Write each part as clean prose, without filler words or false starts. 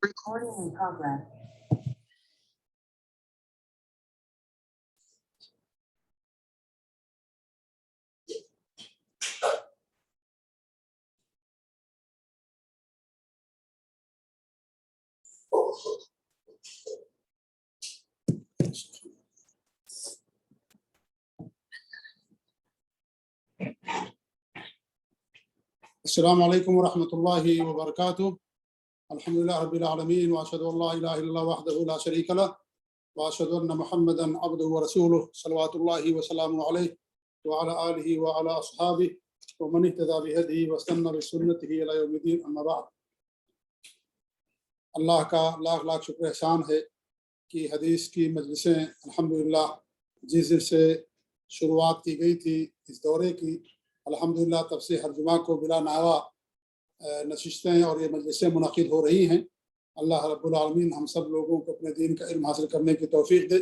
Recording in progress. السلام علیکم ورحمۃ اللہ وبرکاتہ الحمدللہ رب العالمین واشهد ان لا الہ الا اللہ وحدہ لا شریک لہ واشهد ان محمدا عبدہ ورسولہ صلوات اللہ وسلامہ علیہ وعلی آلہ وعلی اصحابہ ومن اهتدى بهدیہ واستنى بسنتہ الی یوم الدین اما بعد۔ اللہ کا لاکھ لاکھ شکر احسان ہے کہ حدیث کی مجلسیں الحمدللہ جس دن سے شروعات کی گئی تھی اس دورے کی، الحمدللہ تب سے ہر جمعہ کو بلا ناوا نشستیں اور یہ مجلسیں منعقد ہو رہی ہیں۔ اللہ رب العالمین ہم سب لوگوں کو اپنے دین کا علم حاصل کرنے کی توفیق دے۔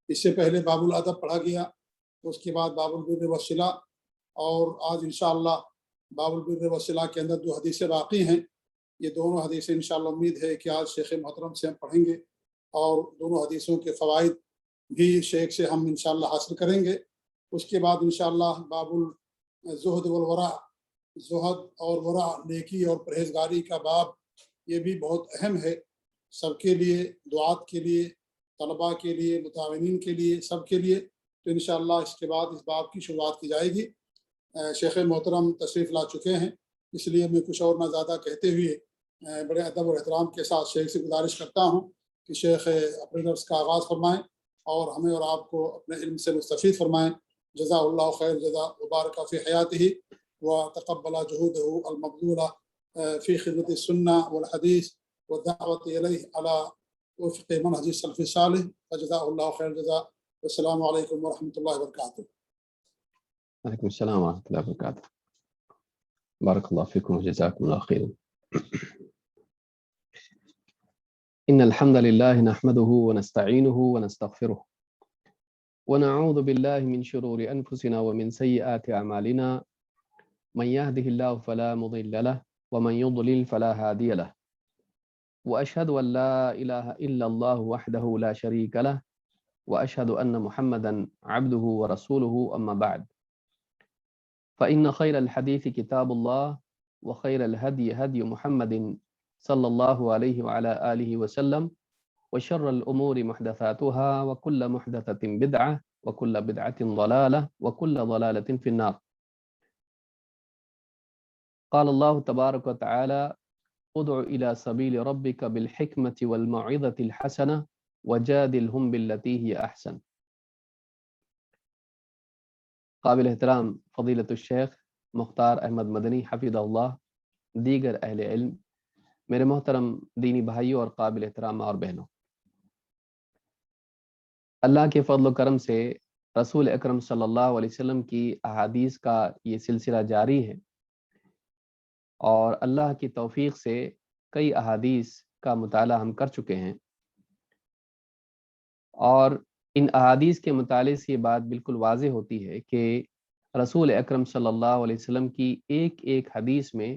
اس سے پہلے باب الادب پڑھا گیا، اس کے بعد باب البر والصلہ، اور آج انشاءاللہ باب البر والصلہ کے اندر جو حدیثیں باقی ہیں، یہ دونوں حدیثیں انشاءاللہ امید ہے کہ آج شیخ محترم سے ہم پڑھیں گے اور دونوں حدیثوں کے فوائد بھی شیخ سے ہم انشاءاللہ حاصل کریں گے۔ اس کے بعد انشاءاللہ باب الزہد والورع، زہد اور ورع، نیکی اور پرہیزگاری کا باب، یہ بھی بہت اہم ہے سب کے لیے، دعات کے لیے، طلباء کے لیے، متعاونین کے لیے، سب کے لیے۔ تو انشاءاللہ اس کے بعد اس باب کی شروعات کی جائے گی۔ شیخ محترم تشریف لا چکے ہیں، اس لیے میں کچھ اور نہ زیادہ کہتے ہوئے بڑے ادب اور احترام کے ساتھ شیخ سے گزارش کرتا ہوں کہ شیخ اپنے درس کا آغاز فرمائیں اور ہمیں اور آپ کو اپنے علم سے مستفید فرمائیں۔ جزا اللہ خیر جزا، وبارک فی حیاتہ وتقبل جہودہ المبذولہ فی خدمت السنہ والحدیث والدعوۃ الیہ علی وفق منہج السلف الصالح، فجزا اللہ خیر جزا۔ السلام علیکم ورحمۃ اللہ وبرکاتہ۔ وعلیکم السلام ورحمۃ اللہ وبرکاتہ۔ بارک اللہ فیکم وجزاکم اللہ خیر۔ ان الحمد للہ نحمده ونستعینه ونستغفره ونعوذ بالله من شرور انفسنا ومن سیئات اعمالنا، من يهده الله فلا مضل له ومن يضلل فلا هادي له، واشهد ان لا اله الا الله وحده لا شريك له، واشهد ان محمدا عبده ورسوله، اما بعد، فان خير الحديث كتاب الله، وخير الهدي هدي محمد صلى الله عليه وعلى آله وسلم، وشر الأمور محدثاتها، وكل محدثة بدعة، وكل بدعة ضلالة، وكل ضلالة في النار۔ قال الله تبارك وتعالى: ادع إلى سبيل ربك بالحكمة والموعظة الحسنة وجادلهم بالتي هي أحسن۔ قابل احترام فضیلت الشیخ مختار احمد مدنی حفظہ اللہ، دیگر اہل علم، میرے محترم دینی بھائیوں اور قابل احترام اور بہنوں، اللہ کے فضل و کرم سے رسول اکرم صلی اللہ علیہ وسلم کی احادیث کا یہ سلسلہ جاری ہے، اور اللہ کی توفیق سے کئی احادیث کا مطالعہ ہم کر چکے ہیں، اور ان احادیث کے مطالعے سے یہ بات بالکل واضح ہوتی ہے کہ رسول اکرم صلی اللہ علیہ وسلم کی ایک ایک حدیث میں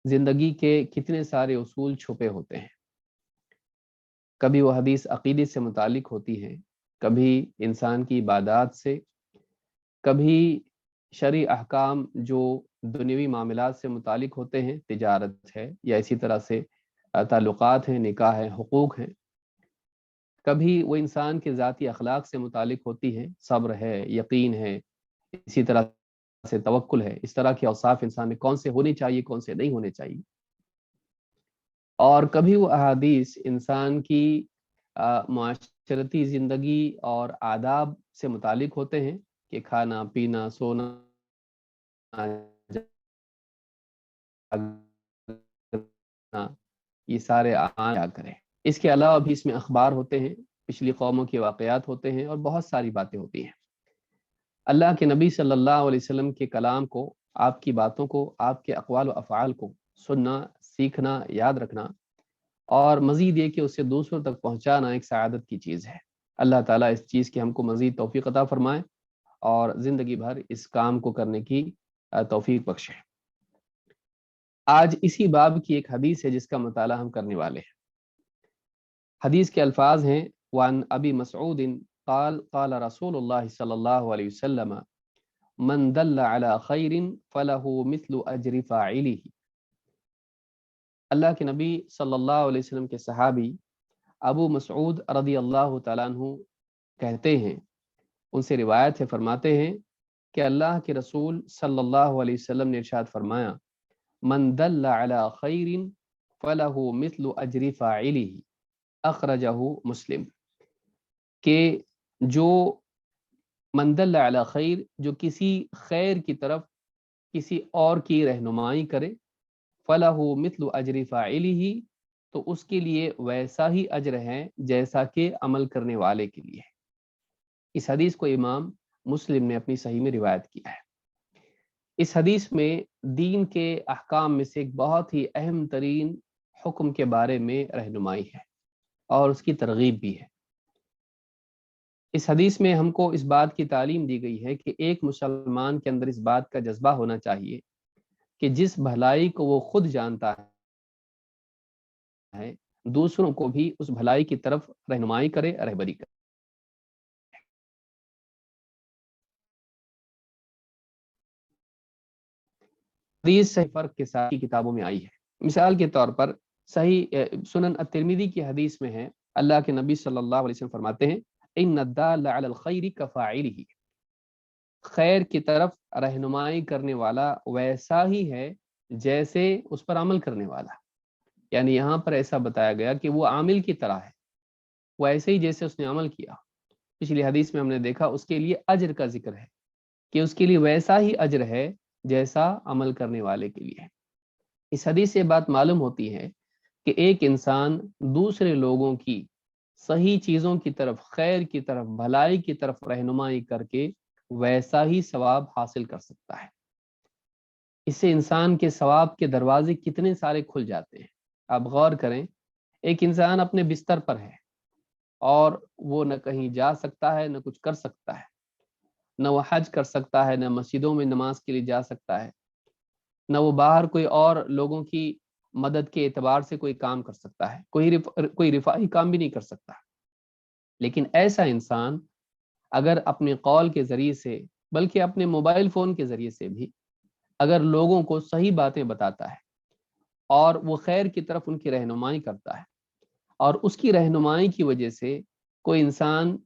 زندگی کے کتنے سارے اصول چھپے ہوتے ہیں۔ کبھی وہ حدیث عقیدے سے متعلق ہوتی ہے، کبھی انسان کی عبادات سے، کبھی شرعی احکام جو دنیوی معاملات سے متعلق ہوتے ہیں، تجارت ہے یا اسی طرح سے تعلقات ہیں، نکاح ہے، حقوق ہیں، کبھی وہ انسان کے ذاتی اخلاق سے متعلق ہوتی ہے، صبر ہے، یقین ہے، اسی طرح سے توکل ہے۔ اس طرح کے اوصاف انسان میں کون سے ہونے چاہیے، کون سے نہیں ہونے چاہیے۔ اور کبھی وہ احادیث انسان کی معاشرتی زندگی اور آداب سے متعلق ہوتے ہیں کہ کھانا پینا، سونا، یہ سارے کیا کریں۔ اس کے علاوہ بھی اس میں اخبار ہوتے ہیں، پچھلی قوموں کے واقعات ہوتے ہیں، اور بہت ساری باتیں ہوتی ہیں۔ اللہ کے نبی صلی اللہ علیہ وسلم کے کلام کو، آپ کی باتوں کو، آپ کے اقوال و افعال کو سننا، سیکھنا، یاد رکھنا، اور مزید یہ کہ اسے دوسروں تک پہنچانا ایک سعادت کی چیز ہے۔ اللہ تعالیٰ اس چیز کی ہم کو مزید توفیق عطا فرمائے اور زندگی بھر اس کام کو کرنے کی توفیق بخشے۔ آج اسی باب کی ایک حدیث ہے جس کا مطالعہ ہم کرنے والے ہیں۔ حدیث کے الفاظ ہیں وعن ابی مسعود قال قال رسول اللہ صلی اللہ علیہ وسلم من دل علی خیر فلہ مثل اجر فاعلہ۔ اللہ کے نبی صلی اللہ علیہ وسلم کے صحابی ابو مسعود رضی اللہ تعالیٰ عنہ کہتے ہیں، ان سے روایت ہے، فرماتے ہیں کہ اللہ کے رسول صلی اللہ علیہ وسلم نے ارشاد فرمایا من دل علی خیر فلہ مثل اجر فاعلہ، اخرجہ مسلم، کہ جو من دل علی خیر، جو کسی خیر کی طرف کسی اور کی رہنمائی کرے، فلہ مثل اجر فاعلہ، تو اس کے لیے ویسا ہی اجر ہے جیسا کہ عمل کرنے والے کے لیے۔ اس حدیث کو امام مسلم نے اپنی صحیح میں روایت کیا ہے۔ اس حدیث میں دین کے احکام میں سے ایک بہت ہی اہم ترین حکم کے بارے میں رہنمائی ہے اور اس کی ترغیب بھی ہے۔ اس حدیث میں ہم کو اس بات کی تعلیم دی گئی ہے کہ ایک مسلمان کے اندر اس بات کا جذبہ ہونا چاہیے کہ جس بھلائی کو وہ خود جانتا ہے دوسروں کو بھی اس بھلائی کی طرف رہنمائی کرے، رہبری کرے۔ حدیث صحیح فرق کے ساتھ کتابوں میں آئی ہے۔ مثال کے طور پر صحیح سنن الترمذی کی حدیث میں ہے، اللہ کے نبی صلی اللہ علیہ وسلم فرماتے ہیں ان الدال علی الخیر کفاعلہ، خیر کی طرف رہنمائی کرنے والا ویسا ہی ہے جیسے اس پر عمل کرنے والا۔ یعنی یہاں پر ایسا بتایا گیا کہ وہ عامل کی طرح ہے، وہ ایسے ہی جیسے اس نے عمل کیا۔ پچھلی حدیث میں ہم نے دیکھا اس کے لیے اجر کا ذکر ہے کہ اس کے لیے ویسا ہی اجر ہے جیسا عمل کرنے والے کے لیے۔ اس حدیث سے بات معلوم ہوتی ہے کہ ایک انسان دوسرے لوگوں کی صحیح چیزوں کی طرف، خیر کی طرف، بھلائی کی طرف رہنمائی کر کے ویسا ہی ثواب حاصل کر سکتا ہے۔ اس سے انسان کے ثواب کے دروازے کتنے سارے کھل جاتے ہیں۔ آپ غور کریں، ایک انسان اپنے بستر پر ہے اور وہ نہ کہیں جا سکتا ہے، نہ کچھ کر سکتا ہے، نہ وہ حج کر سکتا ہے، نہ مسجدوں میں نماز کے لیے جا سکتا ہے، نہ وہ باہر کوئی اور لوگوں کی مدد کے اعتبار سے کوئی کام کر سکتا ہے، کوئی رفاہی کام بھی نہیں کر سکتا۔ لیکن ایسا انسان اگر اپنے قول کے ذریعے سے، بلکہ اپنے موبائل فون کے ذریعے سے بھی اگر لوگوں کو صحیح باتیں بتاتا ہے اور وہ خیر کی طرف ان کی رہنمائی کرتا ہے، اور اس کی رہنمائی کی وجہ سے کوئی انسان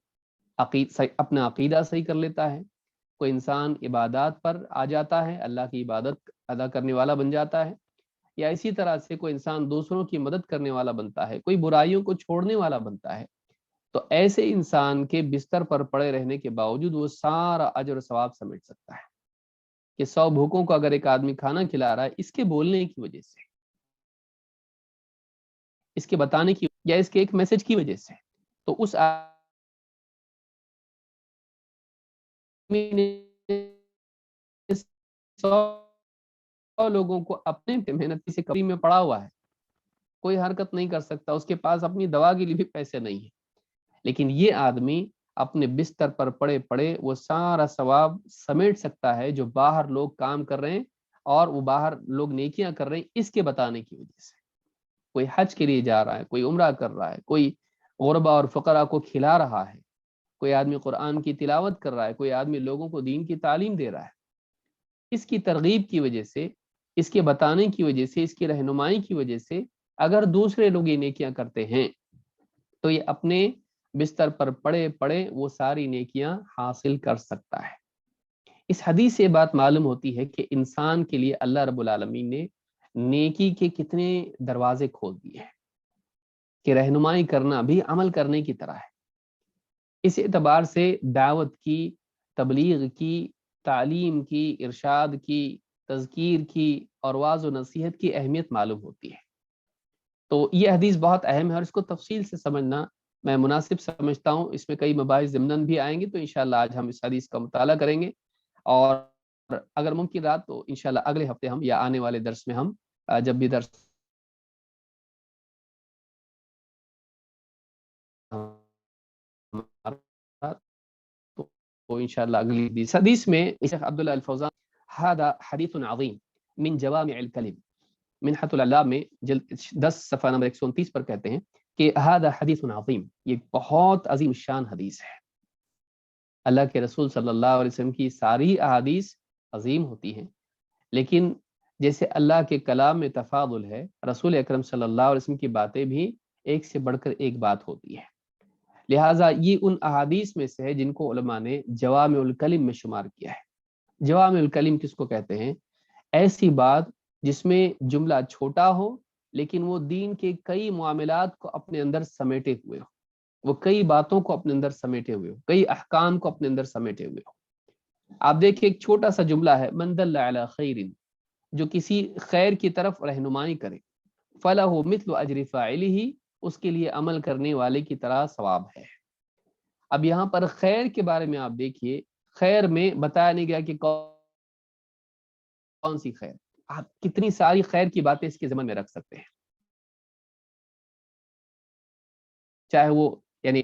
اپنا عقیدہ صحیح کر لیتا ہے، کوئی انسان عبادات پر آ جاتا ہے، اللہ کی عبادت ادا کرنے والا بن جاتا ہے، یا اسی طرح سے کوئی انسان دوسروں کی مدد کرنے والا بنتا ہے، کوئی برائیوں کو چھوڑنے والا بنتا ہے، تو ایسے انسان کے بستر پر پڑے رہنے کے باوجود وہ سارا اجر و ثواب سمیٹ سکتا ہے کہ 100 بھوکوں کو اگر ایک آدمی کھانا کھلا رہا ہے اس کے بولنے کی وجہ سے، اس کے بتانے کی، یا اس کے ایک میسج کی وجہ سے، تو اس آدمی نے 100 لوگوں کو اپنے محنتی سے کبھی میں پڑا ہوا ہے، کوئی حرکت نہیں کر سکتا، اس کے پاس اپنی دوا کے لیے بھی پیسے نہیں ہیں، لیکن یہ آدمی اپنے بستر پر پڑے پڑے وہ سارا ثواب سمیٹ سکتا ہے جو باہر لوگ کام کر رہے ہیں اور وہ باہر لوگ نیکیاں کر رہے ہیں اس کے بتانے کی وجہ سے۔ کوئی حج کے لیے جا رہا ہے، کوئی عمرہ کر رہا ہے، کوئی غربا اور فقراء کو کھلا رہا ہے، کوئی آدمی قرآن کی تلاوت کر رہا ہے، کوئی آدمی لوگوں کو دین کی تعلیم دے رہا ہے، اس کی ترغیب کی وجہ سے، اس کے بتانے کی وجہ سے، اس کی رہنمائی کی وجہ سے اگر دوسرے لوگ یہ نیکیاں کرتے ہیں تو یہ اپنے بستر پر پڑے پڑے وہ ساری نیکیاں حاصل کر سکتا ہے۔ اس حدیث سے بات معلوم ہوتی ہے کہ انسان کے لیے اللہ رب العالمین نے نیکی کے کتنے دروازے کھول دیے ہیں کہ رہنمائی کرنا بھی عمل کرنے کی طرح ہے۔ اس اعتبار سے دعوت کی، تبلیغ کی، تعلیم کی، ارشاد کی، تذکیر کی اور وعظ و نصیحت کی اہمیت معلوم ہوتی ہے۔ تو یہ حدیث بہت اہم ہے اور اس کو تفصیل سے سمجھنا میں مناسب سمجھتا ہوں۔ اس میں کئی مباحث ضمناً بھی آئیں گے، تو انشاءاللہ آج ہم اس حدیث کا مطالعہ کریں گے، اور اگر ممکن رہا تو انشاءاللہ اگلے ہفتے ہم یا آنے والے درس میں ہم جب بھی درس تو انشاءاللہ اگلی حدیث میں شیخ عبداللہ الفوزان هذا حدیث عظیم من جوامع الکلم، منحۃ العلام میں جلد 10 صفحہ نمبر 129 پر کہتے ہیں کہ ھذا حدیث عظیم، یہ بہت عظیم شان حدیث ہے۔ اللہ کے رسول صلی اللہ علیہ وسلم کی ساری احادیث عظیم ہوتی ہیں، لیکن جیسے اللہ کے کلام میں تفاضل ہے، رسول اکرم صلی اللہ علیہ وسلم کی باتیں بھی ایک سے بڑھ کر ایک بات ہوتی ہے۔ لہٰذا یہ ان احادیث میں سے ہے جن کو علماء نے جوامع الکلم میں شمار کیا ہے۔ جوامع الکلم کس کو کہتے ہیں؟ ایسی بات جس میں جملہ چھوٹا ہو لیکن وہ دین کے کئی معاملات کو اپنے اندر سمیٹے ہوئے ہو، وہ کئی باتوں کو اپنے اندر سمیٹے ہوئے ہو، کئی احکام کو اپنے اندر سمیٹے ہوئے ہو۔ آپ دیکھیں ایک چھوٹا سا جملہ ہے، من دل علی خیر، جو کسی خیر کی طرف رہنمائی کرے، فلہ مثل اجر فاعلہ، اس کے لیے عمل کرنے والے کی طرح ثواب ہے۔ اب یہاں پر خیر کے بارے میں آپ دیکھیے، خیر میں بتایا نہیں گیا کہ کون سی خیر، آپ کتنی ساری خیر کی باتیں اس کے ضمن میں رکھ سکتے ہیں، چاہے وہ یعنی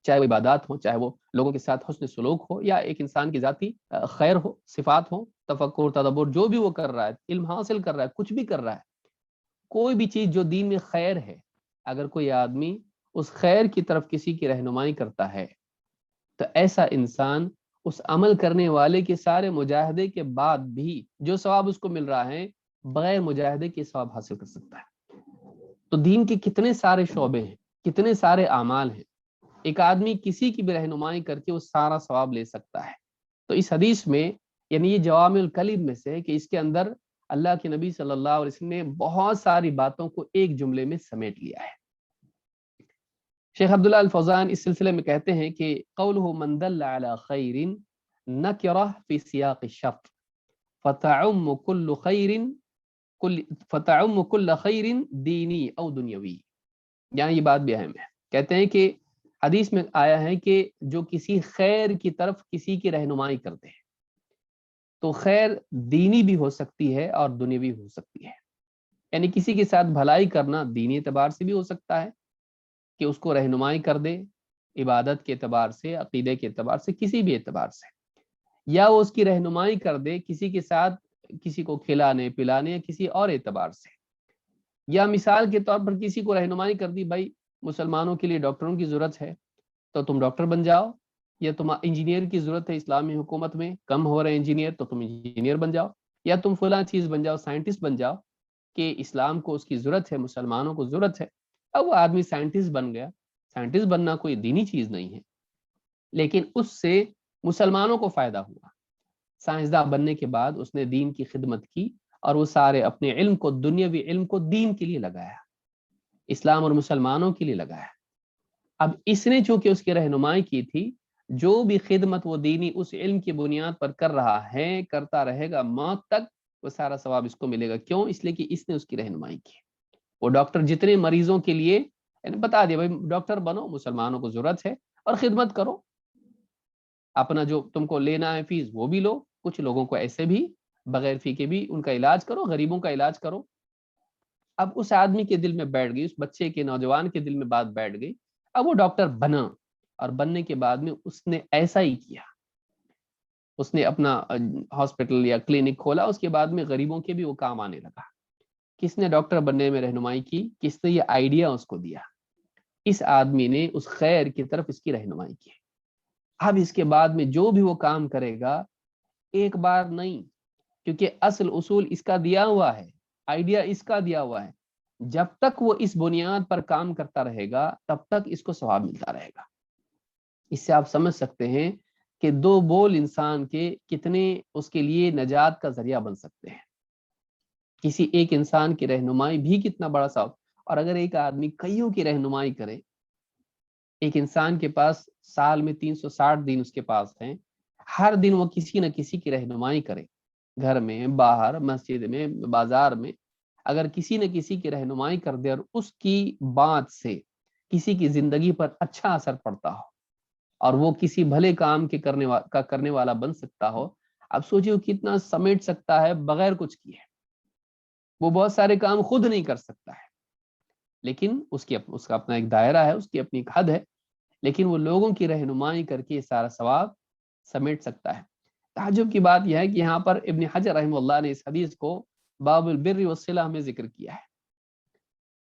چاہے وہ عبادات ہوں، چاہے وہ لوگوں کے ساتھ حسن سلوک ہو، یا ایک انسان کی ذاتی خیر ہو، صفات ہو، تفکر تدبر، جو بھی وہ کر رہا ہے، علم حاصل کر رہا ہے، کچھ بھی کر رہا ہے، کوئی بھی چیز جو دین میں خیر ہے، اگر کوئی آدمی اس خیر کی طرف کسی کی رہنمائی کرتا ہے تو ایسا انسان اس عمل کرنے والے کے سارے مجاہدے کے بعد بھی جو ثواب اس کو مل رہا ہے، بغیر مجاہدے کے ثواب حاصل کر سکتا ہے۔ تو دین کے کتنے سارے شعبے ہیں، کتنے سارے اعمال ہیں، ایک آدمی کسی کی بھی رہنمائی کر کے وہ سارا ثواب لے سکتا ہے۔ تو اس حدیث میں یعنی یہ جوامع الکلم میں سے ہے کہ اس کے اندر اللہ کے نبی صلی اللہ علیہ وسلم نے بہت ساری باتوں کو ایک جملے میں سمیٹ لیا ہے۔ شیخ عبداللہ الفوزان اس سلسلے میں کہتے ہیں کہ قولہ من دل علی خیر نکرہ فی سیاق الشرط فتعم کل خیر دینی او دنیاوی، یہاں یہ بات بھی اہم ہے۔ کہتے ہیں کہ حدیث میں آیا ہے کہ جو کسی خیر کی طرف کسی کی رہنمائی کرتے ہیں تو خیر دینی بھی ہو سکتی ہے اور دنیاوی ہو سکتی ہے، یعنی کسی کے ساتھ بھلائی کرنا دینی اعتبار سے بھی ہو سکتا ہے کہ اس کو رہنمائی کر دے، عبادت کے اعتبار سے، عقیدے کے اعتبار سے، کسی بھی اعتبار سے، یا وہ اس کی رہنمائی کر دے کسی کے ساتھ کسی کو کھلانے پلانے یا کسی اور اعتبار سے، یا مثال کے طور پر کسی کو رہنمائی کر دی، بھائی مسلمانوں کے لیے ڈاکٹروں کی ضرورت ہے تو تم ڈاکٹر بن جاؤ، یا تم انجینئر کی ضرورت ہے اسلامی حکومت میں، کم ہو رہے انجینئر تو تم انجینئر بن جاؤ، یا تم فلاں چیز بن جاؤ، سائنٹسٹ بن جاؤ، کہ اسلام کو اس کی ضرورت ہے، مسلمانوں کو ضرورت ہے۔ اب وہ آدمی سائنٹسٹ بن گیا، سائنٹسٹ بننا کوئی دینی چیز نہیں ہے، لیکن اس سے مسلمانوں کو فائدہ ہوا۔ سائنسداں بننے کے بعد اس نے دین کی خدمت کی اور وہ سارے اپنے علم کو، دنیاوی علم کو دین کے لیے لگایا، اسلام اور مسلمانوں کے لیے لگایا۔ اب اس نے چونکہ اس کی رہنمائی کی تھی، جو بھی خدمت وہ دینی اس علم کی بنیاد پر کر رہا ہے، کرتا رہے گا موت تک، وہ سارا ثواب اس کو ملے گا۔ کیوں؟ اس لیے کہ اس نے اس کی رہنمائی کی۔ وہ ڈاکٹر جتنے مریضوں کے لیے بتا دیا، بھائی ڈاکٹر بنو، مسلمانوں کو ضرورت ہے، اور خدمت کرو، اپنا جو تم کو لینا ہے فیس وہ بھی لو، کچھ لوگوں کو ایسے بھی بغیر فی کے بھی ان کا علاج کرو، غریبوں کا علاج کرو۔ اب اس آدمی کے دل میں بیٹھ گئی، اس بچے کے، نوجوان کے دل میں بات بیٹھ گئی، اب وہ ڈاکٹر بنا، اور بننے کے بعد میں اس نے ایسا ہی کیا، اس نے اپنا ہاسپٹل یا کلینک کھولا، اس کے بعد میں غریبوں کے بھی وہ کام آنے لگا۔ کس نے ڈاکٹر بننے میں رہنمائی کی؟ کس نے یہ آئیڈیا اس کو دیا؟ اس آدمی نے اس خیر کی طرف اس کی رہنمائی کی۔ اب اس کے بعد میں جو بھی وہ کام کرے گا، ایک بار نہیں، کیونکہ اصل اصول اس کا دیا ہوا ہے، آئیڈیا اس کا دیا ہوا ہے، جب تک وہ اس بنیاد پر کام کرتا رہے گا تب تک اس کو ثواب ملتا رہے گا۔ اس سے آپ سمجھ سکتے ہیں کہ دو بول انسان کے کتنے اس کے لیے نجات کا ذریعہ بن سکتے ہیں۔ کسی ایک انسان کی رہنمائی بھی کتنا بڑا ثواب، اور اگر ایک آدمی کئیوں کی رہنمائی کرے، ایک انسان کے پاس سال میں 360 دن اس کے پاس ہیں، ہر دن وہ کسی نہ کسی کی رہنمائی کرے، گھر میں، باہر، مسجد میں، بازار میں، اگر کسی نہ کسی کی رہنمائی کر دے اور اس کی بات سے کسی کی زندگی پر اچھا اثر پڑتا ہو اور وہ کسی بھلے کام کے کرنے والا بن سکتا ہو، اب سوچیے وہ کتنا سمیٹ سکتا ہے بغیر کچھ کیے۔ وہ بہت سارے کام خود نہیں کر سکتا ہے، لیکن اس کا اپنا ایک دائرہ ہے، اس کی اپنی ایک حد ہے، لیکن وہ لوگوں کی رہنمائی کر کے سارا ثواب سمیٹ سکتا ہے۔ تعجب کی بات یہ ہے کہ یہاں پر ابن حجر رحمہ اللہ نے اس حدیث کو باب البر والصلہ میں ذکر کیا ہے۔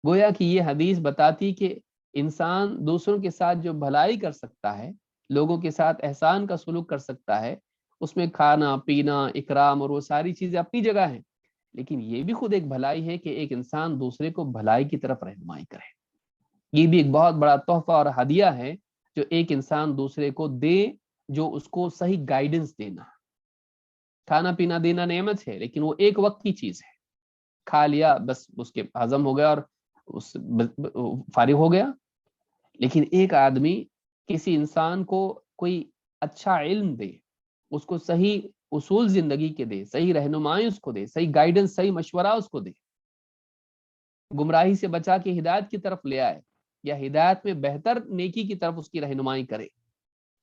گویا کہ یہ حدیث بتاتی کہ انسان دوسروں کے ساتھ جو بھلائی کر سکتا ہے، لوگوں کے ساتھ احسان کا سلوک کر سکتا ہے، اس میں کھانا پینا اکرام اور وہ ساری چیزیں اپنی جگہ ہیں، لیکن یہ بھی خود ایک بھلائی ہے کہ ایک انسان دوسرے کو بھلائی کی طرف رہنمائی کرے۔ یہ بھی ایک بہت بڑا تحفہ اور ہدیہ ہے جو ایک انسان دوسرے کو دے، جو اس کو صحیح گائیڈنس دینا۔ کھانا پینا دینا نعمت ہے، لیکن وہ ایک وقت کی چیز ہے، کھا لیا بس اس کے ہضم ہو گیا اور اس فارغ ہو گیا۔ لیکن ایک آدمی کسی انسان کو کوئی اچھا علم دے، اس کو صحیح اصول زندگی کے دے، صحیح رہنمائی اس کو دے، صحیح گائیڈنس، صحیح مشورہ اس کو دے، گمراہی سے بچا کے ہدایت کی طرف لے آئے، یا ہدایت میں بہتر نیکی کی طرف اس کی رہنمائی کرے،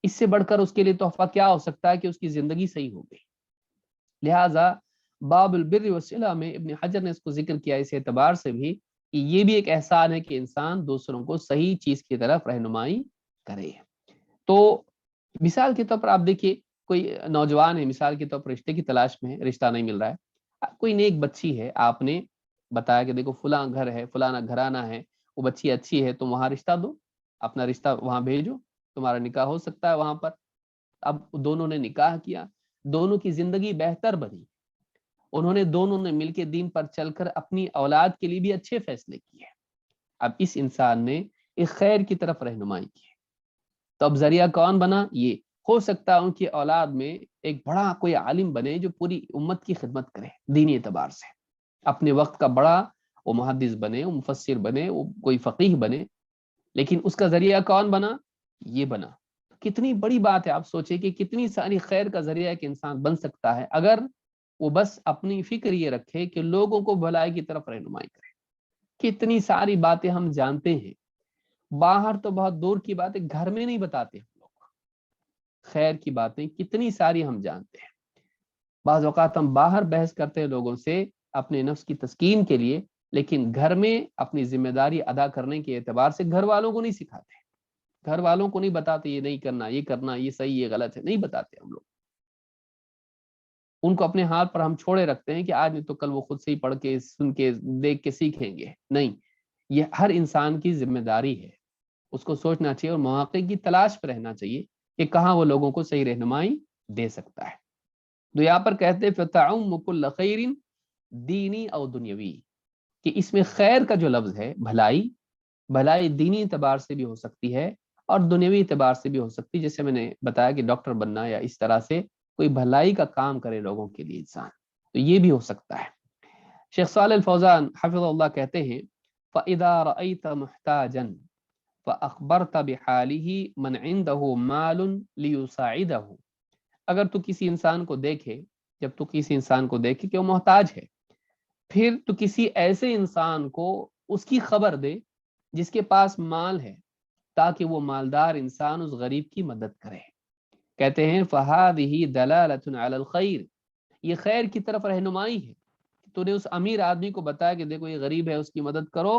اس سے بڑھ کر اس کے لیے تحفہ کیا ہو سکتا ہے کہ اس کی زندگی صحیح ہو گئی۔ لہٰذا باب البر والصلہ میں ابن حجر نے اس کو ذکر کیا اس اعتبار سے بھی کہ یہ بھی ایک احسان ہے کہ انسان دوسروں کو صحیح چیز کی طرف رہنمائی کرے۔ تو مثال کے طور پر آپ دیکھیے، کوئی نوجوان ہے، مثال کے طور پر رشتے کی تلاش میں ہے، رشتہ نہیں مل رہا ہے، کوئی نیک بچی ہے، آپ نے بتایا کہ دیکھو فلاں گھر ہے، فلانا گھرانہ ہے، وہ بچی اچھی ہے، تم وہاں رشتہ دو، اپنا رشتہ وہاں بھیجو، تمہارا نکاح ہو سکتا ہے وہاں پر۔ اب دونوں نے نکاح کیا، دونوں کی زندگی بہتر بنی، انہوں نے دونوں نے مل کے دین پر چل کر اپنی اولاد کے لیے بھی اچھے فیصلے کیے۔ اب اس انسان نے ایک خیر کی طرف رہنمائی کی، تو اب ذریعہ کون بنا؟ یہ ہو سکتا ہے ان کی اولاد میں ایک بڑا کوئی عالم بنے جو پوری امت کی خدمت کرے دینی اعتبار سے، اپنے وقت کا بڑا وہ محدث بنے، وہ مفسر بنے، وہ کوئی فقیہ بنے، لیکن اس کا ذریعہ کون بنا؟ یہ بنا۔ کتنی بڑی بات ہے، آپ سوچیں کہ کتنی ساری خیر کا ذریعہ ایک انسان بن سکتا ہے اگر وہ بس اپنی فکر یہ رکھے کہ لوگوں کو بھلائی کی طرف رہنمائی کرے۔ کتنی ساری باتیں ہم جانتے ہیں، باہر تو بہت دور کی باتیں گھر میں نہیں بتاتے ہم لوگ، خیر کی باتیں کتنی ساری ہم جانتے ہیں۔ بعض اوقات ہم باہر بحث کرتے ہیں لوگوں سے اپنے نفس کی تسکین کے لیے، لیکن گھر میں اپنی ذمہ داری ادا کرنے کے اعتبار سے گھر والوں کو نہیں سکھاتے، گھر والوں کو نہیں بتاتے یہ نہیں کرنا، یہ کرنا، یہ صحیح، یہ غلط ہے، نہیں بتاتے ہم لوگ۔ ان کو اپنے ہاتھ پر ہم چھوڑے رکھتے ہیں کہ آج نہیں تو کل وہ خود سے ہی پڑھ کے سن کے دیکھ کے سیکھیں گے۔ نہیں، یہ ہر انسان کی ذمہ داری ہے، اس کو سوچنا چاہیے اور مواقع کی تلاش پہ رہنا چاہیے کہ کہاں وہ لوگوں کو صحیح رہنمائی دے سکتا ہے۔ تو یہاں پر کہتے فَتَعُمُّ كُلَّ خَيْرٍ دینی او دنیاوی، کہ اس میں خیر کا جو لفظ ہے، بھلائی، بھلائی دینی اعتبار سے بھی ہو سکتی ہے اور دنیاوی اعتبار سے بھی ہو سکتی ہے، جیسے میں نے بتایا کہ ڈاکٹر بننا یا اس طرح سے کوئی بھلائی کا کام کرے لوگوں کے لیے انسان، تو یہ بھی ہو سکتا ہے۔ شیخ صالح الفوزان حفظ اللہ کہتے ہیں فَإِذَا رَأَيْتَ مُحْتَاجًا فَأَخْبَرْتَ بِحَالِهِ مَنْ عِنْدَهُ مَالٌ لِيُسَاعِدَهُ، اگر تو کسی انسان کو دیکھے، جب تو کسی انسان کو دیکھے کہ وہ محتاج ہے، پھر تو کسی ایسے انسان کو اس کی خبر دے جس کے پاس مال ہے، تاکہ وہ مالدار انسان اس غریب کی مدد کرے۔ کہتے ہیں فَهَذِهِ دَلَالَةٌ عَلَى الْخَيْرِ، یہ خیر کی طرف رہنمائی ہے، تو نے اس امیر آدمی کو بتایا کہ دیکھو یہ غریب ہے، اس کی مدد کرو،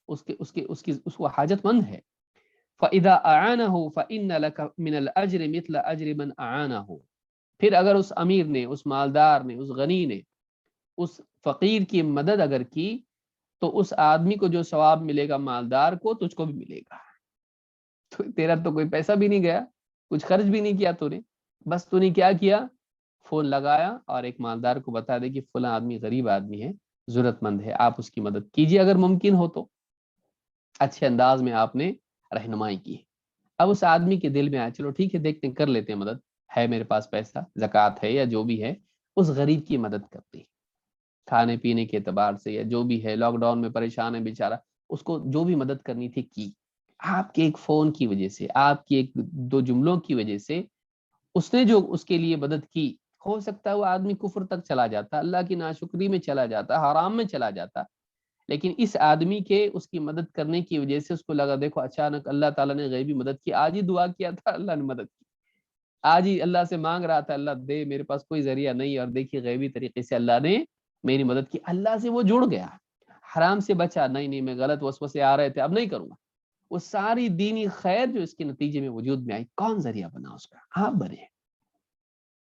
اس کو حاجت مند ہے۔ فَإِذَا أَعَانَهُ فَإِنَّ لَكَ مِنَ الْأَجْرِ مِثْلَ أَجْرِ مَنْ أَعَانَهُ، پھر اگر اس امیر نے، اس مالدار نے، اس غنی نے اس فقیر کی مدد اگر کی تو اس آدمی کو جو ثواب ملے گا مالدار کو، تجھ کو بھی ملے گا۔ تو تیرا تو کوئی پیسہ بھی نہیں گیا، کچھ خرچ بھی نہیں کیا تو نے، بس تو نے کیا کیا؟ فون لگایا اور ایک مالدار کو بتا دے کہ فلاں آدمی غریب آدمی ہے، ضرورت مند ہے، آپ اس کی مدد کیجیے اگر ممکن ہو تو۔ اچھے انداز میں آپ نے رہنمائی کی۔ اب اس آدمی کے دل میں آیا چلو ٹھیک ہے، دیکھتے ہیں، کر لیتے ہیں مدد، ہے میرے پاس پیسہ، زکوٰۃ ہے یا جو بھی ہے، اس غریب کی مدد کرتی، کھانے پینے کے اعتبار سے یا جو بھی ہے، لاک ڈاؤن میں پریشان ہے بیچارہ، اس کو جو بھی مدد کرنی تھی کی۔ آپ کے ایک فون کی وجہ سے، آپ کی ایک دو جملوں کی وجہ سے اس نے جو اس کے لیے مدد کی، ہو سکتا ہے وہ آدمی کفر تک چلا جاتا، اللہ کی ناشکری میں چلا جاتا، حرام میں چلا جاتا، لیکن اس آدمی کے اس کی مدد کرنے کی وجہ سے اس کو لگا دیکھو اچانک اللہ تعالیٰ نے غیبی مدد کی، آج ہی دعا کیا تھا اللہ نے مدد کی، آج ہی اللہ سے مانگ رہا تھا اللہ دے، میرے پاس کوئی ذریعہ نہیں، اور دیکھیے غیبی طریقے سے اللہ نے میری مدد کی، اللہ سے وہ جڑ گیا، حرام سے بچا، نہیں میں غلط وسوسے آ رہے تھے اب نہیں کروں گا۔ وہ ساری دینی خیر جو اس کے نتیجے میں وجود میں آئی، کون ذریعہ بنا اس کا؟ آپ بنے۔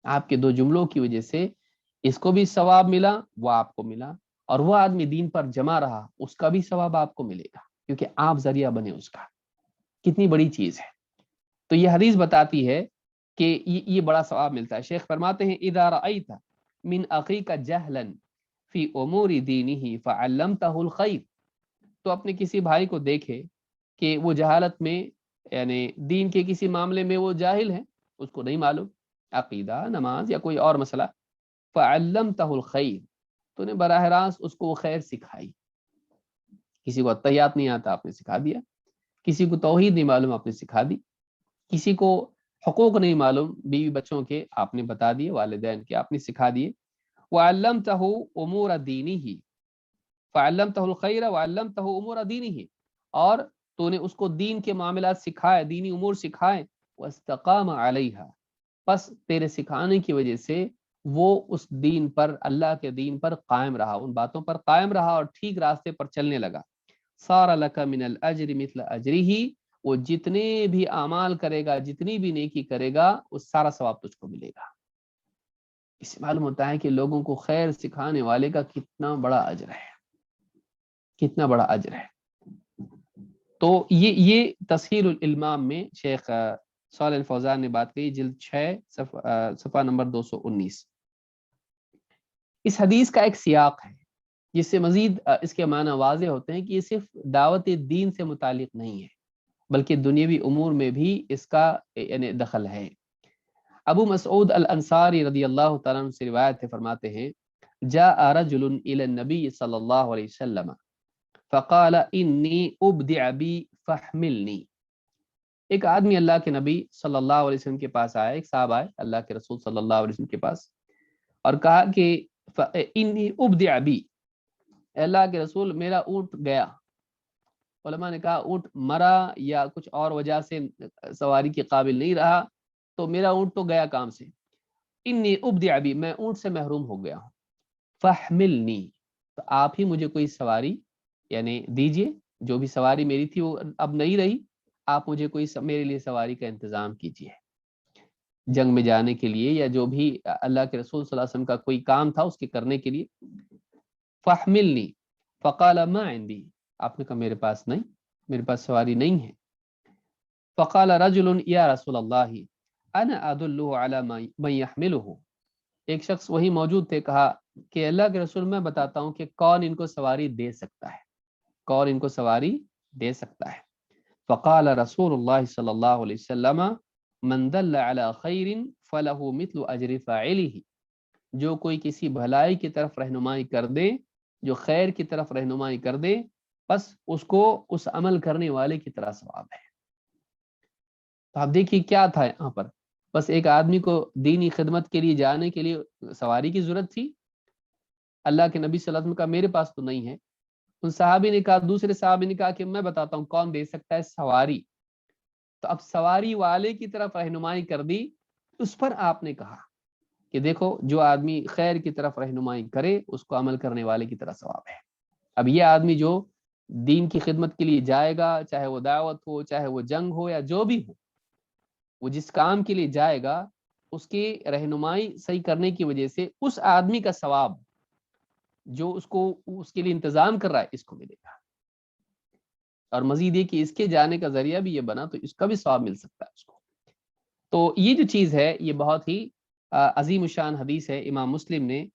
آپ کے دو جملوں کی وجہ سے اس کو بھی ثواب ملا، وہ آپ کو ملا، اور وہ آدمی دین پر جمع رہا، اس کا بھی ثواب آپ کو ملے گا، کیونکہ آپ ذریعہ بنے اس کا۔ کتنی بڑی چیز ہے۔ تو یہ حدیث بتاتی ہے کہ یہ بڑا ثواب ملتا ہے۔ شیخ فرماتے ہیں اذا رأیت من اخیک جہلا فی امور دینہ فعلمتہ الخیر، تو اپنے کسی بھائی کو دیکھے کہ وہ جہالت میں، یعنی دین کے کسی معاملے میں وہ جاہل ہے، اس کو نہیں معلوم عقیدہ، نماز یا کوئی اور مسئلہ، فعلمتہ الخیر، تو نے براہ راست اس کو وہ خیر سکھائی۔ کسی کو التحیات نہیں آتا، آپ نے سکھا دیا۔ کسی کو توحید نہیں معلوم، آپ نے سکھا دی۔ کسی کو حقوق نہیں معلوم بیوی بچوں کے، آپ نے بتا دیے، والدین کے آپ نے سکھا دیے۔ وعلمتہ امور دینہ، فعلمتہ الخیر وعلمتہ امور دینہ، اور تو نے اس کو دین کے معاملات سکھائے، دینی امور سکھائے، واستقام علیہا، پس تیرے سکھانے کی وجہ سے وہ اس دین پر، اللہ کے دین پر قائم رہا، ان باتوں پر قائم رہا اور ٹھیک راستے پر چلنے لگا۔ صار لک من الاجر مثل اجرہ، وہ جتنے بھی اعمال کرے گا، جتنی بھی نیکی کرے گا، اس سارا ثواب تجھ کو ملے گا۔ اس سے معلوم ہوتا ہے کہ لوگوں کو خیر سکھانے والے کا کتنا بڑا اجر ہے، کتنا بڑا اجر ہے۔ تو یہ تسہیل الالمام میں شیخ صالح الفوزان نے بات کہی، جلد 6 صفحہ نمبر 219۔ اس حدیث کا ایک سیاق ہے جس سے مزید اس کے معنی واضح ہوتے ہیں کہ یہ صرف دعوت دین سے متعلق نہیں ہے، بلکہ دنیاوی امور میں بھی اس کا یعنی دخل ہے۔ ابو مسعود الانصاری رضی اللہ تعالیٰ عنہ سے روایت ہے، فرماتے ہیں جاء رجل الى النبی صلی اللہ علیہ وسلم فقال انی ابدع بی فاحملنی، ایک آدمی اللہ کے نبی صلی اللہ علیہ وسلم کے پاس آیا، ایک صاحب آئے اللہ کے رسول صلی اللہ علیہ وسلم کے پاس اور کہا کہ انی ابدع بی، اللہ کے رسول میرا اونٹ گیا۔ علماء نے کہا اونٹ مرا یا کچھ اور وجہ سے سواری کے قابل نہیں رہا، تو میرا اونٹ تو گیا کام سے۔ انی ابدع بی، میں اونٹ سے محروم ہو گیا ہوں۔ فاحملنی، تو آپ ہی مجھے کوئی سواری یعنی دیجئے، جو بھی سواری میری تھی وہ اب نہیں رہی، آپ مجھے کوئی میرے لیے سواری کا انتظام کیجئے، جنگ میں جانے کے لیے یا جو بھی اللہ کے رسول صلی اللہ علیہ وسلم کا کوئی کام تھا اس کے کرنے کے لیے۔ فاحملنی فقال ما عندی، آپ نے کہا میرے پاس نہیں، میرے پاس سواری نہیں ہے۔ فقال رجل یا رسول اللہ انا ادلہ علی من یحملہ، ایک شخص وہی موجود تھے، کہا کہ اللہ کے رسول میں بتاتا ہوں کہ کون ان کو سواری دے سکتا ہے، کون ان کو سواری دے سکتا ہے۔ فقال رسول اللہ صلی اللہ علیہ وسلم من دل علی خیر فلہ مثل اجر فاعلہ، جو کوئی کسی بھلائی کی طرف رہنمائی کر دے، جو خیر کی طرف رہنمائی کر دے، بس اس کو اس عمل کرنے والے کی طرح ثواب ہے۔ تو آپ دیکھیے کیا تھا یہاں پر، بس ایک آدمی کو دینی خدمت کے لیے جانے کے لیے سواری کی ضرورت تھی، اللہ کے نبی صلی اللہ علیہ وسلم کا میرے پاس تو نہیں ہے۔ ان صحابی نے کہا، دوسرے صحابی نے کہا کہ میں بتاتا ہوں کون دے سکتا ہے سواری، تو اب سواری والے کی طرف رہنمائی کر دی۔ اس پر آپ نے کہا کہ دیکھو جو آدمی خیر کی طرف رہنمائی کرے اس کو عمل کرنے والے کی طرح ثواب ہے۔ اب یہ آدمی جو دین کی خدمت کے لیے جائے گا، چاہے وہ دعوت ہو، چاہے وہ جنگ ہو یا جو بھی ہو، وہ جس کام کے لیے جائے گا اس کی رہنمائی صحیح کرنے کی وجہ سے اس آدمی کا ثواب جو اس کو اس کے لیے انتظام کر رہا ہے اس کو ملے گا، اور مزید یہ کہ اس کے جانے کا ذریعہ بھی یہ بنا تو اس کا بھی ثواب مل سکتا ہے اس کو۔ تو یہ جو چیز ہے یہ بہت ہی عظیم الشان حدیث ہے۔ امام مسلم نے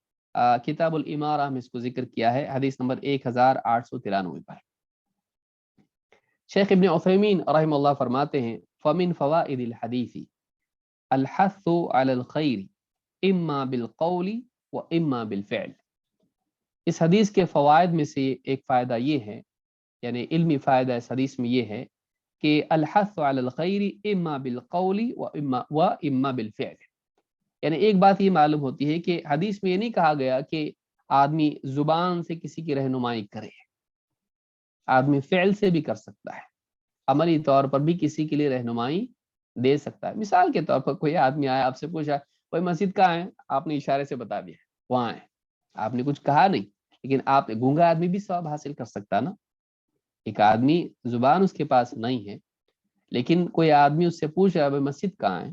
کتاب الامارہ میں اس کو ذکر کیا ہے، حدیث نمبر 1893 پر۔ شیخ ابن عثیمین رحمہ اللہ فرماتے ہیں فمن فوائد الحدیث الحث علی الخیر اما بالقول و اما بالفعل، اس حدیث کے فوائد میں سے ایک فائدہ یہ ہے، یعنی علمی فائدہ اس حدیث میں یہ ہے کہ الحث علی الخیر اما بالقول و اما بالفعل، یعنی ایک بات یہ معلوم ہوتی ہے کہ حدیث میں یہ نہیں کہا گیا کہ آدمی زبان سے کسی کی رہنمائی کرے، آدمی فعل سے بھی کر سکتا ہے، عملی طور پر بھی کسی کے لیے رہنمائی دے سکتا ہے۔ مثال کے طور پر کوئی آدمی آیا، آپ سے پوچھا کوئی مسجد کہاں ہے، آپ نے اشارے سے بتا دیا وہاں ہے، آپ نے کچھ کہا نہیں، لیکن آپ گونگا آدمی بھی ثواب حاصل کر سکتا نا۔ ایک آدمی زبان اس کے پاس نہیں ہے لیکن کوئی آدمی اس سے پوچھ رہا ہے مسجد کہاں ہے،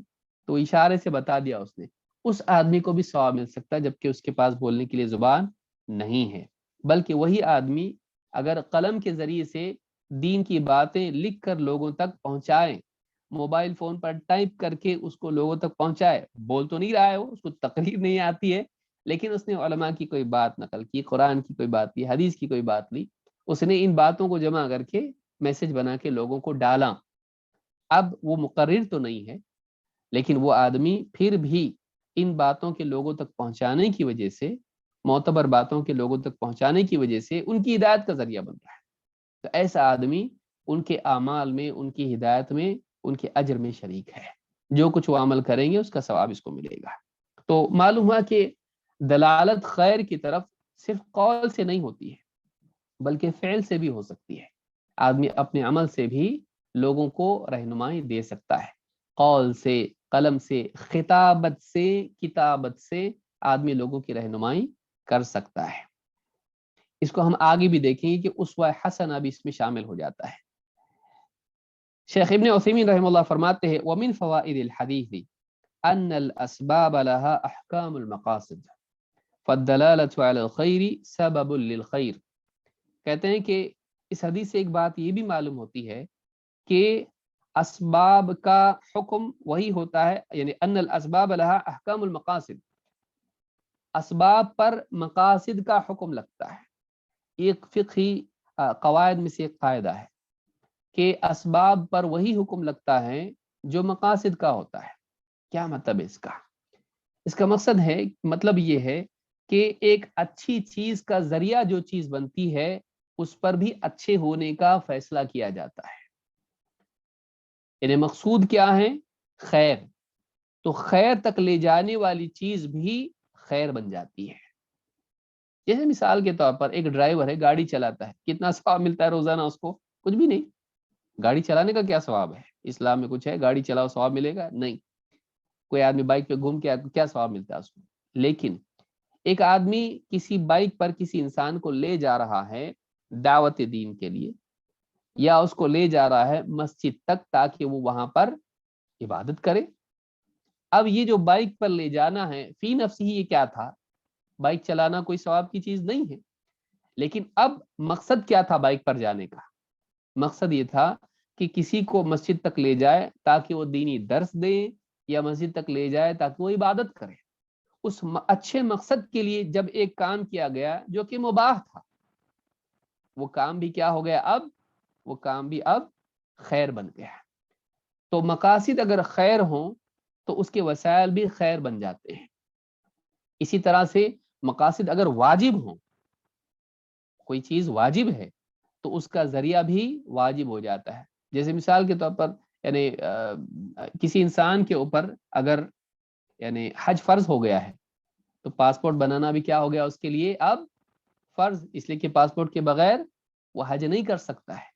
تو اشارے سے بتا دیا اس نے، اس آدمی کو بھی ثواب مل سکتا ہے جبکہ اس کے پاس بولنے کے لیے زبان نہیں ہے۔ بلکہ وہی آدمی اگر قلم کے ذریعے سے دین کی باتیں لکھ کر لوگوں تک پہنچائے، موبائل فون پر ٹائپ کر کے اس کو لوگوں تک پہنچائے، بول تو نہیں رہا ہے وہ، اس کو تقریر نہیں آتی ہے، لیکن اس نے علماء کی کوئی بات نقل کی، قرآن کی کوئی بات لی، حدیث کی کوئی بات لی، اس نے ان باتوں کو جمع کر کے میسج بنا کے لوگوں کو ڈالا۔ اب وہ مقرر تو نہیں ہے، لیکن وہ آدمی پھر بھی ان باتوں کے لوگوں تک پہنچانے کی وجہ سے، معتبر باتوں کے لوگوں تک پہنچانے کی وجہ سے ان کی ہدایت کا ذریعہ بن رہا ہے۔ تو ایسا آدمی ان کے اعمال میں، ان کی ہدایت میں، ان کے اجر میں شریک ہے۔ جو کچھ وہ عمل کریں گے اس کا ثواب اس کو ملے گا۔ تو معلوم ہوا کہ دلالت خیر کی طرف صرف قول سے نہیں ہوتی ہے، بلکہ فعل سے بھی ہو سکتی ہے۔ آدمی اپنے عمل سے بھی لوگوں کو رہنمائی دے سکتا ہے، قول سے، قلم سے، خطابت سے، کتابت سے آدمی لوگوں کی رہنمائی کر سکتا ہے۔ اس کو ہم آگے بھی دیکھیں گے کہ اسوہ حسنہ بھی اس میں شامل ہو جاتا ہے۔ شیخ ابن عثیمین رحمہ اللہ فرماتے ہیں وَمِن فوائد الحدیث ان الاسباب لها احکام المقاصد فالدلالة على الخیر سبب للخیر۔ کہتے ہیں کہ اس حدیث سے ایک بات یہ بھی معلوم ہوتی ہے کہ اسباب کا حکم وہی ہوتا ہے، یعنی ان الاسباب لها احکام المقاصد، اسباب پر مقاصد کا حکم لگتا ہے۔ ایک فقہی قواعد میں سے ایک قاعدہ ہے کہ اسباب پر وہی حکم لگتا ہے جو مقاصد کا ہوتا ہے۔ کیا مطلب ہے اس کا؟ اس کا مقصد ہے، مطلب یہ ہے کہ ایک اچھی چیز کا ذریعہ جو چیز بنتی ہے اس پر بھی اچھے ہونے کا فیصلہ کیا جاتا ہے۔ یعنی مقصود کیا ہے؟ خیر، تو خیر تک لے جانے والی چیز بھی خیر بن جاتی ہے۔ جیسے مثال کے طور پر ایک ڈرائیور ہے، گاڑی چلاتا ہے، کتنا ثواب ملتا ہے روزانہ اس کو؟ کچھ بھی نہیں۔ گاڑی چلانے کا کیا ثواب ہے؟ اسلام میں کچھ ہے گاڑی چلاؤ ثواب ملے گا؟ نہیں۔ کوئی آدمی بائک پہ گھوم کے کیا ثواب ملتا ہے اس کو؟ لیکن ایک آدمی کسی بائک پر کسی انسان کو لے جا رہا ہے دعوت دین کے لیے، یا اس کو لے جا رہا ہے مسجد تک تاکہ وہ وہاں پر عبادت کرے۔ اب یہ جو بائک پر لے جانا ہے فی نفس ہی یہ کیا تھا؟ بائک چلانا کوئی ثواب کی چیز نہیں ہے، لیکن اب مقصد کیا تھا بائک پر جانے کا؟ مقصد یہ تھا کہ کسی کو مسجد تک لے جائے تاکہ وہ دینی درس دے، یا مسجد تک لے جائے تاکہ وہ عبادت کرے۔ اس اچھے مقصد کے لیے جب ایک کام کیا گیا جو کہ مباح تھا، وہ کام بھی کیا ہو گیا؟ اب وہ کام بھی اب خیر بن گیا۔ تو مقاصد اگر خیر ہوں تو اس کے وسائل بھی خیر بن جاتے ہیں۔ اسی طرح سے مقاصد اگر واجب ہوں، کوئی چیز واجب ہے تو اس کا ذریعہ بھی واجب ہو جاتا ہے۔ جیسے مثال کے طور پر یعنی کسی انسان کے اوپر اگر یعنی حج فرض ہو گیا ہے تو پاسپورٹ بنانا بھی کیا ہو گیا اس کے لیے اب فرض، اس لیے کہ پاسپورٹ کے بغیر وہ حج نہیں کر سکتا ہے۔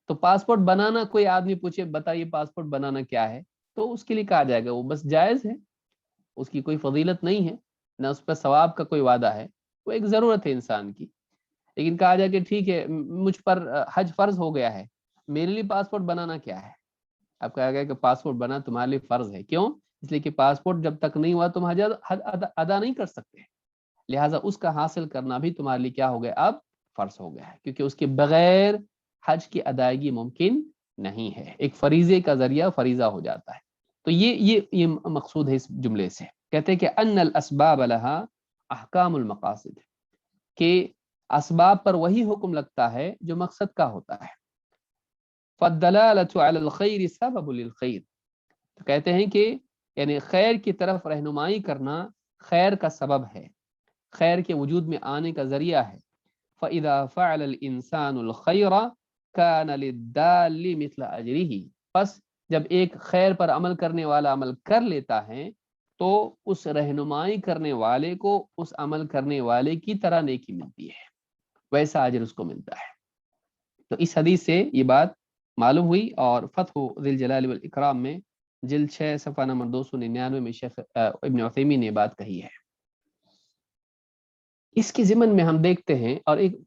تو پاسپورٹ بنانا، کوئی آدمی پوچھے بتائیے پاسپورٹ بنانا کیا ہے، تو اس کے لیے کہا جائے گا وہ بس جائز ہے، اس کی کوئی فضیلت نہیں ہے، نہ اس پر ثواب کا کوئی وعدہ ہے، وہ ایک ضرورت ہے انسان کی۔ لیکن کہا جائے کہ ٹھیک ہے مجھ پر حج فرض ہو گیا ہے، میرے لیے پاسپورٹ بنانا کیا ہے؟ اب کہا گیا کہ پاسپورٹ بنا تمہارے لیے فرض ہے۔ کیوں؟ اس لیے کہ پاسپورٹ جب تک نہیں ہوا تم حج ادا نہیں کر سکتے، لہٰذا اس کا حاصل کرنا بھی تمہارے لیے کیا ہو گیا؟ اب فرض ہو گیا ہے، کیونکہ اس کے بغیر حج کی ادائیگی ممکن نہیں ہے، ایک فریضے کا ذریعہ فریضہ ہو جاتا ہے۔ تو یہ مقصود ہے اس جملے سے۔ کہتے ہیں کہ ان الاسباب لها احکام المقاصد، کہ اسباب پر وہی حکم لگتا ہے جو مقصد کا ہوتا ہے۔ فالدلالة على الخیر سبب للخیر، تو کہتے ہیں کہ یعنی خیر کی طرف رہنمائی کرنا خیر کا سبب ہے، خیر کے وجود میں آنے کا ذریعہ ہے۔ فَإِذَا فَعَلَ الْإِنسَانُ الْخَيْرَ كَانَ لِلدَّالِّ مِثْلَ أَجْرِهِ، پس جب ایک خیر پر عمل کرنے والا عمل کر لیتا ہے تو اس رہنمائی کرنے والے کو اس عمل کرنے والے کی طرح نیکی ملتی ہے، ویسا اجر اس کو ملتا ہے۔ تو اس حدیث سے یہ بات معلوم ہوئی، اور فتح ذی الجلال والاکرام میں جلد 6 صفحہ نمبر 299 میں شیخ ابن عثیمین نے بات کہی ہے۔ اس کے ضمن میں ہم دیکھتے ہیں، اور ایک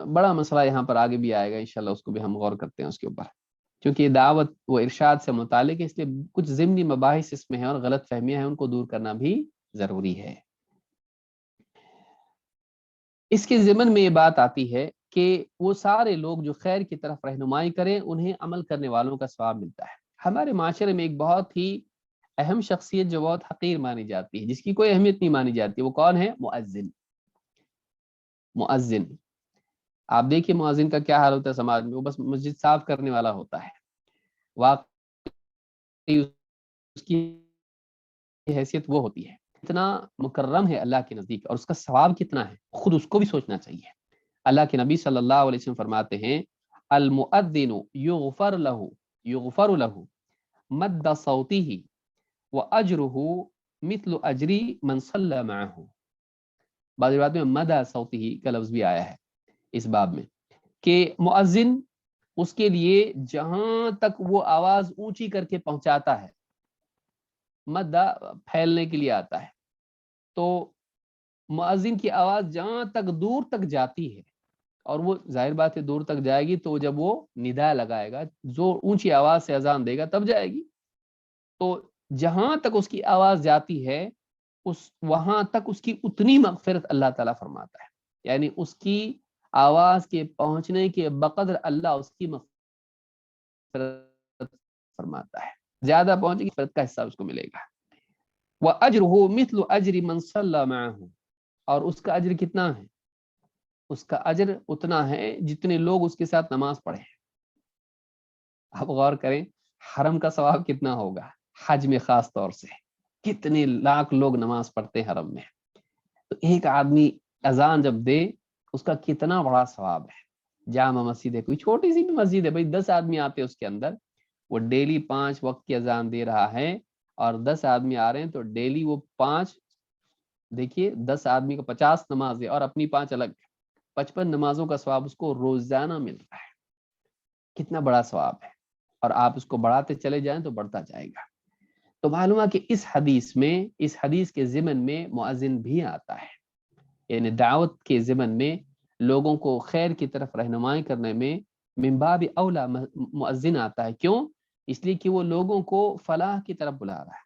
بڑا مسئلہ یہاں پر آگے بھی آئے گا انشاءاللہ، اس کو بھی ہم غور کرتے ہیں اس کے اوپر، کیونکہ یہ دعوت و ارشاد سے متعلق ہے، اس لیے کچھ ضمنی مباحث اس میں ہیں اور غلط فہمیاں ہیں، ان کو دور کرنا بھی ضروری ہے۔ اس کے ضمن میں یہ بات آتی ہے کہ وہ سارے لوگ جو خیر کی طرف رہنمائی کریں انہیں عمل کرنے والوں کا ثواب ملتا ہے۔ ہمارے معاشرے میں ایک بہت ہی اہم شخصیت جو بہت حقیر مانی جاتی ہے، جس کی کوئی اہمیت نہیں مانی جاتی، وہ کون ہے؟ مؤذن۔ مؤذن، آپ دیکھیے مؤذن کا کیا حال ہوتا ہے سماج میں، وہ بس مسجد صاف کرنے والا ہوتا ہے، واقعی اس کی حیثیت وہ ہوتی ہے، اتنا مکرم ہے اللہ کے نزدیک، اور اس کا ثواب کتنا ہے خود اس کو بھی سوچنا چاہیے۔ اللہ کے نبی صلی اللہ علیہ وسلم فرماتے ہیں المؤذن یغفر له مد صوته واجره مثل اجر من صلى معه۔ بعض روایت میں مدى صوته کا لفظ بھی آیا ہے اس باب میں، کہ مؤذن اس کے لیے جہاں تک وہ آواز اونچی کر کے پہنچاتا ہے، مدہ پھیلنے کے لیے آتا ہے، تو مؤذن کی آواز جہاں تک دور تک جاتی ہے، اور وہ ظاہر بات ہے دور تک جائے گی تو جب وہ ندا لگائے گا، زور اونچی آواز سے اذان دے گا تب جائے گی، تو جہاں تک اس کی آواز جاتی ہے وہاں تک اس کی اتنی مغفرت اللہ تعالیٰ فرماتا ہے، یعنی اس کی آواز کے پہنچنے کے بقدر اللہ اس کی مغفرت فرماتا ہے، زیادہ پہنچے گی مغفرت کا حصہ اس کو ملے گا۔ وَأَجْرُهُ مِثْلُ أَجْرِ مَنْ صَلَّى مَعَهُ، اور اس کا اجر کتنا ہے؟ اس کا اجر اتنا ہے جتنے لوگ اس کے ساتھ نماز پڑھے ہیں۔ آپ غور کریں حرم کا ثواب کتنا ہوگا، حج میں خاص طور سے کتنے لاکھ لوگ نماز پڑھتے ہیں حرم میں، تو ایک آدمی اذان جب دے اس کا کتنا بڑا ثواب ہے۔ جامع مسجد ہے، کوئی چھوٹی سی بھی مسجد ہے، بھائی 10 آدمی آتے ہیں اس کے اندر، وہ ڈیلی 5 وقت کی اذان دے رہا ہے، اور 10 آدمی آ رہے ہیں تو ڈیلی وہ 5، دیکھیے 10 آدمی کو 50 نماز ہے اور اپنی 5 الگ، 55 نمازوں کا ثواب اس کو روزانہ مل رہا ہے، کتنا بڑا ثواب ہے، اور آپ اس کو بڑھاتے چلے جائیں تو بڑھتا جائے گا۔ تو معلوم ہے کہ اس حدیث کے ضمن میں مؤذن بھی آتا ہے، یعنی دعوت کے ضمن میں لوگوں کو خیر کی طرف رہنمائی کرنے میں من باب اولا مؤذن آتا ہے۔ کیوں؟ اس لیے کہ وہ لوگوں کو فلاح کی طرف بلا رہا ہے،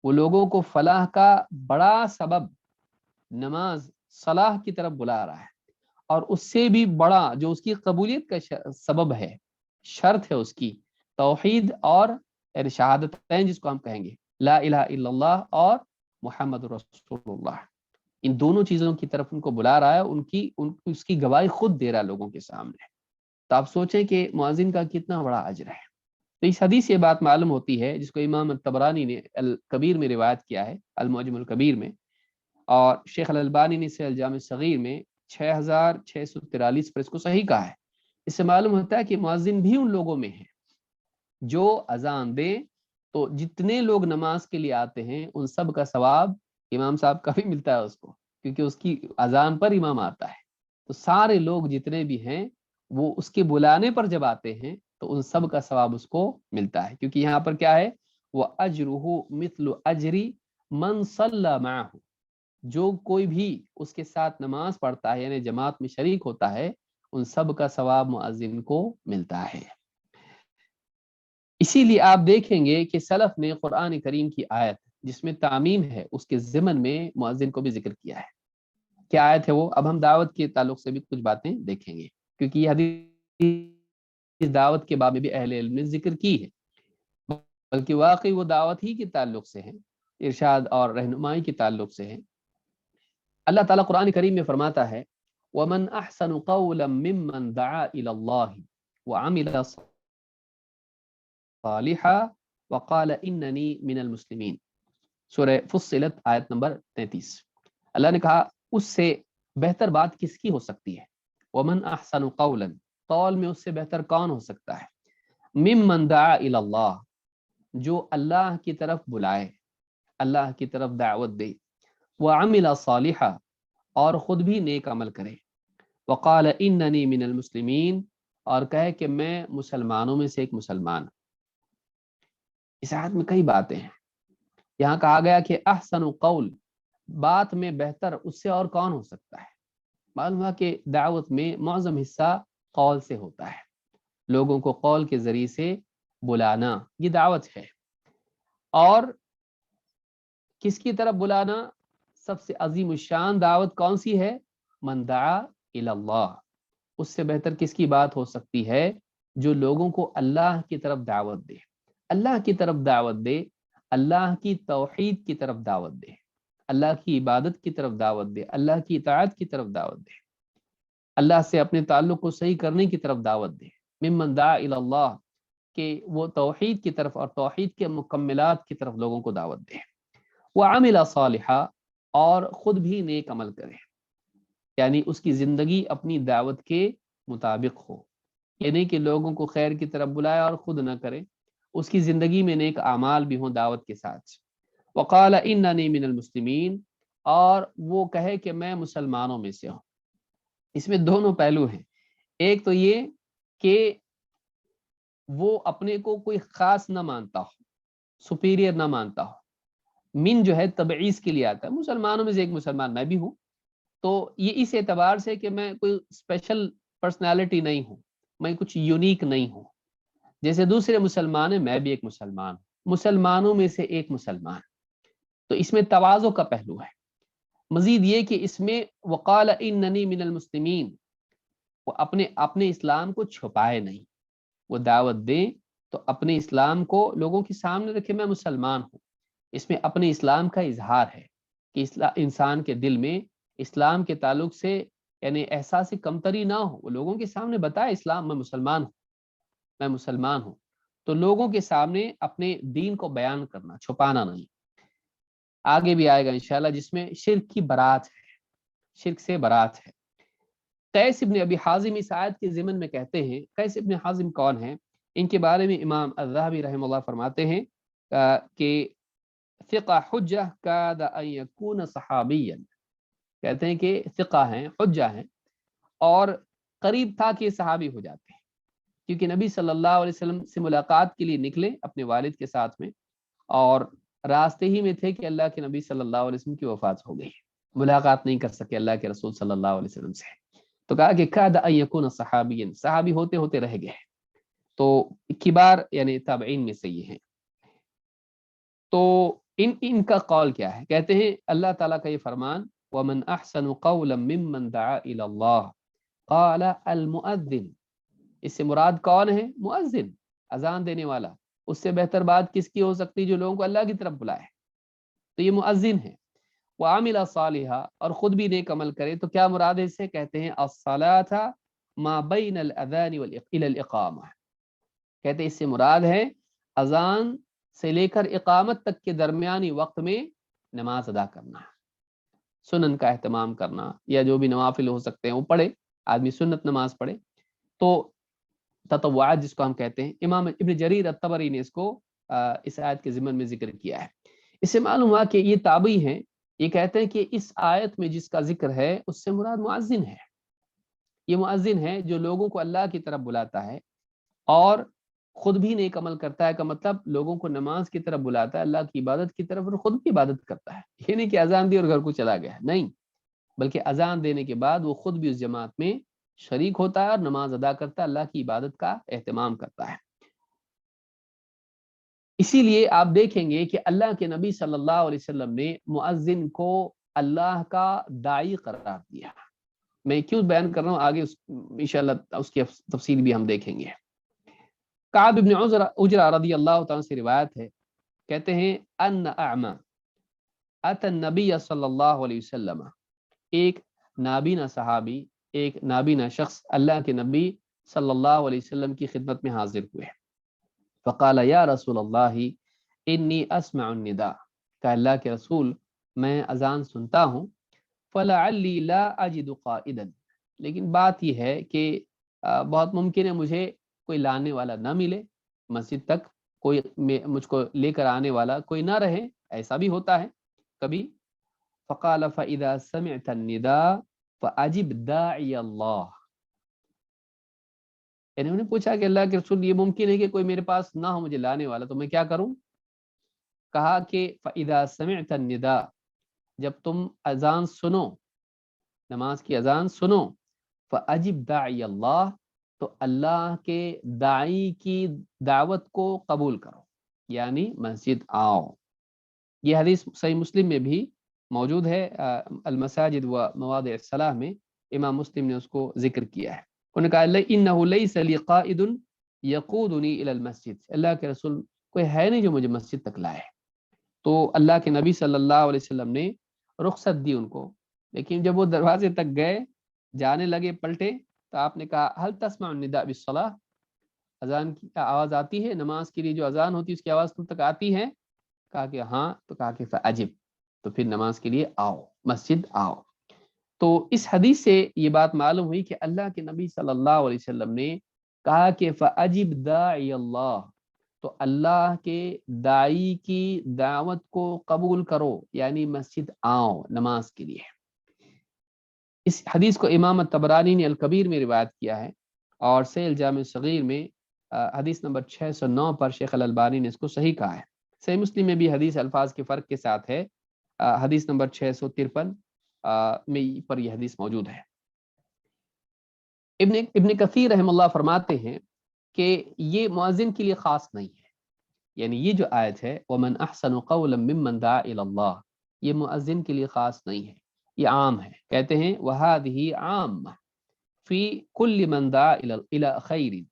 وہ لوگوں کو فلاح کا بڑا سبب نماز صلاح کی طرف بلا رہا ہے، اور اس سے بھی بڑا جو اس کی قبولیت کا سبب ہے، شرط ہے اس کی توحید اور شہادتین، جس کو ہم کہیں گے لا الہ الا اللہ اور محمد رسول اللہ، ان دونوں چیزوں کی طرف ان کو بلا رہا ہے، اس کی گواہی خود دے رہا ہے لوگوں کے سامنے۔ تو آپ سوچیں کہ مؤذن کا کتنا بڑا اجر ہے۔ تو اس حدیث سے یہ بات معلوم ہوتی ہے، جس کو امام الطبرانی نے الکبیر میں روایت کیا ہے، المعجم الکبیر میں، اور شیخ الالبانی نے اسے الجامع صغیر میں 6643 پر اس کو صحیح کہا ہے۔ اس سے معلوم ہوتا ہے کہ مؤذن بھی ان لوگوں میں ہے جو اذان دیں تو جتنے لوگ نماز کے لیے آتے ہیں ان سب کا ثواب امام صاحب کا بھی ملتا ہے اس کو، کیونکہ اس کی اذان پر امام آتا ہے، تو سارے لوگ جتنے بھی ہیں وہ اس کے بلانے پر جب آتے ہیں تو ان سب کا ثواب اس کو ملتا ہے، کیونکہ یہاں پر کیا ہے، وَأَجْرُهُ مِثْلُ أَجْرِ مَنْ صَلَّى مَعَهُ، جو کوئی بھی اس کے ساتھ نماز پڑھتا ہے یعنی جماعت میں شریک ہوتا ہے، ان سب کا ثواب مؤذن کو ملتا ہے۔ اسی لیے آپ دیکھیں گے کہ سلف نے قرآن کریم کی آیت جس میں تعمیم ہے اس کے ضمن میں مؤذن کو بھی ذکر کیا ہے۔ کیا آیت ہے وہ؟ اب ہم دعوت کے تعلق سے بھی کچھ باتیں دیکھیں گے، کیونکہ یہ حدیث دعوت کے باب میں بھی اہل علم نے ذکر کی ہے، بلکہ واقعی وہ دعوت ہی کے تعلق سے ہے، ارشاد اور رہنمائی کے تعلق سے ہے۔ اللہ تعالیٰ قرآن کریم میں فرماتا ہے وَمَنْ أَحْسَنُ قَوْلًا مِّمَّنْ دَعَا إِلَى اللَّهِ وَعَمِلَ صَالِحًا وَقَالَ إِنَّنِي مِنَ الْمُسْلِمِينَ، سورہ فصلت آیت نمبر 33۔ اللہ نے کہا اس سے بہتر بات کس کی ہو سکتی ہے، وَمَنْ أَحْسَنُ قَوْلًا، قول میں اس سے بہتر کون ہو سکتا ہے، مِّمَّنْ دَعَا إِلَى اللَّهِ، جو اللہ کی طرف بلائے، اللہ کی طرف دعوت دے، وَعَمِلَ صَالِحًا، اور خود بھی نیک عمل کرے، وَقَالَ إِنَّنِي مِنَ الْمُسْلِمِينَ، اور کہے کہ میں مسلمانوں میں سے ایک مسلمان ہوں۔ اس آیت میں کئی باتیں ہیں، یہاں کہا گیا کہ احسن قول، بات میں بہتر اس سے اور کون ہو سکتا ہے۔ معلوم ہے کہ دعوت میں معظم حصہ قول سے ہوتا ہے، لوگوں کو قول کے ذریعے سے بلانا، یہ دعوت ہے، اور کس کی طرف بلانا؟ سب سے عظیم الشان دعوت کون سی ہے؟ من دعا الی اللہ، اس سے بہتر کس کی بات ہو سکتی ہے جو لوگوں کو اللہ کی طرف دعوت دے، اللہ کی طرف دعوت دے، اللہ کی توحید کی طرف دعوت دے، اللہ کی عبادت کی طرف دعوت دے، اللہ کی اطاعت کی طرف دعوت دے، اللہ سے اپنے تعلق کو صحیح کرنے کی طرف دعوت دے، ممن دعا الی اللہ، کہ وہ توحید کی طرف اور توحید کے مکملات کی طرف لوگوں کو دعوت دے، وعمل صالحا، اور خود بھی نیک عمل کرے، یعنی اس کی زندگی اپنی دعوت کے مطابق ہو، یہ نہیں کہ لوگوں کو خیر کی طرف بلائے اور خود نہ کرے، اس کی زندگی میں نیک اعمال بھی ہوں دعوت کے ساتھ۔ وقال اننی من المسلمین، اور وہ کہے کہ میں مسلمانوں میں سے ہوں۔ اس میں دونوں پہلو ہیں، ایک تو یہ کہ وہ اپنے کو کوئی خاص نہ مانتا ہو، سپیریئر نہ مانتا ہو، من جو ہے تبعیض کے لیے آتا ہے، مسلمانوں میں سے ایک مسلمان میں بھی ہوں، تو یہ اس اعتبار سے کہ میں کوئی اسپیشل پرسنالٹی نہیں ہوں، میں کچھ یونیک نہیں ہوں، جیسے دوسرے مسلمان ہیں میں بھی ایک مسلمان ہوں، مسلمانوں میں سے ایک مسلمان، تو اس میں تواضع کا پہلو ہے۔ مزید یہ کہ اس میں وقال اننی من المسلمین، وہ اپنے اسلام کو چھپائے نہیں، وہ دعوت دیں تو اپنے اسلام کو لوگوں کے سامنے رکھے، میں مسلمان ہوں، اس میں اپنے اسلام کا اظہار ہے کہ انسان کے دل میں اسلام کے تعلق سے یعنی احساس کمتری نہ ہو، وہ لوگوں کے سامنے بتائے اسلام، میں مسلمان ہوں، میں مسلمان ہوں، تو لوگوں کے سامنے اپنے دین کو بیان کرنا، چھپانا نہیں۔ آگے بھی آئے گا انشاءاللہ جس میں شرک کی برات ہے، شرک سے برات ہے۔ قیس ابن ابی حازم اس آیت کے ضمن میں کہتے ہیں، قیس ابن حازم کون ہیں؟ ان کے بارے میں امام الذہبی رحمہ اللہ فرماتے ہیں کہ ثقہ حجہ کاد ان یکون صحابیا، کہتے ہیں کہ ثقہ ہیں، حجہ ہیں، اور قریب تھا کہ صحابی ہو جاتے ہیں، کیونکہ نبی صلی اللہ علیہ وسلم سے ملاقات کے لیے نکلے اپنے والد کے ساتھ میں، اور راستے ہی میں تھے کہ اللہ کے نبی صلی اللہ علیہ وسلم کی وفات ہو گئی، ملاقات نہیں کر سکے اللہ کے رسول صلی اللہ علیہ وسلم سے، تو کہا کہ کاد ان یکون صحابیا، صحابی ہوتے ہوتے رہ گئے، تو کبار یعنی تابعین میں سے یہ ہیں۔ تو ان کا قول کیا ہے؟ کہتے ہیں اللہ تعالیٰ کا یہ فرمان، وَمَنْ أَحْسَنُ قَوْلًا مِّمَّنْ دَعَا إِلَى اللَّهِ قَالَ الْمُؤَذِّنُ، اس سے مراد کون ہے؟ مؤذن، اذان دینے والا، اس سے بہتر بات کس کی ہو سکتی جو لوگوں کو اللہ کی طرف بلائے؟ تو یہ مؤذن ہے۔ وَعَمِلَ صَالِحًا، اور خود بھی نیک عمل کرے، تو کیا مراد ہے اس سے؟ کہتے ہیں الصلاة ما بین الاذان الى الاقامہ، کہتے ہیں اس سے مراد ہے اذان سے لے کر اقامت تک کے درمیانی وقت میں نماز ادا کرنا، سنن کا اہتمام کرنا، یا جو بھی نوافل ہو سکتے ہیں وہ پڑھے، آدمی سنت نماز پڑھے، تو تطوعات جس کو ہم کہتے ہیں، امام ابن جریر الطبری نے اس کو اس آیت کے ضمن میں ذکر کیا ہے۔ اس سے معلوم ہوا کہ یہ تابعی ہیں، یہ کہتے ہیں کہ اس آیت میں جس کا ذکر ہے اس سے مراد مؤذن ہے، یہ مؤذن ہے جو لوگوں کو اللہ کی طرف بلاتا ہے اور خود بھی نیک عمل کرتا ہے، کا مطلب لوگوں کو نماز کی طرف بلاتا ہے، اللہ کی عبادت کی طرف، اور خود بھی عبادت کرتا ہے، یہ نہیں کہ اذان دی اور گھر کو چلا گیا، نہیں، بلکہ اذان دینے کے بعد وہ خود بھی اس جماعت میں شریک ہوتا ہے اور نماز ادا کرتا ہے، اللہ کی عبادت کا اہتمام کرتا ہے۔ اسی لیے آپ دیکھیں گے کہ اللہ کے نبی صلی اللہ علیہ وسلم نے مؤذن کو اللہ کا داعی قرار دیا۔ میں کیوں بیان کر رہا ہوں، آگے انشاءاللہ اس کی تفصیل بھی ہم دیکھیں گے۔ کعب ابن عجرہ رضی اللہ تعالیٰ سے روایت ہے، کہتے ہیں ان اعمى اتى النبی صلی اللہ علیہ وسلم، ایک نابینا صحابی، ایک نابینا شخص اللہ کے نبی صلی اللہ علیہ وسلم کی خدمت میں حاضر ہوئے، فقال یا رسول اللہ انی اسمع النداء، کہ اللہ کے رسول میں اذان سنتا ہوں، فلعلی لا اجد قائدا، لیکن بات یہ ہے کہ بہت ممکن ہے مجھے کوئی لانے والا نہ ملے مسجد تک، کوئی مجھ کو لے کر آنے والا کوئی نہ رہے، ایسا بھی ہوتا ہے کبھی۔ فقال فاذا سمعت النداء فاجب داعی اللہ، یعنی انہوں نے پوچھا کہ اللہ کے رسول یہ ممکن ہے کہ کوئی میرے پاس نہ ہو مجھے لانے والا، تو میں کیا کروں؟ کہا کہ فاذا سمعت النداء، جب تم اذان سنو، نماز کی اذان سنو، فاجب داعی اللہ، تو اللہ کے داعی کی دعوت کو قبول کرو، یعنی مسجد آؤ۔ یہ حدیث صحیح مسلم میں بھی موجود ہے، المساجد و مواضع الصلاح میں، امام مسلم نے اس کو ذکر کیا ہے. انہوں نے کہا انہ لیس لی قائد یقودنی الی المسجد، اللہ کے رسول کوئی ہے نہیں جو مجھے مسجد تک لائے. تو اللہ کے نبی صلی اللہ علیہ وسلم نے رخصت دی ان کو، لیکن جب وہ دروازے تک گئے، جانے لگے، پلٹے، تو آپ نے کہا حل تسمع النداء بالصلاۃ، اذان کی آواز آتی ہے، نماز کے لیے جو اذان ہوتی ہے اس کی آواز تم تک آتی ہے؟ کہا کہ ہاں. تو کہا کہ فاجب، تو پھر نماز کے لیے آؤ، مسجد آؤ. تو اس حدیث سے یہ بات معلوم ہوئی کہ اللہ کے نبی صلی اللہ علیہ وسلم نے کہا کہ فاجب داعی اللہ، تو اللہ کے داعی کی دعوت کو قبول کرو، یعنی مسجد آؤ نماز کے لیے. اس حدیث کو امام الطبرانی نے الکبیر میں روایت کیا ہے، اور سیل جامع صغیر میں حدیث نمبر 609 پر شیخ الالبانی نے اس کو صحیح کہا ہے. صحیح مسلم میں بھی حدیث الفاظ کے فرق کے ساتھ ہے، حدیث نمبر 653 میں پر یہ حدیث موجود ہے. ابن کثیر رحم اللہ فرماتے ہیں کہ یہ مؤذن کے لیے خاص نہیں ہے، یعنی یہ جو آیت ہے وَمَنْ أَحْسَنُ قَوْلًا مِّمَّنْ دَعَا إِلَى اللَّهِ، یہ مؤذن کے لیے خاص نہیں ہے، یہ عام ہے. کہتے ہیں وَهَذِهِ عَامَّةٌ فِي كُلِّ مَنْ دَعَا إِلَى خَيْرٍ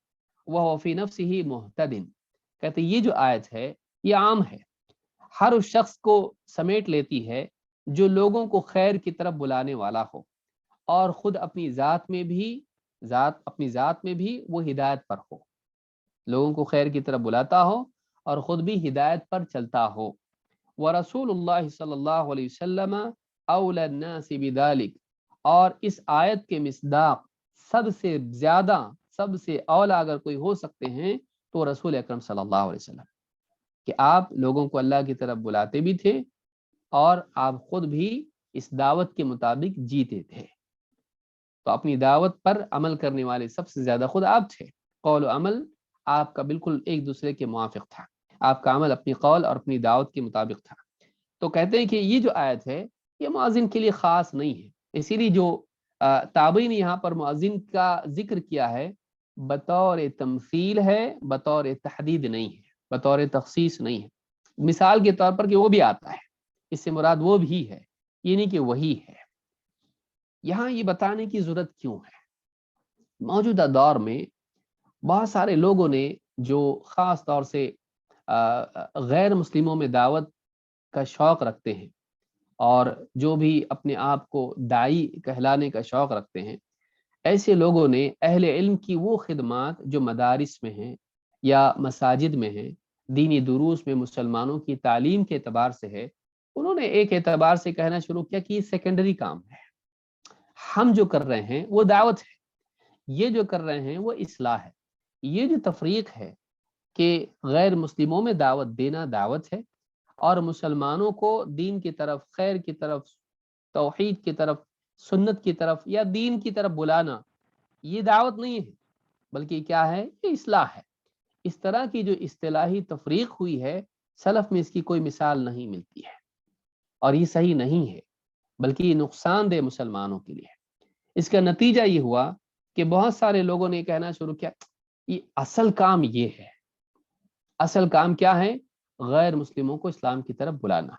وَهُوَ فِي نَفْسِهِ مُهْتَدٍ. کہتے ہیں یہ جو آیت ہے یہ عام ہے، ہر اس شخص کو سمیٹ لیتی ہے جو لوگوں کو خیر کی طرف بلانے والا ہو، اور خود اپنی ذات میں بھی وہ ہدایت پر ہو، لوگوں کو خیر کی طرف بلاتا ہو اور خود بھی ہدایت پر چلتا ہو. ورسول اللہ صلی اللہ علیہ وسلم اولی الناس بذلک، اور اس آیت کے مصداق سب سے زیادہ، سب سے اولا اگر کوئی ہو سکتے ہیں تو رسول اکرم صلی اللہ علیہ وسلم، کہ آپ لوگوں کو اللہ کی طرف بلاتے بھی تھے اور آپ خود بھی اس دعوت کے مطابق جیتے تھے. تو اپنی دعوت پر عمل کرنے والے سب سے زیادہ خود آپ تھے. قول و عمل آپ کا بالکل ایک دوسرے کے موافق تھا، آپ کا عمل اپنی قول اور اپنی دعوت کے مطابق تھا. تو کہتے ہیں کہ یہ جو آیت ہے یہ مؤذن کے لیے خاص نہیں ہے. اسی لیے جو تابعین نے یہاں پر مؤذن کا ذکر کیا ہے بطور تمثیل ہے، بطور تحدید نہیں ہے، بطور تخصیص نہیں ہے. مثال کے طور پر کہ وہ بھی آتا ہے، اس سے مراد وہ بھی ہے، یہ نہیں کہ وہی ہے. یہاں یہ بتانے کی ضرورت کیوں ہے؟ موجودہ دور میں بہت سارے لوگوں نے جو خاص طور سے غیر مسلموں میں دعوت کا شوق رکھتے ہیں اور جو بھی اپنے آپ کو داعی کہلانے کا شوق رکھتے ہیں، ایسے لوگوں نے اہل علم کی وہ خدمات جو مدارس میں ہیں یا مساجد میں ہیں، دینی دروس میں مسلمانوں کی تعلیم کے اعتبار سے ہے، انہوں نے ایک اعتبار سے کہنا شروع کیا کہ یہ سیکنڈری کام ہے. ہم جو کر رہے ہیں وہ دعوت ہے، یہ جو کر رہے ہیں وہ اصلاح ہے. یہ جو تفریق ہے کہ غیر مسلموں میں دعوت دینا دعوت ہے، اور مسلمانوں کو دین کی طرف، خیر کی طرف، توحید کی طرف، سنت کی طرف یا دین کی طرف بلانا، یہ دعوت نہیں ہے، بلکہ کیا ہے؟ یہ اصلاح ہے. اس طرح کی جو اصطلاحی تفریق ہوئی ہے، سلف میں اس کی کوئی مثال نہیں ملتی ہے، اور یہ صحیح نہیں ہے، بلکہ یہ نقصان دہ مسلمانوں کے لیے ہے. اس کا نتیجہ یہ ہوا کہ بہت سارے لوگوں نے کہنا شروع کیا یہ اصل کام یہ ہے. اصل کام کیا ہے؟ غیر مسلموں کو اسلام کی طرف بلانا.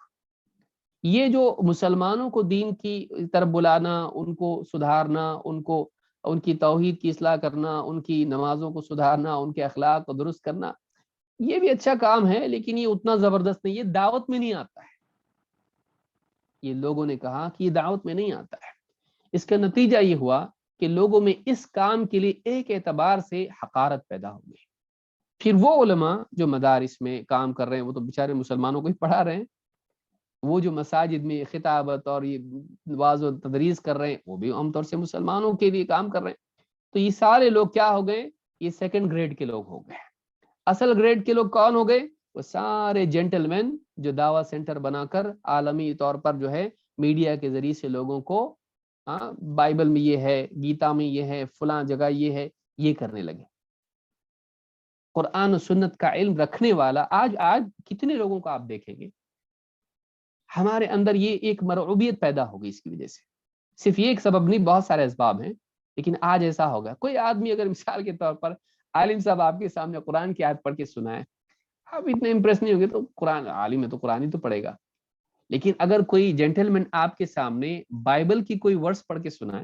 یہ جو مسلمانوں کو دین کی طرف بلانا، ان کو سدھارنا، ان کی توحید کی اصلاح کرنا، ان کی نمازوں کو سدھارنا، ان کے اخلاق کو درست کرنا، یہ بھی اچھا کام ہے، لیکن یہ اتنا زبردست نہیں، یہ دعوت میں نہیں آتا ہے. یہ لوگوں نے کہا کہ یہ دعوت میں نہیں آتا ہے. اس کا نتیجہ یہ ہوا کہ لوگوں میں اس کام کے لیے ایک اعتبار سے حقارت پیدا ہو گئی. پھر وہ علماء جو مدارس میں کام کر رہے ہیں، وہ تو بیچارے مسلمانوں کو ہی پڑھا رہے ہیں، وہ جو مساجد میں خطابت اور یہ واعظ و تدریس کر رہے ہیں، وہ بھی عام طور سے مسلمانوں کے لیے کام کر رہے ہیں. تو یہ سارے لوگ کیا ہو گئے؟ یہ سیکنڈ گریڈ کے لوگ ہو گئے. اصل گریڈ کے لوگ کون ہو گئے؟ وہ سارے جینٹل مین جو دعوت سینٹر بنا کر عالمی طور پر جو ہے میڈیا کے ذریعے سے لوگوں کو بائبل میں یہ ہے، گیتا میں یہ ہے، فلاں جگہ یہ ہے، یہ کرنے لگے. قرآن و سنت کا علم رکھنے والا آج کتنے لوگوں کو آپ دیکھیں گے ہمارے اندر یہ ایک مرعوبیت پیدا ہوگی اس کی وجہ سے. صرف یہ ایک سبب نہیں، بہت سارے اسباب ہیں، لیکن آج ایسا ہوگا. کوئی آدمی اگر مثال کے طور پر عالم صاحب آپ کے سامنے قرآن کی آیت پڑھ کے سنائے، آپ اتنے امپریس نہیں ہوگے، تو قرآن عالم ہے تو قرآن ہی تو پڑھے گا. لیکن اگر کوئی جینٹل مین آپ کے سامنے بائبل کی کوئی ورس پڑھ کے سنائے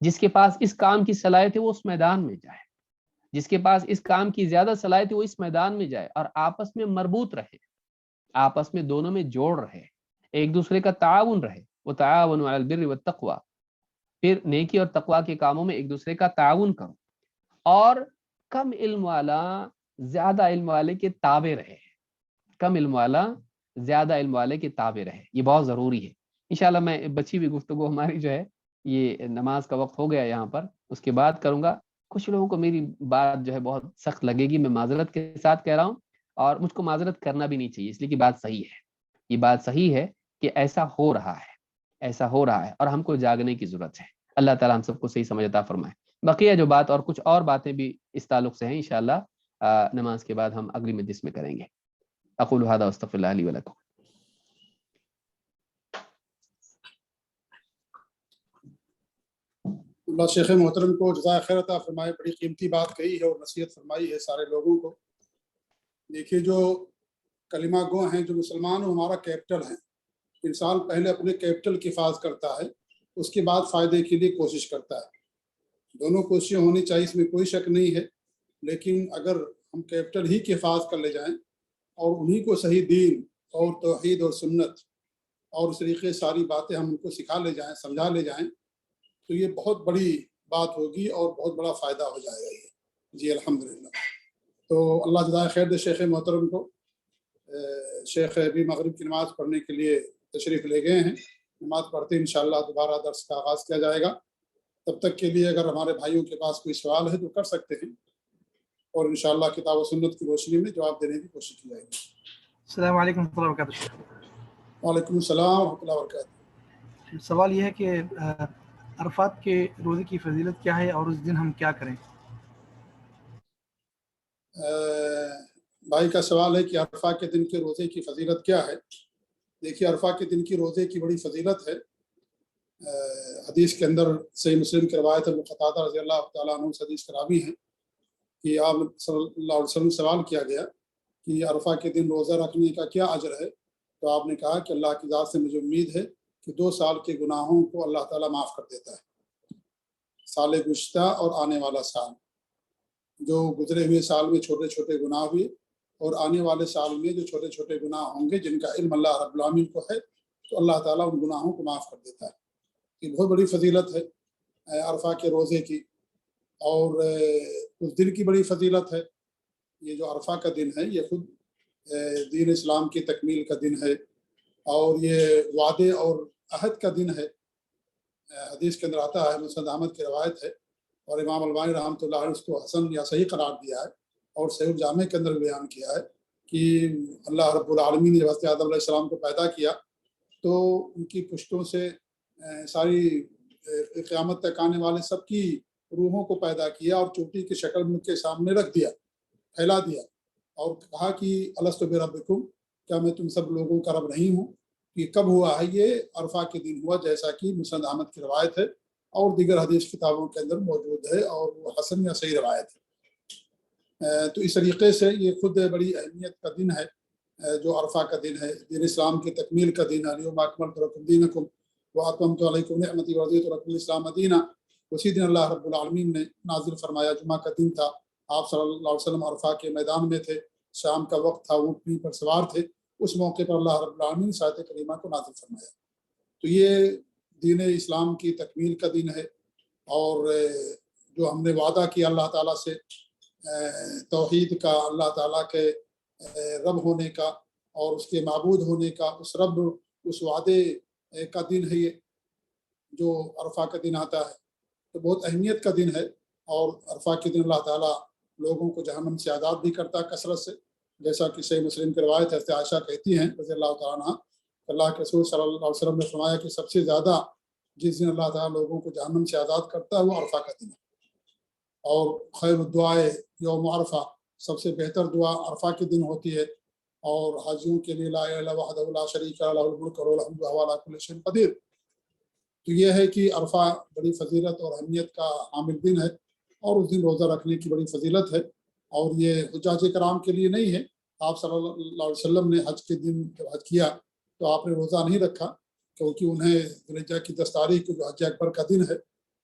جس کے پاس اس کام کی صلاحیت ہے وہ اس میدان میں جائے، جس کے پاس اس کام کی زیادہ صلاحیت ہے وہ اس میدان میں جائے، اور آپس میں مربوط رہے، آپس میں دونوں میں جوڑ رہے، ایک دوسرے کا تعاون رہے، وہ تعاون علی البر والتقوی، پھر نیکی اور تقوی کے کاموں میں ایک دوسرے کا تعاون کرو، اور کم علم والا زیادہ علم والے کے تابع رہے، کم علم والا زیادہ علم والے کے تابع رہے، یہ بہت ضروری ہے۔ انشاءاللہ میں بچی ہوئی گفتگو ہماری جو ہے، یہ نماز کا وقت ہو گیا یہاں پر، اس کے بعد کروں گا۔ کچھ لوگوں کو میری بات جو ہے بہت سخت لگے گی، میں معذرت کے ساتھ کہہ رہا ہوں، اور مجھ کو معذرت کرنا بھی نہیں چاہیے، اس لیے کہ بات صحیح ہے، یہ بات صحیح ہے کہ ایسا ہو رہا ہے، ایسا ہو رہا ہے، اور ہم کو جاگنے کی ضرورت ہے۔ اللہ تعالیٰ ہم سب کو صحیح سمجھ عطا فرمائے۔ بقیہ جو بات اور کچھ اور باتیں بھی اس تعلق سے ہیں، انشاءاللہ نماز کے بعد ہم اگلی مجلس میں کریں گے۔ اقول هذا واستغفر الله لي ولكم۔ اللہ شیخ محترم کو جزائے خیر عطا فرمائے، بڑی قیمتی بات کہی ہے اور نصیحت فرمائی ہے سارے لوگوں کو۔ دیکھیے، جو کلمہ گو ہیں، جو مسلمان ہمارا کیپٹل ہیں، انسان پہلے اپنے کیپٹل کی حفاظت کرتا ہے، اس کے بعد فائدے کے لیے کوشش کرتا ہے۔ دونوں کوششیں ہونی چاہیے، اس میں کوئی شک نہیں ہے، لیکن اگر ہم کیپٹل ہی کی حفاظت کر لے جائیں اور انہی کو صحیح دین اور توحید اور سنت اور اس طریقے ساری باتیں ہم ان کو سکھا لے جائیں، سمجھا لے جائیں، تو یہ بہت بڑی بات ہوگی اور بہت بڑا فائدہ ہو جائے گا یہ۔ جی الحمدللہ۔ تو اللہ جزائے خیر دے شیخ محترم کو۔ شیخ ابھی مغرب کی نماز پڑھنے کے لیے تشریف لے گئے ہیں، نماز پڑھتے انشاءاللہ دوبارہ درس کا آغاز کیا جائے گا۔ تب تک کے لیے اگر ہمارے بھائیوں کے پاس کوئی سوال ہے تو کر سکتے ہیں، اور انشاءاللہ کتاب و سنت کی روشنی میں جواب دینے کی کوشش کی جائے گی۔ السلام علیکم ورحمۃ اللہ وبرکاتہ۔ وعلیکم السلام ورحمۃ اللہ وبرکاتہ۔ سوال یہ ہے کہ عرفات کے روزے کی فضیلت کیا ہے اور اس دن ہم کیا کریں؟ بھائی کا سوال ہے کہ عرفہ کے دن کے روزے کی فضیلت کیا ہے۔ دیکھیے، عرفہ کے دن کی روزے کی بڑی فضیلت ہے۔ حدیث کے اندر صحیح مسلم کی روایت ابو قتادہ رضی اللہ تعالیٰ عنہ سے حدیث راوی ہیں کہ آپ صلی اللہ علیہ وسلم سوال کیا گیا کہ عرفہ کے دن روزہ رکھنے کا کیا اجر ہے، تو آپ نے کہا کہ اللہ کی ذات سے مجھے امید ہے کہ 2 سال کے گناہوں کو اللہ تعالیٰ معاف کر دیتا ہے، سال گزشتہ اور آنے والا سال، جو گزرے ہوئے سال میں چھوٹے چھوٹے گناہ ہوئے اور آنے والے سال میں جو چھوٹے چھوٹے گناہ ہوں گے جن کا علم اللہ رب العالمین کو ہے، تو اللہ تعالیٰ ان گناہوں کو معاف کر دیتا ہے۔ یہ بہت بڑی فضیلت ہے عرفہ کے روزے کی، اور اس دن کی بڑی فضیلت ہے۔ یہ جو عرفہ کا دن ہے یہ خود دین اسلام کی تکمیل کا دن ہے، اور یہ وعدے اور عہد کا دن ہے۔ حدیث کے اندر آتا ہے، مسند احمد کی روایت ہے، اور امام البانی رحمۃ اللہ علیہ اس کو حسن یا صحیح قرار دیا ہے، اور صحیح الجامع کے اندر بیان کیا ہے کہ اللہ رب العالمین نے جب حضرت آدم علیہ السلام کو پیدا کیا تو ان کی پشتوں سے ساری قیامت تک آنے والے سب کی روحوں کو پیدا کیا اور چوٹی کی شکل میں ان کے سامنے رکھ دیا، پھیلا دیا، اور کہا کہ الست بربکم، کیا میں تم سب لوگوں کا رب نہیں ہوں؟ یہ کب ہوا ہے؟ یہ عرفہ کے دن ہوا، جیسا کہ مسند احمد کی روایت ہے اور دیگر حدیث کتابوں کے اندر موجود ہے، اور وہ حسن یا صحیح روایت ہے۔ تو اس طریقے سے یہ خود بڑی اہمیت کا دن ہے، جو عرفہ کا دن ہے، دین اسلام کی تکمیل کا دن ہے۔ الیوم اکملت لکم دینکم واتممت علیکم نعمتی ورضیت لکم الاسلام دینا۔ اسی دن اللہ رب العالمین نے نازل فرمایا، جمعہ کا دن تھا، آپ صلی اللہ علیہ وسلم عرفہ کے میدان میں تھے، شام کا وقت تھا، اونٹنی پر سوار تھے، اس موقع پر اللہ رب العالمین نے آیت کریمہ کو نازل فرمایا۔ تو یہ دین اسلام کی تکمیل کا دن ہے، اور جو ہم نے وعدہ کیا اللہ تعالیٰ سے توحید کا، اللہ تعالیٰ کے رب ہونے کا اور اس کے معبود ہونے کا، اس وعدے کا دن ہے یہ جو عرفہ کا دن آتا ہے۔ تو بہت اہمیت کا دن ہے، اور عرفہ کے دن اللہ تعالیٰ لوگوں کو جہنم سے آزاد بھی کرتا ہے کثرت سے، جیسا کہ صحیح مسلم کی روایت ہے، عائشہ کہتی ہیں رضی اللہ تعالیٰ عنہ، اللہ کے رسول صلی اللہ علیہ وسلم نے فرمایا کہ سب سے زیادہ جس دن اللہ تعالیٰ لوگوں کو جہنم سے آزاد کرتا ہے وہ عرفہ کا دن ہے، اور خیر الدعائے یوم عرفہ، سب سے بہتر دعا عرفہ کے دن ہوتی ہے، اور حاجیوں کے لیے لا الہ الا اللہ وحدہ لا شریک لہ لہ الملک ولہ الحمد وہو علی کل شیء قدیر۔ تو یہ ہے کہ عرفہ بڑی فضیلت اور اہمیت کا حامل دن ہے، اور اس دن روزہ رکھنے کی بڑی فضیلت ہے، اور یہ حجاج کرام کے لیے نہیں ہے۔ آپ صلی اللہ علیہ وسلم نے حج کے دن جب حج کیا تو آپ نے روزہ نہیں رکھا، کیونکہ انہیں ذوالحجہ کی 10 تاریخ کو جو حج اکبر کا دن ہے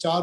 4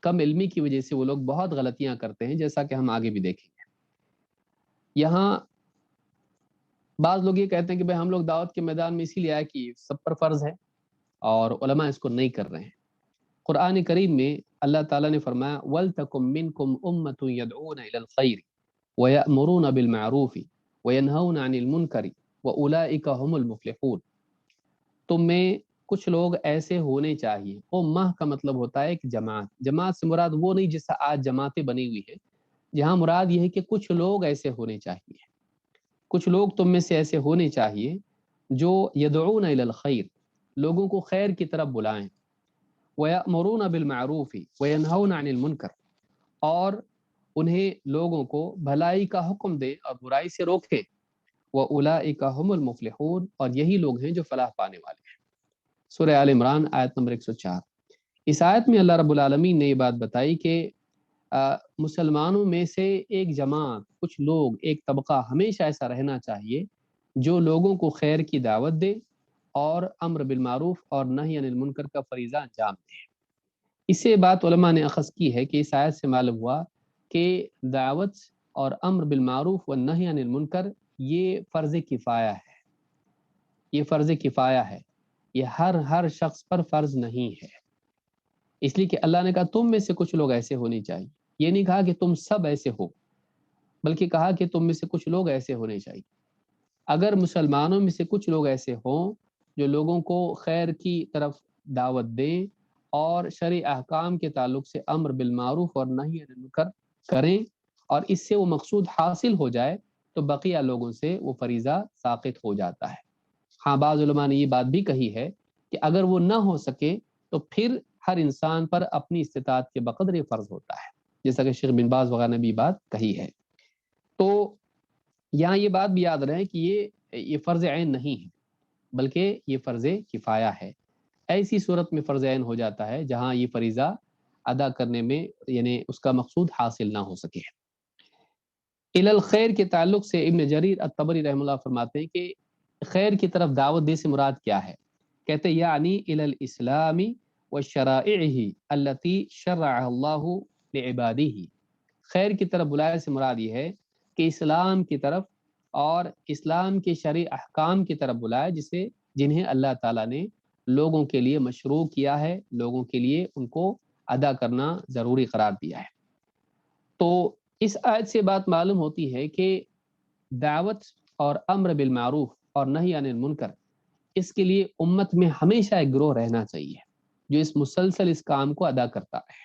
کم علمی کی وجہ سے وہ لوگ بہت غلطیاں کرتے ہیں، جیسا کہ ہم آگے بھی دیکھیں گے۔ یہاں بعض لوگ یہ کہتے ہیں کہ بھائی ہم لوگ دعوت کے میدان میں اسی لیے آئے کہ سب پر فرض ہے اور علماء اس کو نہیں کر رہے ہیں۔ قرآن کریم میں اللہ تعالیٰ نے فرمایا وَلْتَكُمْ مِنْكُمْ أُمَّةٌ يَدْعُونَ إِلَى الْخَيْرِ وَيَأْمُرُونَ بِالْمَعْرُوفِ وَيَنْهَوْنَ عَنِ الْمُنْكَرِ وَأُولَئِكَ هُمُ الْمُفْلِحُونَ۔ تم میں کچھ لوگ ایسے ہونے چاہیے۔ امہ کا مطلب ہوتا ہے ایک جماعت، جماعت سے مراد وہ نہیں جیسا آج جماعتیں بنی ہوئی ہیں، جہاں مراد یہ ہے کہ کچھ لوگ ایسے ہونے چاہیے، کچھ لوگ تم میں سے ایسے ہونے چاہیے جو یدعون الی الخیر، لوگوں کو خیر کی طرف بلائیں، وَيَأْمُرُونَ بِالْمَعْرُوفِ وَيَنْهَوْنَ عَنِ الْمُنْكَرِ، اور انہیں لوگوں کو بھلائی کا حکم دے اور برائی سے روکے، وَأُولَئِكَ هُمُ الْمُفْلِحُونَ، اور یہی لوگ ہیں جو فلاح پانے والے ہیں۔ سورہ آل عمران آیت نمبر 104۔ اس آیت میں اللہ رب العالمین نے یہ بات بتائی کہ مسلمانوں میں سے ایک جماعت، کچھ لوگ، ایک طبقہ ہمیشہ ایسا رہنا چاہیے جو لوگوں کو خیر کی دعوت دے اور امر بالمعروف اور نہی عن المنکر کا فریضہ انجام دے۔ اس سے بات علماء نے اخذ کی ہے کہ اس آیت سے معلوم ہوا کہ دعوت اور امر بالمعروف و نہی عن المنکر یہ فرض کفایہ ہے، یہ فرض کفایہ ہے، یہ ہر شخص پر فرض نہیں ہے۔ اس لیے کہ اللہ نے کہا تم میں سے کچھ لوگ ایسے ہونے چاہیے، یہ نہیں کہا کہ تم سب ایسے ہو، بلکہ کہا کہ تم میں سے کچھ لوگ ایسے ہونے چاہیے۔ اگر مسلمانوں میں سے کچھ لوگ ایسے ہوں جو لوگوں کو خیر کی طرف دعوت دیں اور شرعی احکام کے تعلق سے امر بالمعروف اور نہی عن المنکر کریں اور اس سے وہ مقصود حاصل ہو جائے تو بقیہ لوگوں سے وہ فریضہ ساقط ہو جاتا ہے۔ ہاں بعض علماء نے یہ بات بھی کہی ہے کہ اگر وہ نہ ہو سکے تو پھر ہر انسان پر اپنی استطاعت کے بقدر یہ فرض ہوتا ہے، جیسا کہ شیخ بن باز وغیرہ نے بھی بات کہی ہے۔ تو یہاں یہ بات بھی یاد رہے کہ یہ فرض عین نہیں ہے بلکہ یہ فرض کفایہ ہے۔ ایسی صورت میں فرض عین ہو جاتا ہے جہاں یہ فریضہ ادا کرنے میں یعنی اس کا مقصود حاصل نہ ہو سکے۔ الی الخیر کے تعلق سے ابن جریر الطبری رحمہ اللہ فرماتے ہیں کہ خیر کی طرف دعوت دے سے مراد کیا ہے؟ کہتے یعنی الی الاسلام وشرائعہ التي شرعها اللہ لعبادہ، خیر کی طرف بلانے سے مراد یہ ہے کہ اسلام کی طرف اور اسلام کے شرعی احکام کی طرف بلائے جنہیں اللہ تعالیٰ نے لوگوں کے لیے مشروع کیا ہے، لوگوں کے لیے ان کو ادا کرنا ضروری قرار دیا ہے۔ تو اس آیت سے بات معلوم ہوتی ہے کہ دعوت اور امر بالمعروف اور نہی عن المنکر، اس کے لیے امت میں ہمیشہ ایک گروہ رہنا چاہیے جو اس مسلسل اس کام کو ادا کرتا ہے۔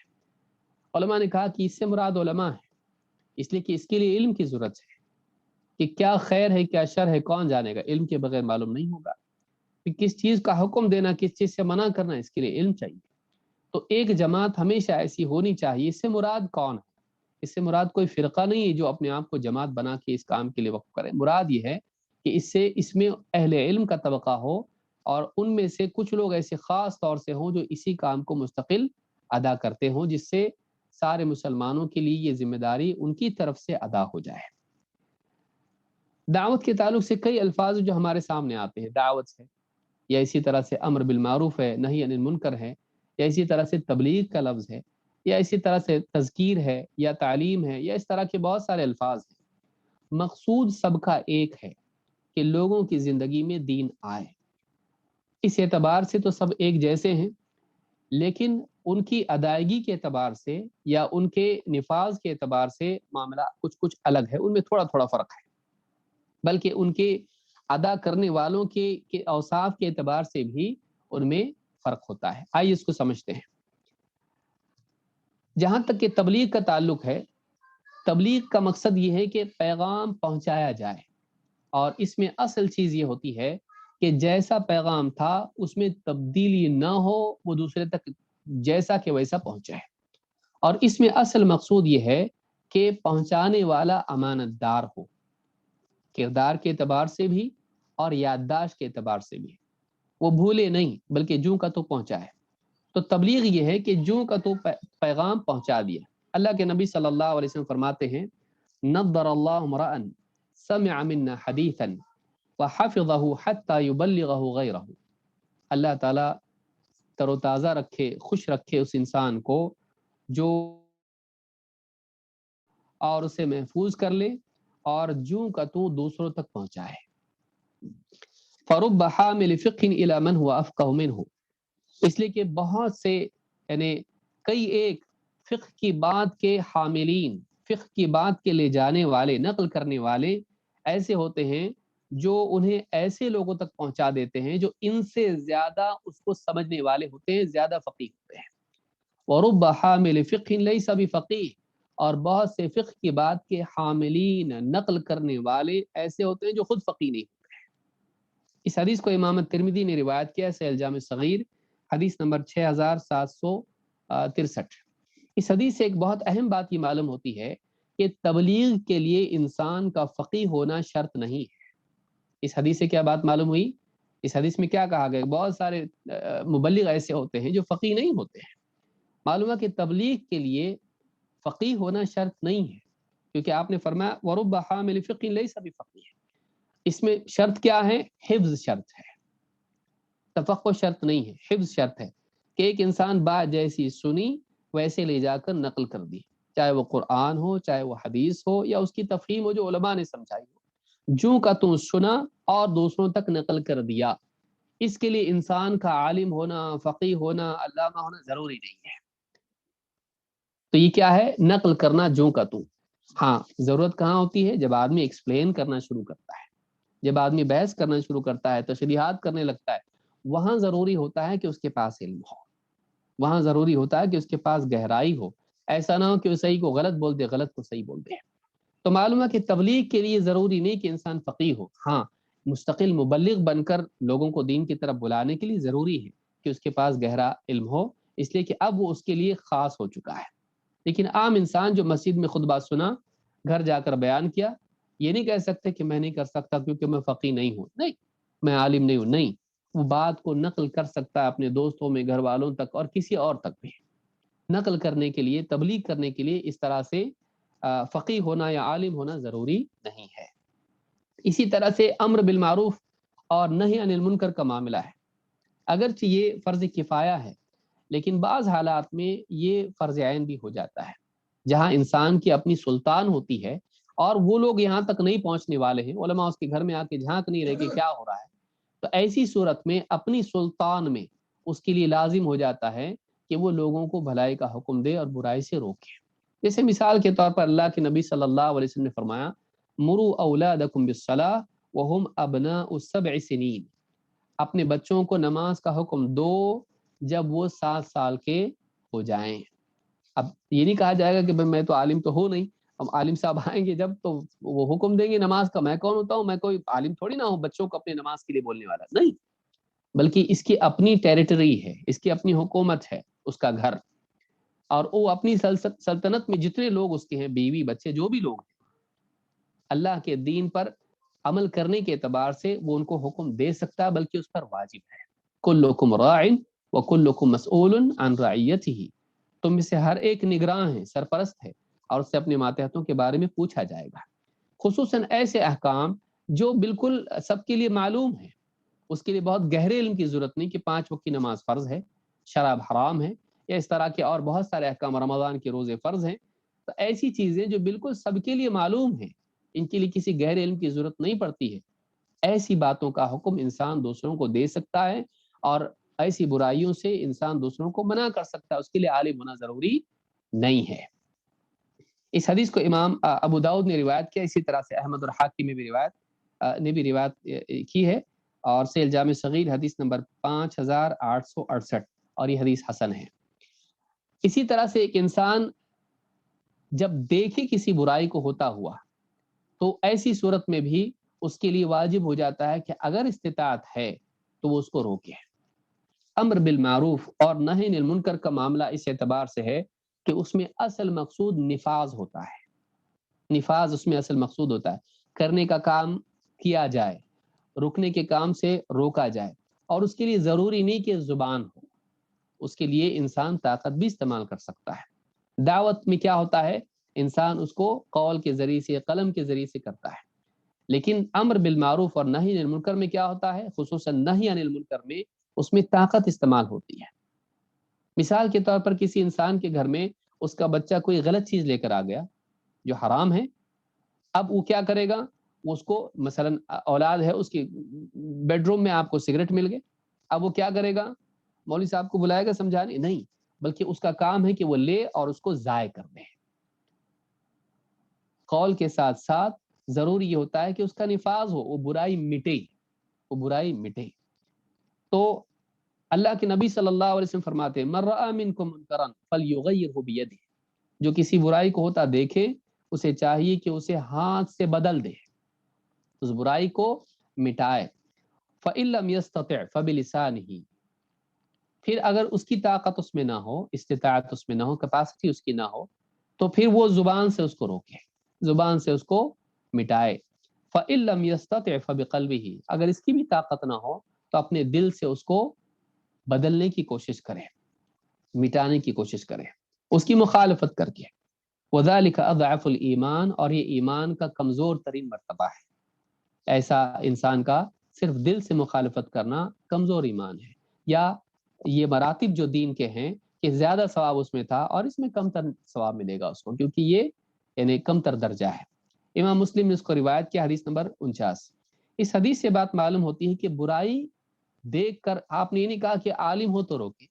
علماء نے کہا کہ اس سے مراد علماء ہے، اس لیے کہ اس کے لیے علم کی ضرورت ہے کہ کیا خیر ہے کیا شر ہے کون جانے گا، علم کے بغیر معلوم نہیں ہوگا۔ کہ کس چیز کا حکم دینا کس چیز سے منع کرنا اس کے لیے علم چاہیے۔ تو ایک جماعت ہمیشہ ایسی ہونی چاہیے۔ اس سے مراد کون ہے؟ اس سے مراد کوئی فرقہ نہیں ہے جو اپنے آپ کو جماعت بنا کے اس کام کے لیے وقف کرے، مراد یہ ہے کہ اس میں اہل علم کا طبقہ ہو اور ان میں سے کچھ لوگ ایسے خاص طور سے ہوں جو اسی کام کو مستقل ادا کرتے ہوں، جس سے سارے مسلمانوں کے لیے یہ ذمہ داری ان کی طرف سے ادا ہو جائے۔ دعوت کے تعلق سے کئی الفاظ جو ہمارے سامنے آتے ہیں، دعوت ہے یا اسی طرح سے امر بالمعروف ہے، نہی عن المنکر ہے، یا اسی طرح سے تبلیغ کا لفظ ہے، یا اسی طرح سے تذکیر ہے یا تعلیم ہے، یا اس طرح کے بہت سارے الفاظ ہیں۔ مقصود سب کا ایک ہے کہ لوگوں کی زندگی میں دین آئے۔ اس اعتبار سے تو سب ایک جیسے ہیں، لیکن ان کی ادائیگی کے اعتبار سے یا ان کے نفاذ کے اعتبار سے معاملہ کچھ الگ ہے، ان میں تھوڑا تھوڑا فرق ہے، بلکہ ان کے ادا کرنے والوں کے اوصاف کے اعتبار سے بھی ان میں فرق ہوتا ہے۔ آئیے اس کو سمجھتے ہیں۔ جہاں تک کہ تبلیغ کا تعلق ہے، تبلیغ کا مقصد یہ ہے کہ پیغام پہنچایا جائے، اور اس میں اصل چیز یہ ہوتی ہے کہ جیسا پیغام تھا اس میں تبدیلی نہ ہو، وہ دوسرے تک جیسا کہ ویسا پہنچے۔ اور اس میں اصل مقصود یہ ہے کہ پہنچانے والا امانت دار ہو، کردار کے اعتبار سے بھی اور یادداشت کے اعتبار سے بھی، وہ بھولے نہیں بلکہ جوں کا تو پہنچائے۔ تو تبلیغ یہ ہے کہ جوں کا تو پیغام پہنچا دیا۔ اللہ کے نبی صلی اللہ علیہ وسلم فرماتے ہیں نضر اللہ امرأ سمع منا حدیثا وحفظه حتى يبلغه غیرہ، اللہ تعالیٰ تر و تازہ رکھے، خوش رکھے اس انسان کو جو اور اسے محفوظ کر لے اور جوں کا تو دوسروں تک پہنچائے. فرب حامل فقہ الی من هو افقہ منہ، اس لیے کہ بہت سے یعنی کئی ایک فقہ کی بات کے حاملین، فقہ کی بات کے لے جانے والے، نقل کرنے والے ایسے ہوتے ہیں جو انہیں ایسے لوگوں تک پہنچا دیتے ہیں جو ان سے زیادہ اس کو سمجھنے والے ہوتے ہیں، زیادہ فقیہ ہوتے ہیں. وَرُبَّ حَامِلِ فِقْهٍ لَيْسَ بِفَقِیہ، اور بہت سے فقہ کی بات کے حاملین، نقل کرنے والے ایسے ہوتے ہیں جو خود فقیہ نہیں ہوتے ہیں. اس حدیث کو امام ترمذی نے روایت کیا ہے صحیح الجامع الصغیر حدیث نمبر 6763. اس حدیث سے ایک بہت اہم بات یہ معلوم ہوتی ہے کہ تبلیغ کے لیے انسان کا فقیہ ہونا شرط نہیں ہے. اس حدیث سے کیا بات معلوم ہوئی؟ اس حدیث میں کیا کہا گیا؟ بہت سارے مبلغ ایسے ہوتے ہیں جو فقیہ نہیں ہوتے ہیں. معلوم ہے کہ تبلیغ کے لیے فقیہ ہونا شرط نہیں ہے، کیونکہ آپ نے فرمایا وَرُبَّ حَامِلِ فِقْهٍ لَيْسَ بِفَقِیہ. اس میں شرط کیا ہے؟ حفظ شرط ہے، تفقہ شرط نہیں ہے، حفظ شرط ہے کہ ایک انسان بات جیسی سنی ویسے لے جا کر نقل کر دی، چاہے وہ قرآن ہو، چاہے وہ حدیث ہو، یا اس کی تفہیم ہو جو علماء نے سمجھائی ہو. جو کا تو سنا اور دوسروں تک نقل کر دیا. اس کے لیے انسان کا عالم ہونا، فقیہ ہونا، علامہ ہونا ضروری نہیں ہے. تو یہ کیا ہے؟ نقل کرنا جو کا تو. ہاں، ضرورت کہاں ہوتی ہے؟ جب آدمی ایکسپلین کرنا شروع کرتا ہے، جب آدمی بحث کرنا شروع کرتا ہے، تشریحات کرنے لگتا ہے، وہاں ضروری ہوتا ہے کہ اس کے پاس علم ہو، وہاں ضروری ہوتا ہے کہ اس کے پاس گہرائی ہو. ایسا نہ ہو کہ وہ صحیح کو غلط بول دے، غلط کو صحیح بول دے. تو معلوم ہے کہ تبلیغ کے لیے ضروری نہیں کہ انسان فقیہ ہو. ہاں، مستقل مبلغ بن کر لوگوں کو دین کی طرف بلانے کے لیے ضروری ہے کہ اس کے پاس گہرا علم ہو، اس لیے کہ اب وہ اس کے لیے خاص ہو چکا ہے. لیکن عام انسان جو مسجد میں خطبہ سنا، گھر جا کر بیان کیا، یہ نہیں کہہ سکتے کہ میں نہیں کر سکتا کیونکہ میں فقیہ نہیں ہوں، نہیں، میں عالم نہیں ہوں. نہیں، وہ بات کو نقل کر سکتا ہے اپنے دوستوں میں، گھر والوں تک اور کسی اور تک بھی. نقل کرنے کے لیے، تبلیغ کرنے کے لیے اس طرح سے فقیہ ہونا یا عالم ہونا ضروری نہیں ہے. اسی طرح سے امر بالمعروف اور نہی عن المنکر کا معاملہ ہے. اگرچہ یہ فرض کفایہ ہے، لیکن بعض حالات میں یہ فرض عین بھی ہو جاتا ہے، جہاں انسان کی اپنی سلطان ہوتی ہے اور وہ لوگ یہاں تک نہیں پہنچنے والے ہیں، علماء اس کے گھر میں آ کے جھانک نہیں رہے کہ کیا ہو رہا ہے. تو ایسی صورت میں اپنی سلطان میں اس کے لیے لازم ہو جاتا ہے کہ وہ لوگوں کو بھلائی کا حکم دے اور برائی سے روکے. جیسے مثال کے طور پر اللہ کے نبی صلی اللہ علیہ وسلم نے فرمایا مروا اولادکم بالصلاۃ وهم ابناء 7 سنین، اپنے بچوں کو نماز کا حکم دو جب وہ 7 سال کے ہو جائیں. اب یہ نہیں کہا جائے گا کہ میں تو عالم تو ہو نہیں، اب عالم صاحب آئیں گے جب تو وہ حکم دیں گے نماز کا. میں کون ہوتا ہوں؟ میں کوئی عالم تھوڑی نہ ہوں بچوں کو اپنے نماز کے لیے بولنے والا. نہیں، بلکہ اس کی اپنی ٹیریٹری ہے، اس کی اپنی حکومت ہے، اس کا گھر، اور وہ اپنی سلطنت میں جتنے لوگ اس کے ہیں، بیوی بچے جو بھی لوگ ہیں، اللہ کے دین پر عمل کرنے کے اعتبار سے وہ ان کو حکم دے سکتا ہے، بلکہ اس پر واجب ہے. کلکم راع وکلکم مسئول عن رعیتہ، تم میں سے ہر ایک نگراں ہے، سرپرست ہے، اور اس سے اپنے ماتحتوں کے بارے میں پوچھا جائے گا. خصوصاً ایسے احکام جو بالکل سب کے لیے معلوم ہے، اس کے لیے بہت گہرے علم کی ضرورت نہیں کہ 5 وقت کی نماز فرض ہے، شراب حرام ہے، یا اس طرح کے اور بہت سارے احکام، رمضان کے روزے فرض ہیں. تو ایسی چیزیں جو بالکل سب کے لیے معلوم ہیں، ان کے لیے کسی گہرے علم کی ضرورت نہیں پڑتی ہے، ایسی باتوں کا حکم انسان دوسروں کو دے سکتا ہے، اور ایسی برائیوں سے انسان دوسروں کو منع کر سکتا ہے. اس کے لیے عالم ہونا ضروری نہیں ہے. اس حدیث کو امام ابو داؤد نے روایت کیا، اسی طرح سے احمد اور حاکم میں بھی روایت کی ہے، اور صحیح الجامع صغیر حدیث نمبر 5868، اور یہ حدیث حسن ہے. اسی طرح سے ایک انسان جب دیکھے کسی برائی کو ہوتا ہوا، تو ایسی صورت میں بھی اس کے لیے واجب ہو جاتا ہے کہ اگر استطاعت ہے تو وہ اس کو روکے. امر بالمعروف اور نہی عن المنکر کا معاملہ اس اعتبار سے ہے کہ اس میں اصل مقصود نفاذ ہوتا ہے. نفاذ اس میں اصل مقصود ہوتا ہے، کرنے کا کام کیا جائے، رکنے کے کام سے روکا جائے. اور اس کے لیے ضروری نہیں کہ زبان ہو، اس کے لیے انسان طاقت بھی استعمال کر سکتا ہے. دعوت میں کیا ہوتا ہے؟ انسان اس کو قول کے ذریعے سے، قلم کے ذریعے سے کرتا ہے. لیکن امر بالمعروف اور نہی عن المنکر میں کیا ہوتا ہے؟ خصوصاً نہی عن المنکر میں اس میں طاقت استعمال ہوتی ہے. مثال کے طور پر کسی انسان کے گھر میں اس کا بچہ کوئی غلط چیز لے کر آ گیا جو حرام ہے، اب وہ کیا کرے گا؟ وہ اس کو مثلا اولاد ہے اس کی، بیڈ روم میں آپ کو سگریٹ مل گئے، اب وہ کیا کرے گا؟ مولوی صاحب کو بلائے گا سمجھانے؟ نہیں، بلکہ اس کا کام ہے کہ وہ لے اور اس کو ضائع کر دے۔ قول کے ساتھ ساتھ ضروری یہ ہوتا ہے کہ اس کا نفاذ ہو، وہ برائی مٹے، وہ برائی مٹے۔ تو اللہ کے نبی صلی اللہ علیہ وسلم فرماتے ہیں من رأى منکم منکرا فلیغیرہ بیدہ، جو کسی برائی کو ہوتا دیکھے اسے چاہیے کہ اسے ہاتھ سے بدل دے، اس برائی کو مٹائے۔ فإن لم يستطع فبلسانہ، پھر اگر اس کی طاقت اس میں نہ ہو، استطاعت اس میں نہ ہو، کیپیسٹی اس کی نہ ہو، تو پھر وہ زبان سے اس کو روکے، زبان سے اس کو مٹائے۔ فإن لم يستطع فبقلبہ، اگر اس کی بھی طاقت نہ ہو تو اپنے دل سے اس کو بدلنے کی کوشش کرے، مٹانے کی کوشش کرے، اس کی مخالفت کر کے۔ وذلک اضعف الایمان، اور یہ ایمان کا کمزور ترین مرتبہ ہے، ایسا انسان کا صرف دل سے مخالفت کرنا کمزور ایمان ہے۔ یا یہ مراتب جو دین کے ہیں کہ زیادہ ثواب اس میں تھا اور اس میں کم تر ثواب ملے گا اس کو، کیونکہ یہ یعنی کم تر درجہ ہے۔ امام مسلم نے اس کو روایت کیا، حدیث نمبر 49۔ اس حدیث سے بات معلوم ہوتی ہے کہ برائی دیکھ کر آپ نے یہ نہیں کہا کہ عالم ہو تو روکے،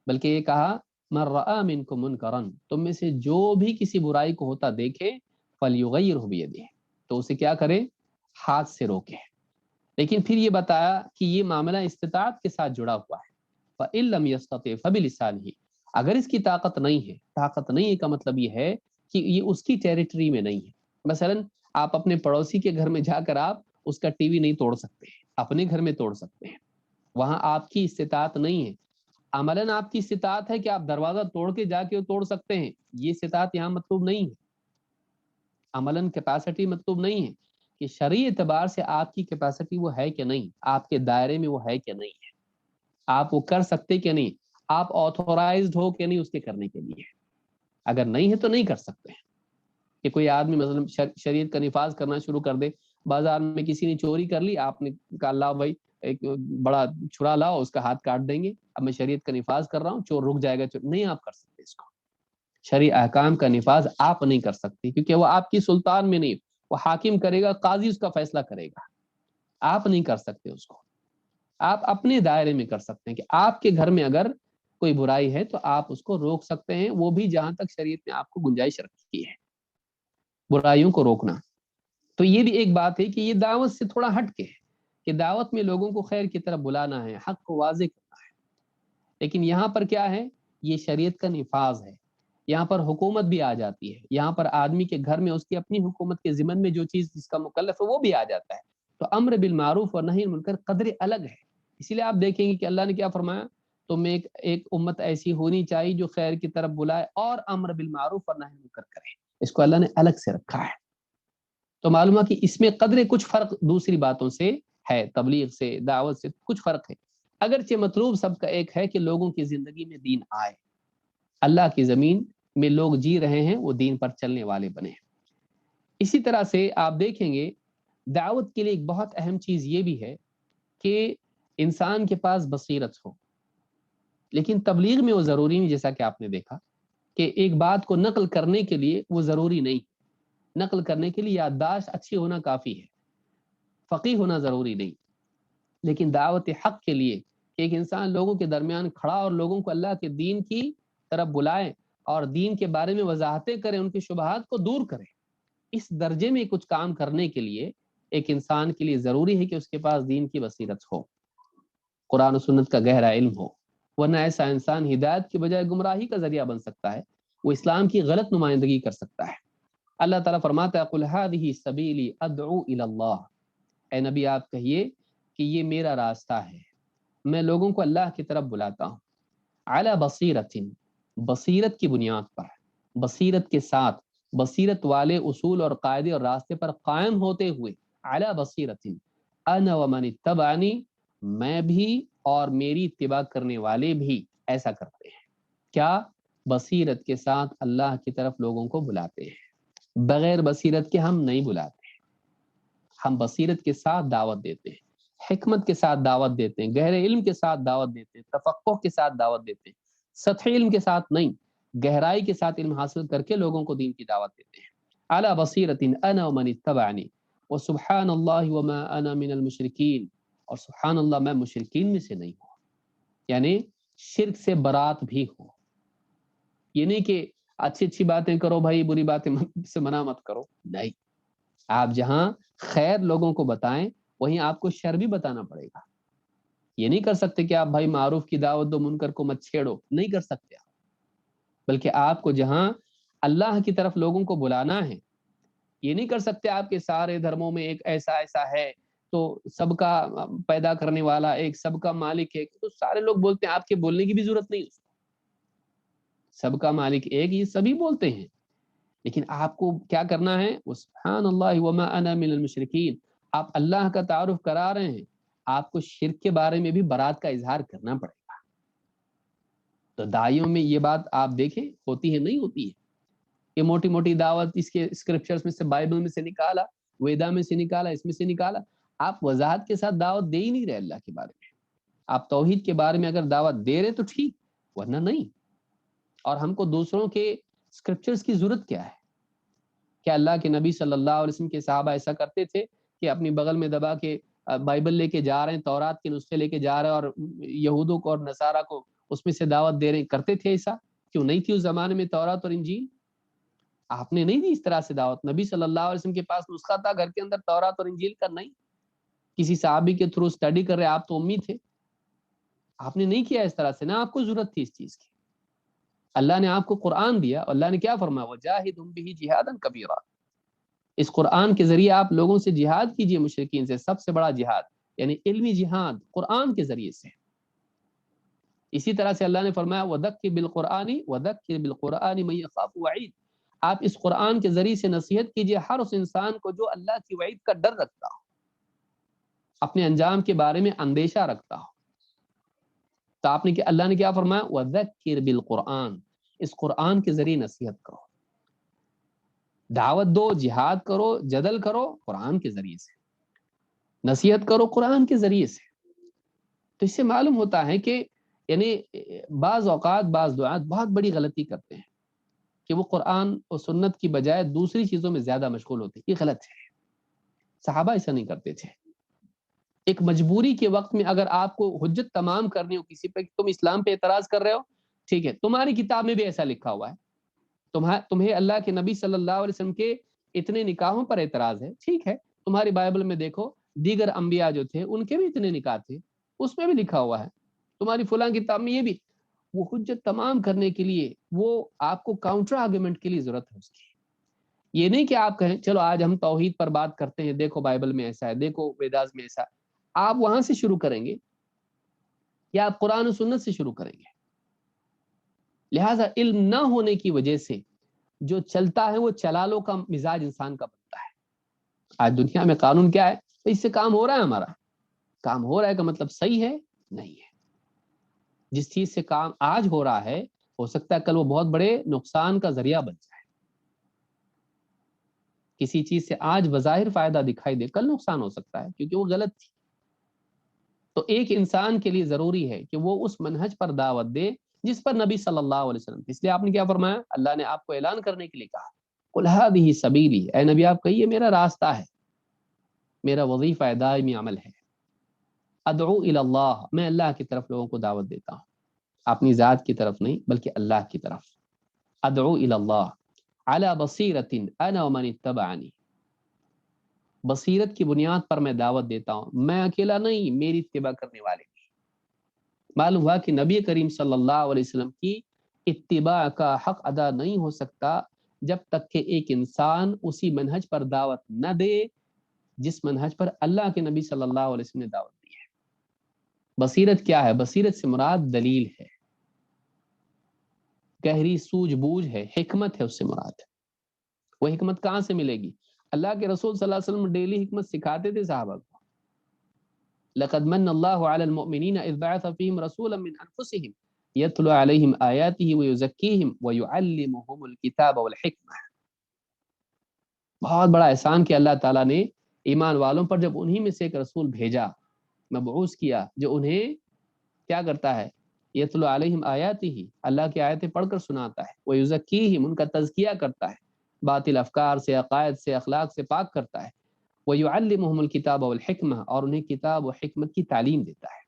بلکہ یہ کہا من رأى منکم منکرا، تم میں سے جو بھی کسی برائی کو ہوتا دیکھے فلیغیرہ بیدہ، تو اسے کیا کرے؟ ہاتھ سے روکے۔ لیکن پھر یہ بتایا کہ یہ معاملہ استطاعت کے ساتھ جڑا ہوا ہے۔ فإن لم يستطع فبلسانہ، اگر اس کی طاقت نہیں ہے، طاقت نہیں ہے کا مطلب یہ ہے کہ یہ اس کی ٹیریٹری میں نہیں ہے۔ مثلا آپ اپنے پڑوسی کے گھر میں جا کر آپ اس کا ٹی وی نہیں توڑ سکتے، اپنے گھر میں توڑ سکتے ہیں، وہاں آپ کی استطاعت نہیں ہے۔ عملاً آپ کی استطاعت ہے کہ آپ دروازہ توڑ کے جا کے توڑ سکتے ہیں، یہ استطاعت یہاں مطلوب نہیں ہے، عملاً کیپیسٹی مطلوب نہیں ہے کہ شرعی اعتبار سے آپ کی کیپیسٹی وہ ہے کہ نہیں، آپ کے دائرے میں وہ ہے کہ نہیں ہے، آپ وہ کر سکتے کہ نہیں، آپ آتھورائزڈ ہو کہ نہیں اس کے کرنے کے لیے۔ اگر نہیں ہے تو نہیں کر سکتے ہیں۔ کہ کوئی آدمی مثلا شریعت کا نفاذ کرنا شروع کر دے، بازار میں کسی نے چوری کر لی، آپ نے کہا اللہ بھائی ایک بڑا چھڑا لاؤ، اس کا ہاتھ کاٹ دیں گے، اب میں شریعت کا نفاذ کر رہا ہوں، چور رک جائے گا، چور نہیں آپ کر سکتے اس کو۔ شرعی احکام کا نفاذ آپ نہیں کر سکتے، کیونکہ وہ آپ کی سلطان میں نہیں، وہ حاکم کرے گا، قاضی اس کا فیصلہ کرے گا، آپ نہیں کر سکتے اس کو۔ آپ اپنے دائرے میں کر سکتے ہیں کہ آپ کے گھر میں اگر کوئی برائی ہے تو آپ اس کو روک سکتے ہیں، وہ بھی جہاں تک شریعت نے آپ کو گنجائش رکھی ہے برائیوں کو روکنا۔ تو یہ بھی ایک بات ہے کہ یہ دعوت سے تھوڑا ہٹ کے ہے کہ دعوت میں لوگوں کو خیر کی طرف بلانا ہے، حق کو واضح کرنا ہے، لیکن یہاں پر کیا ہے؟ یہ شریعت کا نفاذ ہے، یہاں پر حکومت بھی آ جاتی ہے، یہاں پر آدمی کے گھر میں اس کی اپنی حکومت کے ضمن میں جو چیز جس کا مکلف ہے وہ بھی آ جاتا ہے۔ تو امر بالمعروف اور نہی المنکر قدر الگ ہے، اسی لیے آپ دیکھیں گے کہ اللہ نے کیا فرمایا، تم ایک امت ایسی ہونی چاہیے جو خیر کی طرف بلائے اور امر بالمعروف اور نہی المنکر کرے، اس کو اللہ نے الگ سے رکھا ہے۔ تو معلوم ہے کہ اس میں قدر کچھ فرق دوسری باتوں سے ہے، تبلیغ سے، دعوت سے کچھ فرق ہے، اگرچہ مطلوب سب کا ایک ہے کہ لوگوں کی زندگی میں دین آئے، اللہ کی زمین میں لوگ جی رہے ہیں وہ دین پر چلنے والے بنے۔ اسی طرح سے آپ دیکھیں گے دعوت کے لیے ایک بہت اہم چیز یہ بھی ہے کہ انسان کے پاس بصیرت ہو، لیکن تبلیغ میں وہ ضروری نہیں، جیسا کہ آپ نے دیکھا کہ ایک بات کو نقل کرنے کے لیے وہ ضروری نہیں، نقل کرنے کے لیے یادداشت اچھی ہونا کافی ہے، فقیہ ہونا ضروری نہیں، لیکن دعوت حق کے لیے ایک انسان لوگوں کے درمیان کھڑا اور لوگوں کو اللہ کے دین کی طرف بلائے اور دین کے بارے میں وضاحتیں کرے، ان کی شبہات کو دور کرے، اس درجے میں کچھ کام کرنے کے لیے ایک انسان کے لیے ضروری ہے کہ اس کے پاس دین کی بصیرت ہو، قرآن و سنت کا گہرا علم ہو، ورنہ ایسا انسان ہدایت کی بجائے گمراہی کا ذریعہ بن سکتا ہے، وہ اسلام کی غلط نمائندگی کر سکتا ہے۔ اللہ تعالیٰ فرماتا ہے قُلْ هَٰذِهِ سَبِيلِي أَدْعُو إِلَى اللَّهِ، اے نبی آپ کہیے کہ یہ میرا راستہ ہے، میں لوگوں کو اللہ کی طرف بلاتا ہوں، عَلَى بَصِيرَةٍ، بصیرت کی بنیاد پر، بصیرت کے ساتھ، بصیرت والے اصول اور قاعدے اور راستے پر قائم ہوتے ہوئے، عَلَى بَصِيرَةٍ أَنَا وَمَنِ اتَّبَعَنِي، میں بھی اور میری اتباع کرنے والے بھی ایسا کرتے ہیں۔ کیا؟ بصیرت کے ساتھ اللہ کی طرف لوگوں کو بلاتے ہیں، بغیر بصیرت کے ہم نہیں بلاتے، ہم بصیرت کے ساتھ دعوت دیتے ہیں، حکمت کے ساتھ دعوت دیتے ہیں، گہرے علم کے ساتھ دعوت دیتے ہیں، تفقہ کے ساتھ دعوت دیتے ہیں، سطحی علم کے ساتھ نہیں۔ گہرائی کے ساتھ علم حاصل کر کے لوگوں کو دین کی دعوت دیتے ہیں. علی بصیرۃ انا ومن اتبعنی وسبحان اللہ وما انا من المشرکین، اور سبحان اللہ میں مشرکین میں سے نہیں ہوں، یعنی شرک سے برات بھی ہوں. یہ نہیں کہ اچھی اچھی باتیں کرو بھائی، بری باتیں سے منع مت کرو، نہیں، آپ جہاں خیر لوگوں کو بتائیں وہیں آپ کو شر بھی بتانا پڑے گا. یہ نہیں کر سکتے کہ آپ بھائی معروف کی دعوت دو، منکر کو مت چھیڑو، نہیں کر سکتے آپ. بلکہ آپ کو جہاں اللہ کی طرف لوگوں کو بلانا ہے، یہ نہیں کر سکتے آپ کے سارے دھرموں میں ایک ایسا ہے تو سب کا پیدا کرنے والا ایک، سب کا مالک ایک، تو سارے لوگ بولتے ہیں، آپ کے بولنے کی بھی ضرورت نہیں. سب کا مالک ایک، یہ سبھی بولتے ہیں، لیکن آپ کو کیا کرنا ہے؟ سبحان اللہ وما انا من المشرکین. آپ اللہ کا تعارف کرا رہے ہیں، آپ کو شرک کے بارے میں بھی برات کا اظہار کرنا پڑے گا. تو داعیوں میں یہ بات آپ دیکھیں ہوتی ہے نہیں ہوتی ہے. یہ موٹی موٹی دعوت اس کے اسکرپچرز میں سے، بائبل میں سے نکالا، ویدا میں سے نکالا، اس میں سے نکالا. آپ وضاحت کے ساتھ دعوت دے ہی نہیں رہے اللہ کے بارے میں. آپ توحید کے بارے میں اگر دعوت دے رہے تو ٹھیک، ورنہ نہیں. اور ہم کو دوسروں کے اسکرپچرز کی ضرورت کیا ہے؟ کیا اللہ کے نبی صلی اللہ علیہ وسلم کے صحابہ ایسا کرتے تھے کہ اپنی بغل میں دبا کے بائبل لے کے جا رہے ہیں، تورات کے نسخے لے کے جا رہے ہیں، اور یہودوں کو اور نصارہ کو اس میں سے دعوت دے رہے ہیں؟ کرتے تھے ایسا؟ کیوں نہیں تھی اس زمانے میں تورات اور انجیل؟ آپ نے نہیں دی اس طرح سے دعوت. نبی صلی اللہ علیہ وسلم کے پاس نسخہ تھا گھر کے اندر تورات اور انجیل کا، نہیں. کسی صحابی کے تھرو اسٹڈی کر رہے، آپ تو امی تھے، آپ نے نہیں کیا اس طرح سے، نہ آپ کو ضرورت تھی اس چیز کی. اللہ نے آپ کو قرآن دیا، اللہ نے کیا فرمایا؟ وجاہدہم بہ جہادا کبیرا. اس قرآن کے ذریعے آپ لوگوں سے جہاد کیجئے، مشرکین سے. سب سے بڑا جہاد یعنی علمی جہاد قرآن کے ذریعے سے. اسی طرح سے اللہ نے فرمایا وذکر بالقرآن من یخاف وعید. آپ اس قرآن کے ذریعے سے نصیحت کیجئے ہر اس انسان کو جو اللہ کی وعید کا ڈر رکھتا ہو، اپنے انجام کے بارے میں اندیشہ رکھتا ہو. تو آپ نے کہ اللہ نے کیا فرمایا؟ وذکر بالقرآن. اس قرآن کے ذریعے نصیحت کرو، دعوت دو، جہاد کرو، جدل کرو قرآن کے ذریعے سے، نصیحت کرو قرآن کے ذریعے سے. تو اس سے معلوم ہوتا ہے کہ یعنی بعض اوقات بعض دعات بہت بڑی غلطی کرتے ہیں کہ وہ قرآن اور سنت کی بجائے دوسری چیزوں میں زیادہ مشغول ہوتے ہیں. یہ غلط ہے. صحابہ ایسا نہیں کرتے تھے. ایک مجبوری کے وقت میں اگر آپ کو حجت تمام کرنی ہو کسی پہ، تم اسلام پہ اعتراض کر رہے ہو، ٹھیک ہے، تمہاری کتاب میں بھی ایسا لکھا ہوا ہے، تمہیں اللہ کے نبی صلی اللہ علیہ وسلم کے اتنے نکاحوں پر اعتراض ہے، ٹھیک ہے، تمہاری بائبل میں دیکھو دیگر انبیاء جو تھے ان کے بھی اتنے نکاح تھے، اس میں بھی لکھا ہوا ہے. تمہاری فلاں کتاب میں یہ بھی. وہ حجت تمام کرنے کے لیے، وہ آپ کو کاؤنٹر آرگومنٹ کے لیے ضرورت ہے اس کی. یہ نہیں کہ آپ کہیں چلو آج ہم توحید پر بات کرتے ہیں، دیکھو بائبل میں ایسا ہے، دیکھو ویداز میں ایسا. آپ وہاں سے شروع کریں گے یا آپ قرآن و سنت سے شروع کریں گے؟ لہٰذا علم نہ ہونے کی وجہ سے جو چلتا ہے وہ چلالوں کا مزاج انسان کا بنتا ہے. آج دنیا میں قانون کیا ہے؟ اس سے کام ہو رہا ہے، ہمارا کام ہو رہا ہے کا مطلب صحیح ہے؟ نہیں ہے. جس چیز سے کام آج ہو رہا ہے ہو سکتا ہے کل وہ بہت بڑے نقصان کا ذریعہ بن جائے. کسی چیز سے آج بظاہر فائدہ دکھائی دے، کل نقصان ہو سکتا ہے کیونکہ وہ غلط تھی. تو ایک انسان کے لیے ضروری ہے کہ وہ اس منہج پر دعوت دے جس پر نبی صلی اللہ علیہ وسلم. اس لیے آپ نے کیا فرمایا؟ اللہ نے آپ کو اعلان کرنے کے لیے کہا قل ھذہ سبیلی. اے نبی آپ کہیے میرا راستہ ہے، میرا وظیفہ دائمی عمل ہے. ادعو الی اللہ، میں اللہ کی طرف لوگوں کو دعوت دیتا ہوں، اپنی ذات کی طرف نہیں بلکہ اللہ کی طرف. ادعو الی اللہ علی بصیرۃ انا ومن اتبعنی. بصیرت کی بنیاد پر میں دعوت دیتا ہوں، میں اکیلا نہیں، میری اتباع کرنے والے بھی. معلوم ہوا کہ نبی کریم صلی اللہ علیہ وسلم کی اتباع کا حق ادا نہیں ہو سکتا جب تک کہ ایک انسان اسی منہج پر دعوت نہ دے جس منہج پر اللہ کے نبی صلی اللہ علیہ وسلم نے دعوت دی ہے. بصیرت کیا ہے؟ بصیرت سے مراد دلیل ہے، گہری سوجھ بوجھ ہے، حکمت ہے اس سے مراد. وہ حکمت کہاں سے ملے گی؟ اللہ کے رسول صلی اللہ علیہ وسلم ڈیلی حکمت سکھاتے تھے صحابہ کو. لقد من اللہ علی المؤمنین اذ بعث فیہم رسولا من انفسہم یتلو علیہم آیاتہ ویزکیہم ویعلمہم الکتاب والحکمہ. بہت بڑا احسان کہ اللہ تعالیٰ نے ایمان والوں پر جب انہی میں سے ایک رسول بھیجا، مبعوث کیا، جو انہیں کیا کرتا ہے؟ یتلو علیہم آیاتہ، اللہ کی آیتیں پڑھ کر سناتا ہے، ویزکیہم، ان کا تزکیہ کرتا ہے، باطل افکار سے، عقائد سے، اخلاق سے پاک کرتا ہے، ویعلمہم الکتاب والحکمہ، اور انہیں کتاب و حکمت کی تعلیم دیتا ہے۔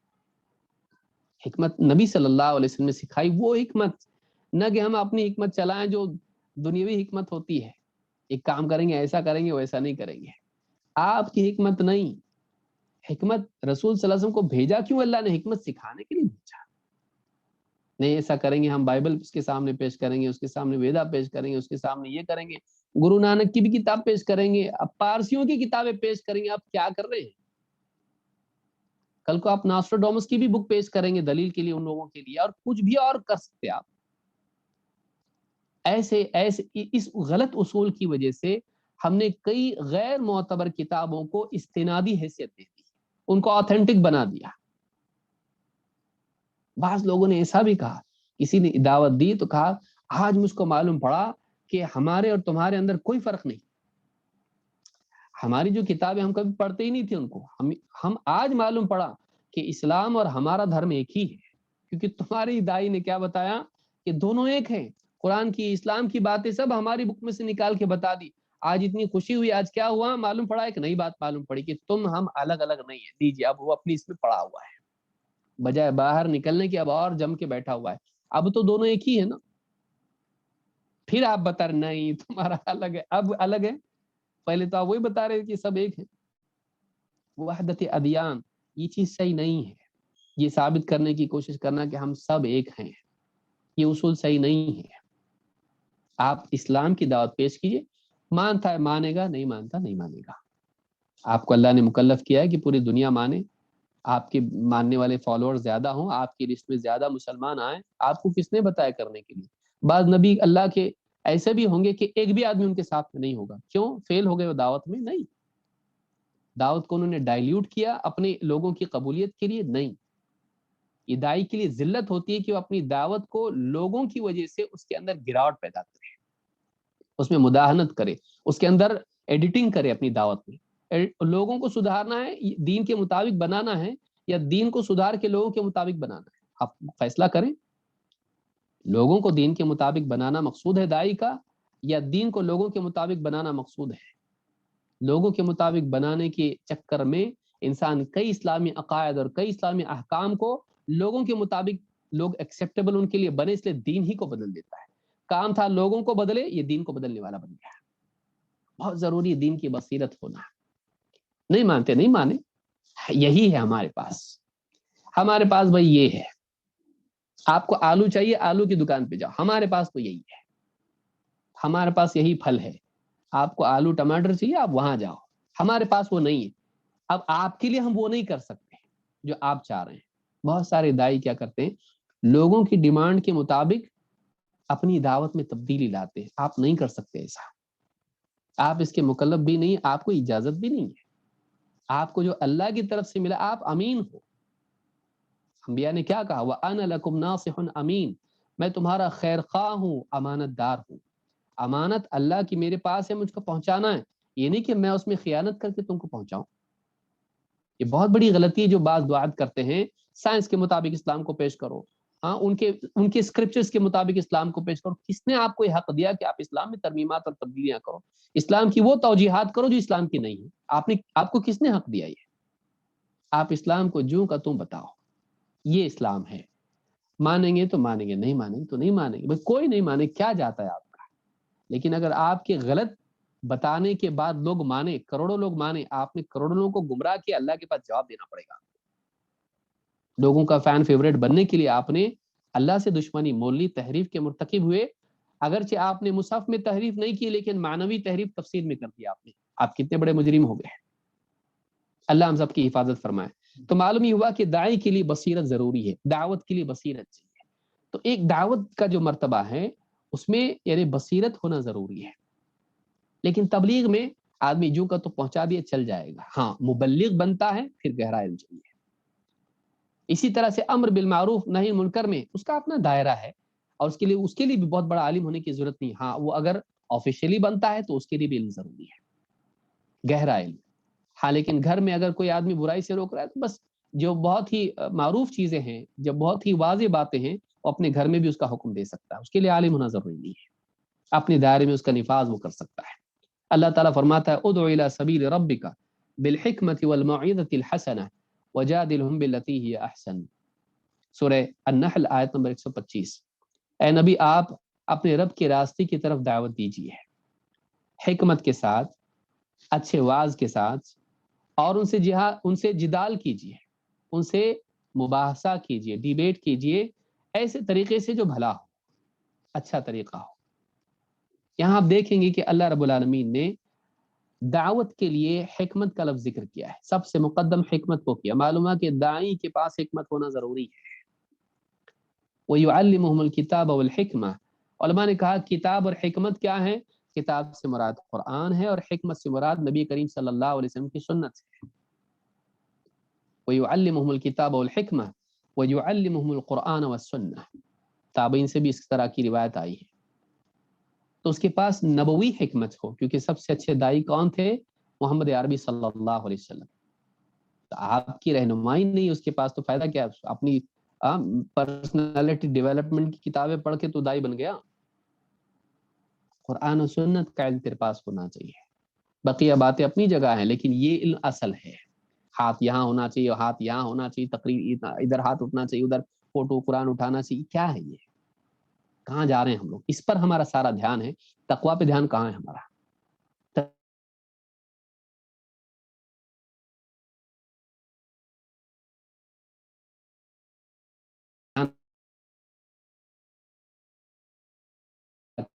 حکمت نبی صلی اللہ علیہ وسلم نے سکھائی، وہ حکمت، نہ کہ ہم اپنی حکمت چلائیں جو دنیاوی حکمت ہوتی ہے، ایک کام کریں گے ایسا کریں گے ویسا نہیں کریں گے، آپ کی حکمت نہیں۔ حکمت رسول صلی اللہ علیہ وسلم کو بھیجا کیوں؟ اللہ نے حکمت سکھانے کے لیے بھیجا۔ نہیں ایسا کریں گے، ہم بائبل اس کے سامنے پیش کریں گے، اس کے سامنے ویدا پیش کریں گے، اس کے سامنے یہ کریں گے، گرو نانک کی بھی کتاب پیش کریں گے، اب پارسیوں کی کتابیں پیش کریں گے، آپ کیا کر رہے ہیں؟ کل کو آپ ناسٹراڈامس کی بھی بک پیش کریں گے دلیل کے لیے ان لوگوں کے لیے، اور کچھ بھی اور کر سکتے آپ۔ ایسے اس غلط اصول کی وجہ سے ہم نے کئی غیر معتبر کتابوں کو استنادی حیثیت دے دی، ان کو آتھینٹک بنا دیا۔ بعض لوگوں نے ایسا بھی کہا، کسی نے دعوت دی تو کہا آج مجھ کو معلوم پڑا کہ ہمارے اور تمہارے اندر کوئی فرق نہیں، ہماری جو کتابیں ہم کبھی پڑھتے ہی نہیں تھے ان کو، ہم آج معلوم پڑا کہ اسلام اور ہمارا دھرم ایک ہی ہے، کیونکہ تمہاری دائی نے کیا بتایا کہ دونوں ایک ہیں، قرآن کی اسلام کی باتیں سب ہماری بک میں سے نکال کے بتا دی۔ آج اتنی خوشی ہوئی، آج کیا ہوا؟ معلوم پڑا ایک نئی بات معلوم پڑی کہ ہم الگ الگ نہیں ہیں، دیجیے اب وہ اپنی اس میں پڑا ہوا ہے، بجائے باہر نکلنے کے اب اور جم کے بیٹھا ہوا ہے، اب تو دونوں ایک ہی ہے نا۔ پھر آپ بتا رہے نہیں تمہارا الگ ہے، اب الگ ہے، پہلے تو آپ وہی بتا رہے کہ سب ایک ہے۔ وحدت ادیان، یہ چیز صحیح نہیں ہے، یہ ثابت کرنے کی کوشش کرنا کہ ہم سب ایک ہیں، یہ اصول صحیح نہیں ہے۔ آپ اسلام کی دعوت پیش کیجیے، مانتا ہے مانے گا، نہیں مانتا نہیں مانے گا۔ آپ کو اللہ نے مکلف کیا ہے کہ پوری دنیا مانے، آپ کے ماننے والے فالوور زیادہ ہوں، آپ کی لسٹ میں زیادہ مسلمان آئیں، آپ کو کس نے بتایا کرنے کے لیے؟ بعض نبی اللہ کے ایسے بھی ہوں گے کہ ایک بھی آدمی ان کے ساتھ میں نہیں ہوگا، کیوں؟ فیل ہو گئے وہ دعوت میں؟ نہیں، دعوت کو انہوں نے ڈائلیوٹ کیا اپنے لوگوں کی قبولیت کے لیے؟ نہیں، یہ دائی کے لیے ذلت ہوتی ہے کہ وہ اپنی دعوت کو لوگوں کی وجہ سے اس کے اندر گراوٹ پیدا کرے، اس میں مداہنت کرے، اس کے اندر ایڈیٹنگ کرے اپنی دعوت میں۔ لوگوں کو سدھارنا ہے، دین کے مطابق بنانا ہے، یا دین کو سدھار کے لوگوں کے مطابق بنانا ہے؟ آپ فیصلہ کریں۔ لوگوں کو دین کے مطابق بنانا مقصود ہے دائی کا، یا دین کو لوگوں کے مطابق بنانا مقصود ہے؟ لوگوں کے مطابق بنانے کے چکر میں انسان کئی اسلامی عقائد اور کئی اسلامی احکام کو لوگوں کے مطابق لوگ ایکسیپٹیبل ان کے لیے بنے، اس لیے دین ہی کو بدل دیتا ہے۔ کام تھا لوگوں کو بدلے، یہ دین کو بدلنے والا بن گیا۔ بہت ضروری ہے دین کی بصیرت ہونا۔ نہیں مانتے نہیں مانے، یہی ہے ہمارے پاس بھائی یہ ہے۔ آپ کو آلو چاہیے، آلو کی دکان پہ جاؤ، ہمارے پاس تو یہی ہے، ہمارے پاس یہی پھل ہے۔ آپ کو آلو ٹماٹر چاہیے، آپ وہاں جاؤ، ہمارے پاس وہ نہیں ہے۔ اب آپ کے لیے ہم وہ نہیں کر سکتے جو آپ چاہ رہے ہیں۔ بہت سارے دائی کیا کرتے ہیں، لوگوں کی ڈیمانڈ کے مطابق اپنی دعوت میں تبدیلی لاتے ہیں۔ آپ نہیں کر سکتے ایسا، آپ اس کے مکلف بھی نہیں، آپ کو اجازت بھی نہیں ہے۔ آپ کو جو اللہ کی طرف سے ملا، آپ امین ہو۔ انبیاء نے کیا کہا؟ وَأَنَا لَكُمْ نَاصِحٌ امین، میں تمہارا خیر خواہ ہوں، امانت دار ہوں۔ امانت اللہ کی میرے پاس ہے، مجھ کو پہنچانا ہے، یہ نہیں کہ میں اس میں خیانت کر کے تم کو پہنچاؤں۔ یہ بہت بڑی غلطی ہے جو بعض دعات کرتے ہیں، سائنس کے مطابق اسلام کو پیش کرو، ہاں ان کے اسکرپچرز کے مطابق اسلام کو پیش کرو۔ کس نے آپ کو یہ حق دیا کہ آپ اسلام میں ترمیمات اور تبدیلیاں کرو؟ اسلام کی وہ توجیحات کرو جو اسلام کی نہیں ہے۔ آپ کو کس نے حق دیا یہ؟ آپ اسلام کو جوں کا تم بتاؤ، یہ اسلام ہے۔ مانیں گے تو مانیں گے، نہیں مانیں گے تو نہیں مانیں گے، بھائی کوئی نہیں مانے، کیا جاتا ہے آپ کا؟ لیکن اگر آپ کے غلط بتانے کے بعد لوگ مانے، کروڑوں لوگ مانے، آپ نے کروڑوں لوگوں کو گمراہ کیا، اللہ کے پاس جواب دینا پڑے گا۔ لوگوں کا فین فیوریٹ بننے کے لیے آپ نے اللہ سے دشمنی مول لی، تحریف کے مرتکب ہوئے۔ اگرچہ آپ نے مصحف میں تحریف نہیں کی، لیکن معنوی تحریف تفسیر میں کر دیا آپ نے، آپ کتنے بڑے مجرم ہو گئے۔ اللہ ہم سب کی حفاظت فرمائے۔ تو معلوم یہ ہوا کہ داعی کے لیے بصیرت ضروری ہے، دعوت کے لیے بصیرت چاہیے۔ تو ایک دعوت کا جو مرتبہ ہے اس میں یعنی بصیرت ہونا ضروری ہے۔ لیکن تبلیغ میں آدمی جو کا تو پہنچا دیا چل جائے گا، ہاں مبلغ بنتا ہے پھر گہرا علم چاہیے۔ اسی طرح سے امر بالمعروف نہی منکر میں اس کا اپنا دائرہ ہے، اور اس کے لیے بھی بہت بڑا عالم ہونے کی ضرورت نہیں۔ ہاں وہ اگر آفیشیلی بنتا ہے تو اس کے لیے بھی علم ضروری ہے، گہرا علم۔ ہاں لیکن گھر میں اگر کوئی آدمی برائی سے روک رہا ہے تو بس جو بہت ہی معروف چیزیں ہیں، جب بہت ہی واضح باتیں ہیں، وہ اپنے گھر میں بھی اس کا حکم دے سکتا ہے. اس کے لیے عالم ہونا ضروری نہیں ہے، اپنے دائرے میں اس کا نفاذ وہ کر سکتا ہے. اللہ تعالیٰ فرماتا ہے ادع الی سبیل ربک بالحکمت والموعظۃ الحسنہ وجادلہم باللتی ہی احسن. سورہ النحل آیت نمبر 125. اے نبی، آپ اپنے رب کے راستے کی طرف دعوت دیجیے حکمت کے ساتھ، اچھے واعظ کے ساتھ، اور ان سے جدال کیجیے، ان سے مباحثہ کیجیے، ڈیبیٹ کیجیے ایسے طریقے سے جو بھلا ہو، اچھا طریقہ ہو. یہاں آپ دیکھیں گے کہ اللہ رب العالمین نے دعوت کے لیے حکمت کا لفظ ذکر کیا ہے، سب سے مقدم حکمت کو کیا. معلوم ہے کہ داعی کے پاس حکمت ہونا ضروری ہے. وَيُعَلِّمُهُمُ الْكِتَابَ وَالْحِكْمَةَ. علماء نے کہا کتاب اور حکمت کیا ہے؟ کتاب سے مراد قرآن ہے اور حکمت سے مراد نبی کریم صلی اللہ علیہ وسلم کی سنت ہے. وَيُعَلِّمُهُمُ الْكِتَابَ وَالْحِكْمَةَ وَيُعَلِّمُهُمُ الْقُرْآنَ وَالسُّنَّةَ. تابعین سے بھی اس طرح کی روایت آئی ہے. تو اس کے پاس نبوی حکمت ہو، کیونکہ سب سے اچھے دائی کون تھے؟ محمد عربی صلی اللہ علیہ وسلم. تو آپ کی رہنمائی نہیں اس کے پاس تو فائدہ کیا؟ اپنی پرسنالٹی ڈیولپمنٹ کی کتابیں پڑھ کے تو دائی بن گیا. قرآن و سنت کا علم تیرے پاس ہونا چاہیے. بقیہ باتیں اپنی جگہ ہیں، لیکن یہ علم اصل ہے. ہاتھ یہاں ہونا چاہیے، ہاتھ یہاں ہونا چاہیے، تقریر ادھر ہاتھ اٹھنا چاہیے، ادھر فوٹو قرآن اٹھانا چاہیے. کیا ہے یہ؟ کہاں جا رہے ہیں ہم لوگ؟ اس پر ہمارا سارا دھیان ہے. تقویٰ پہ دھیان کہاں ہے ہمارا؟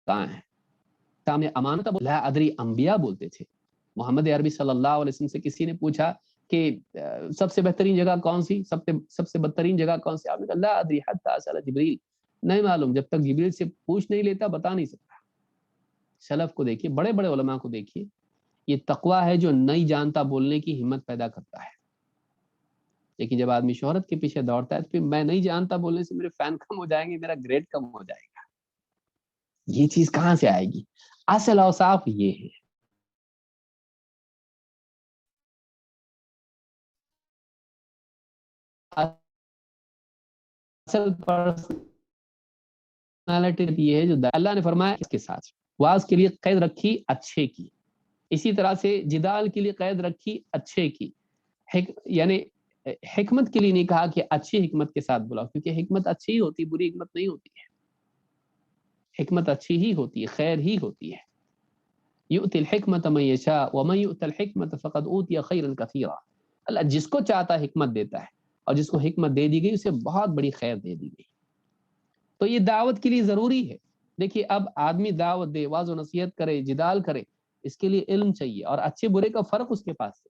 کہاں ہے؟ سامنے امانت لا ادری انبیاء بولتے تھے. محمد عربی صلی اللہ علیہ وسلم سے کسی نے پوچھا کہ سب سے بہترین جگہ کون سی، سب سے بدترین جگہ کون سی؟ آپ نے کہا لا ادری حتی سأل جبریل. نہیں معلوم، جب تک جبریل سے پوچھ نہیں لیتا بتا نہیں سکتا. سلف کو دیکھیے، بڑے بڑے علماء کو دیکھیے. یہ تقویٰ ہے جو نہیں جانتا بولنے کی ہمت پیدا کرتا ہے. لیکن جب آدمی شہرت کے پیچھے دوڑتا ہے تو پھر میں نہیں جانتا بولنے سے میرے فین کم ہو جائیں گے، میرا گریڈ کم ہو جائے گا. یہ چیز کہاں سے آئے گی؟ اصل اوصاف یہ ہے. اصل پرسنالٹی یہ ہے جو اللہ نے فرمایا اس کے ساتھ واعظ کے لیے قید رکھی اچھے کی، اسی طرح سے جدال کے لیے قید رکھی اچھے کی. یعنی حکمت کے لیے نہیں کہا کہ اچھی حکمت کے ساتھ بلاؤ، کیونکہ حکمت اچھی ہی ہوتی، بری حکمت نہیں ہوتی ہے. حکمت اچھی ہی ہوتی ہے، خیر ہی ہوتی ہے. یؤتی الحکمت من یشاء ومن یؤت الحکمت فقد اوتی خیرا کثیرا. اللہ جس کو چاہتا ہے حکمت دیتا ہے، اور جس کو حکمت دے دی گئی اسے بہت بڑی خیر دے دی گئی. تو یہ دعوت کے لیے ضروری ہے. دیکھیے اب آدمی دعوت دے، واعظ و نصیحت کرے، جدال کرے، اس کے لیے علم چاہیے اور اچھے برے کا فرق اس کے پاس ہے.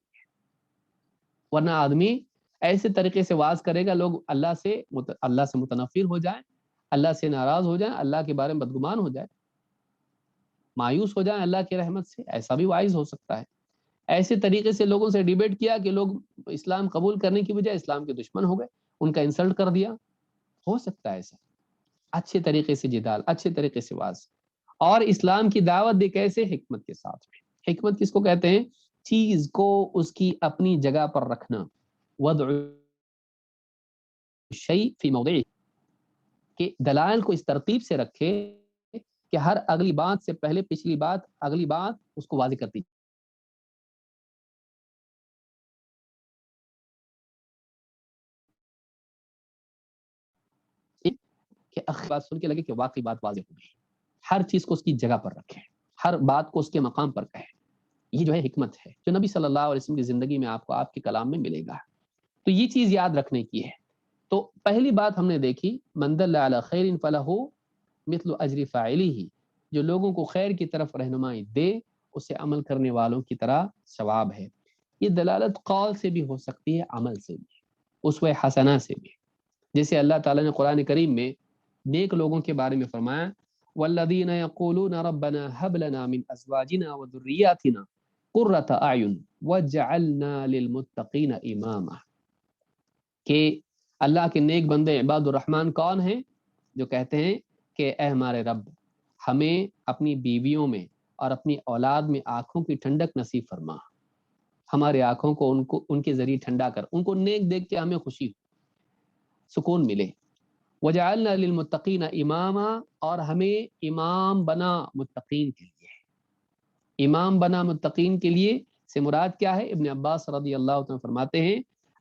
ورنہ آدمی ایسے طریقے سے واعظ کرے گا لوگ اللہ سے متنفر ہو جائیں، اللہ سے ناراض ہو جائیں، اللہ کے بارے میں بدگمان ہو جائے، مایوس ہو جائیں اللہ کی رحمت سے. ایسا بھی واعظ ہو سکتا ہے. ایسے طریقے سے لوگوں سے ڈیبیٹ کیا کہ لوگ اسلام قبول کرنے کی بجائے اسلام کے دشمن ہو گئے، ان کا انسلٹ کر دیا. ہو سکتا ہے ایسا. اچھے طریقے سے جدال، اچھے طریقے سے واعظ، اور اسلام کی دعوت دے کیسے؟ حکمت کے ساتھ. حکمت کس کو کہتے ہیں؟ چیز کو اس کی اپنی جگہ پر رکھنا. وضع الشیء فی موضعہ، کہ دلائل کو اس ترتیب سے رکھے کہ ہر اگلی بات سے پہلے پچھلی بات، اگلی بات اس کو واضح کرتی کہ بات سن کے لگے کہ واقعی بات واضح ہو گئی. ہر چیز کو اس کی جگہ پر رکھے، ہر بات کو اس کے مقام پر کہے. یہ جو ہے حکمت ہے جو نبی صلی اللہ علیہ وسلم کی زندگی میں آپ کو آپ کے کلام میں ملے گا. تو یہ چیز یاد رکھنے کی ہے. تو پہلی بات ہم نے دیکھی من دل علی خیر فلہ مثل اجر فاعلہ، جو لوگوں کو خیر کی طرف رہنمائی دے اسے عمل کرنے والوں کی طرح ثواب ہے. یہ دلالت قول سے بھی ہو سکتی ہے، عمل سے بھی، اسوہ حسنہ سے بھی. جیسے اللہ تعالیٰ نے قرآن کریم میں نیک لوگوں کے بارے میں فرمایا والذین یقولون ربنا هب لنا من ازواجنا وذریاتنا قرۃ اعین وجعلنا للمتقین اماما، کہ اللہ کے نیک بندے عباد الرحمن کون ہیں؟ جو کہتے ہیں کہ اے ہمارے رب، ہمیں اپنی بیویوں میں اور اپنی اولاد میں آنکھوں کی ٹھنڈک نصیب فرما، ہمارے آنکھوں کو ان کے ذریعے ٹھنڈا کر، ان کو نیک دیکھ کے ہمیں خوشی ہو، سکون ملے۔ وجعلنا للمتقین اماما، اور ہمیں امام بنا متقین کے لیے، امام بنا متقین کے لیے سے مراد کیا ہے؟ ابن عباس رضی اللہ عنہ فرماتے ہیں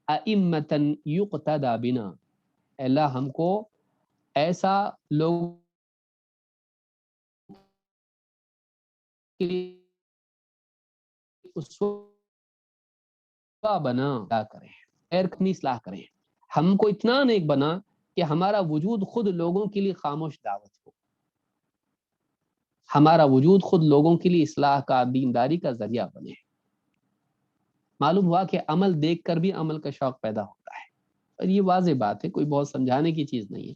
ائمۃ یقتدی بنا، اے اللہ ہم کو ایسا لوگ کے لیے اسوہ بنا کریں، خیر کنی اصلاح کریں، ہم کو اتنا نیک بنا کہ ہمارا وجود خود لوگوں کے لیے خاموش دعوت ہو، ہمارا وجود خود لوگوں کے لیے اصلاح کا، دینداری کا ذریعہ بنے۔ معلوم ہوا کہ عمل دیکھ کر بھی عمل کا شوق پیدا ہوتا ہے، اور یہ واضح بات ہے، کوئی بہت سمجھانے کی چیز نہیں ہے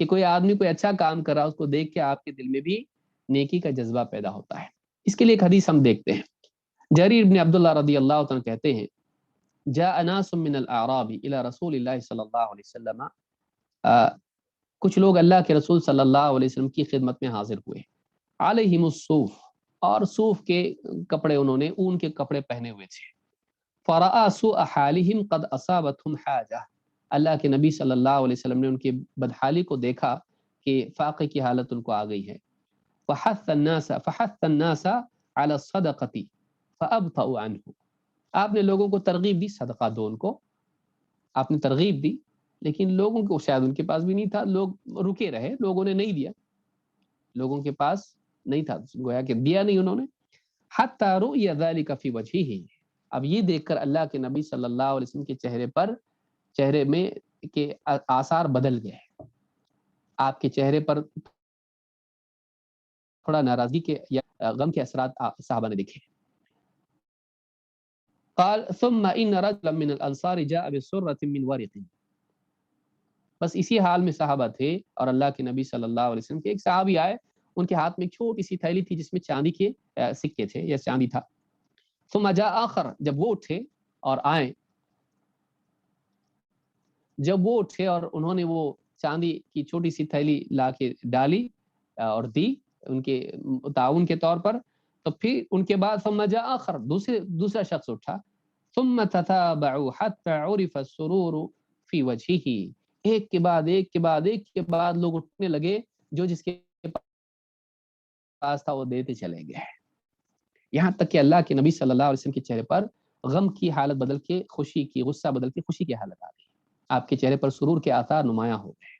کہ کوئی آدمی کوئی اچھا کام کر رہا ہے، اس کو دیکھ کے آپ کے دل میں بھی نیکی کا جذبہ پیدا ہوتا ہے۔ اس کے لیے ایک حدیث ہم دیکھتے ہیں، جریر بن عبداللہ رضی اللہ عنہ کہتے ہیں جاء ناس من الاعراب الى رسول اللہ صلی اللہ علیہ وسلم، کچھ لوگ اللہ کے رسول صلی اللہ علیہ وسلم کی خدمت میں حاضر ہوئے، علیہم الصوف، اور صوف کے کپڑے، انہوں نے اون کے کپڑے پہنے ہوئے تھے، فرآ سوء حالہم قد اصابتہم حاجہ، اللہ کے نبی صلی اللہ علیہ وسلم نے ان کی بدحالی کو دیکھا کہ فاقے کی حالت ان کو آ گئی ہے، فحث الناس علی الصدقۃ فابطؤوا عنہ، آپ نے لوگوں کو ترغیب دی صدقہ دو، ان کو آپ نے ترغیب دی، لیکن لوگوں کو شاید ان کے پاس بھی نہیں تھا، لوگ رکے رہے، لوگوں نے نہیں دیا، لوگوں کے پاس نہیں تھا، گویا کہ دیا نہیں انہوں نے، حتی رؤی ذلک فی وجہہ، اب یہ دیکھ کر اللہ کے نبی صلی اللہ علیہ وسلم کے چہرے میں کے آثار بدل گئے، آپ کے چہرے پر تھوڑا ناراضگی کے یا غم کے اثرات صحابہ نے دیکھے۔ قال ثم ان رجلا من الانصار جاء بسرة من ورق، بس اسی حال میں صحابہ تھے اور اللہ کے نبی صلی اللہ علیہ وسلم کے ایک صحابی آئے، ان کے ہاتھ میں ایک چھوٹی سی تھیلی تھی جس میں چاندی کے سکے تھے یا چاندی تھا، ثم جاء آخر، جب وہ اٹھے اور آئے، جب وہ اٹھے اور انہوں نے وہ چاندی کی چھوٹی سی تھیلی لا کے ڈالی اور دی ان کے تعاون کے طور پر، تو پھر ان کے بعد ثم جاء آخر، دوسرا شخص اٹھا، ثم تتابعوا حتى عرف السرور في وجهه، ایک کے بعد ایک کے بعد ایک کے بعد لوگ اٹھنے لگے، جو جس کے پاس تھا وہ دیتے چلے گئے، یہاں تک کہ اللہ کے نبی صلی اللہ علیہ وسلم کے چہرے پر غم کی حالت بدل کے خوشی کی، غصہ بدل کے خوشی کی حالت آ گئی، آپ کے چہرے پر سرور کے آثار نمایاں ہو گئے۔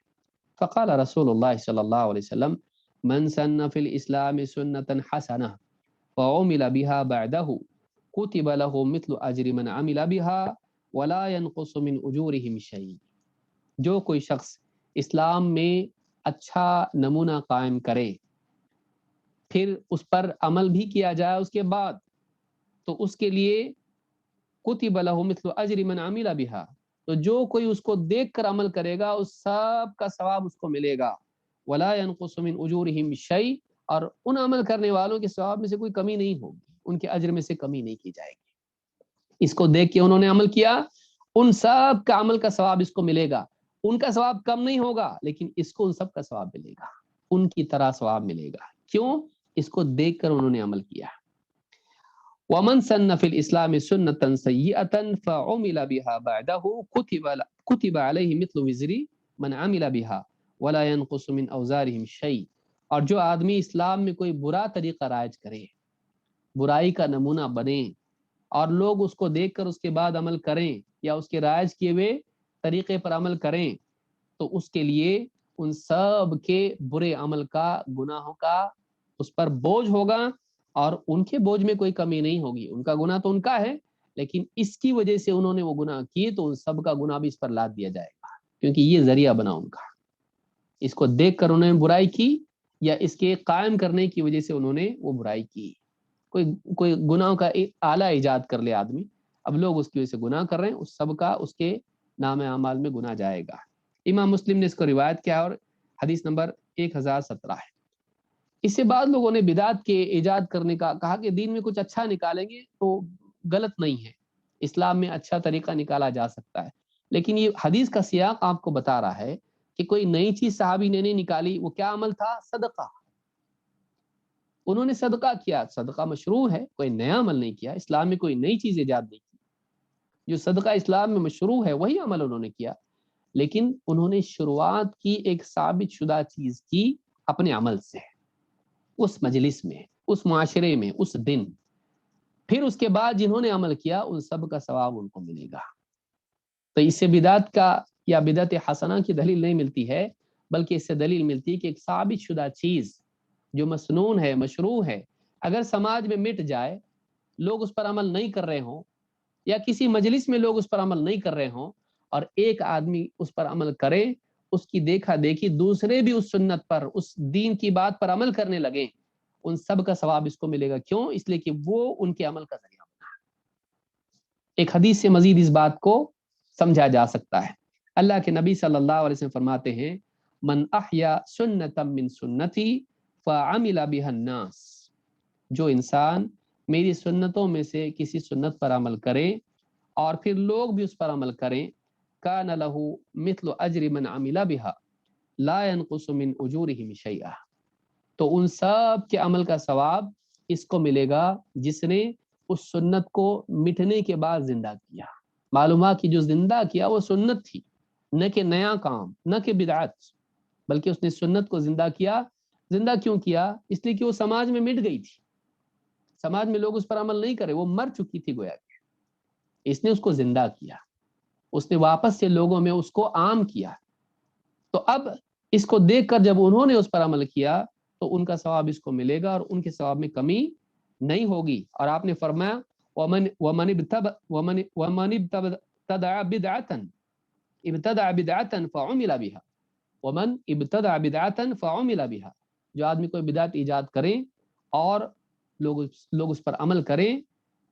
فقال رسول اللہ صلی اللہ علیہ وسلم من سن فی الاسلام سنة حسنہ فعمل بها بعده كتب له مثل اجر من عمل بها ولا ينقص من اجورهم شيء، جو کوئی شخص اسلام میں اچھا نمونہ قائم کرے، پھر اس پر عمل بھی کیا جائے اس کے بعد، تو اس کے لیے کتب له مثل اجر من عمل بها، تو جو کوئی اس کو دیکھ کر عمل کرے گا اس سب کا ثواب اس کو ملے گا، ولا ينقص من اجورهم شيء، اور ان عمل کرنے والوں کے ثواب میں سے کوئی کمی نہیں ہوگی، ان کے اجر میں سے کمی نہیں کی جائے گی۔ اس کو دیکھ کے انہوں نے عمل کیا، ان سب کا عمل کا ثواب اس کو ملے گا، ان کا ثواب کم نہیں ہوگا، لیکن اس کو ان سب کا ثواب ملے گا، ان کی طرح ثواب ملے گا، کیوں؟ اس کو دیکھ کر انہوں نے عمل کیا۔ ومن سن فی الاسلام سنة سیئة فعمل بها بعده كتب علیہ مثل وزر من عمل بها ولا ينقص من اوزارهم شیء، اور جو آدمی اسلام میں کوئی برا طریقہ رائج کرے، برائی کا نمونہ بنے، اور لوگ اس کو دیکھ کر اس کے بعد عمل کریں یا اس کے رائج کیے ہوئے طریقے پر عمل کریں، تو اس کے لیے ان سب کے برے عمل کا، گناہوں کا اس پر بوجھ ہوگا، اور ان کے بوجھ میں کوئی کمی نہیں ہوگی، ان کا گناہ تو ان کا ہے، لیکن اس کی وجہ سے انہوں نے وہ گناہ کیے تو ان سب کا گناہ بھی اس پر لاد دیا جائے گا، کیونکہ یہ ذریعہ بنا ان کا، اس کو دیکھ کر انہوں نے برائی کی یا اس کے قائم کرنے کی وجہ سے انہوں نے وہ برائی کی۔ کوئی گناہوں کا آلہ ایجاد کر لے آدمی، اب لوگ اس کی وجہ سے گناہ کر رہے ہیں، اس سب کا اس کے نام اعمال میں گناہ جائے گا۔ امام مسلم نے اس کو روایت کیا اور حدیث نمبر 1017 ہے۔ اس سے بعد لوگوں نے بدعت کے ایجاد کرنے کا کہا کہ دین میں کچھ اچھا نکالیں گے تو غلط نہیں ہے، اسلام میں اچھا طریقہ نکالا جا سکتا ہے، لیکن یہ حدیث کا سیاق آپ کو بتا رہا ہے کہ کوئی نئی چیز صحابی نے نہیں نکالی، وہ کیا عمل تھا؟ صدقہ، انہوں نے صدقہ کیا، صدقہ مشروع ہے، کوئی نیا عمل نہیں کیا، اسلام میں کوئی نئی چیز ایجاد نہیں کی، جو صدقہ اسلام میں مشروع ہے وہی عمل انہوں نے کیا، لیکن انہوں نے شروعات کی ایک ثابت شدہ چیز کی اپنے عمل سے، اس مجلس میں، اس معاشرے میں، اس دن، پھر اس کے بعد جنہوں نے عمل کیا ان سب کا ثواب ان کو ملے گا۔ تو اس سے بدعت کا یا بدعت حسنہ کی دلیل نہیں ملتی ہے، بلکہ اس سے دلیل ملتی ہے کہ ایک ثابت شدہ چیز جو مسنون ہے، مشروع ہے، اگر سماج میں مٹ جائے، لوگ اس پر عمل نہیں کر رہے ہوں، یا کسی مجلس میں لوگ اس پر عمل نہیں کر رہے ہوں، اور ایک آدمی اس پر عمل کرے، اس کی دیکھا دیکھی دوسرے بھی اس سنت پر، اس دین کی بات پر عمل کرنے لگیں، ان سب کا ثواب اس کو ملے گا۔ کیوں؟ اس لیے کہ وہ ان کے عمل کا ذریعہ بنا ہے۔ ایک حدیث سے مزید اس بات کو سمجھا جا سکتا ہے۔ اللہ کے نبی صلی اللہ علیہ وسلم فرماتے ہیں، من احیا سنتا من سنتی فعمل بها الناس، جو انسان میری سنتوں میں سے کسی سنت پر عمل کرے اور پھر لوگ بھی اس پر عمل کریں، کان له مثل اجر من عمل بها لا ينقص من اجورهم شیئا، تو ان سب کے عمل کا ثواب اس کو ملے گا جس نے اس سنت کو مٹنے کے بعد زندہ کیا۔ معلوم ہوا کہ جو زندہ کیا وہ سنت تھی، نہ کہ نیا کام، نہ کہ بدعت، بلکہ اس نے سنت کو زندہ کیا۔ زندہ کیوں کیا؟ اس لیے کہ وہ سماج میں مٹ گئی تھی، سماج میں لوگ اس پر عمل نہیں کرے، وہ مر چکی تھی گویا کہ، اس نے اس کو زندہ کیا، اس نے واپس سے لوگوں میں اس کو عام کیا۔ تو اب اس کو دیکھ کر جب انہوں نے اس پر عمل کیا تو ان کا ثواب اس کو ملے گا، اور ان کے ثواب میں کمی نہیں ہوگی۔ اور آپ نے فرمایا ومن ابتدع بدعة فعمل بها، ومن ابتدع بدعة فعمل بها، جو آدمی کوئی بدعت ایجاد کریں اور لوگ اس پر عمل کریں،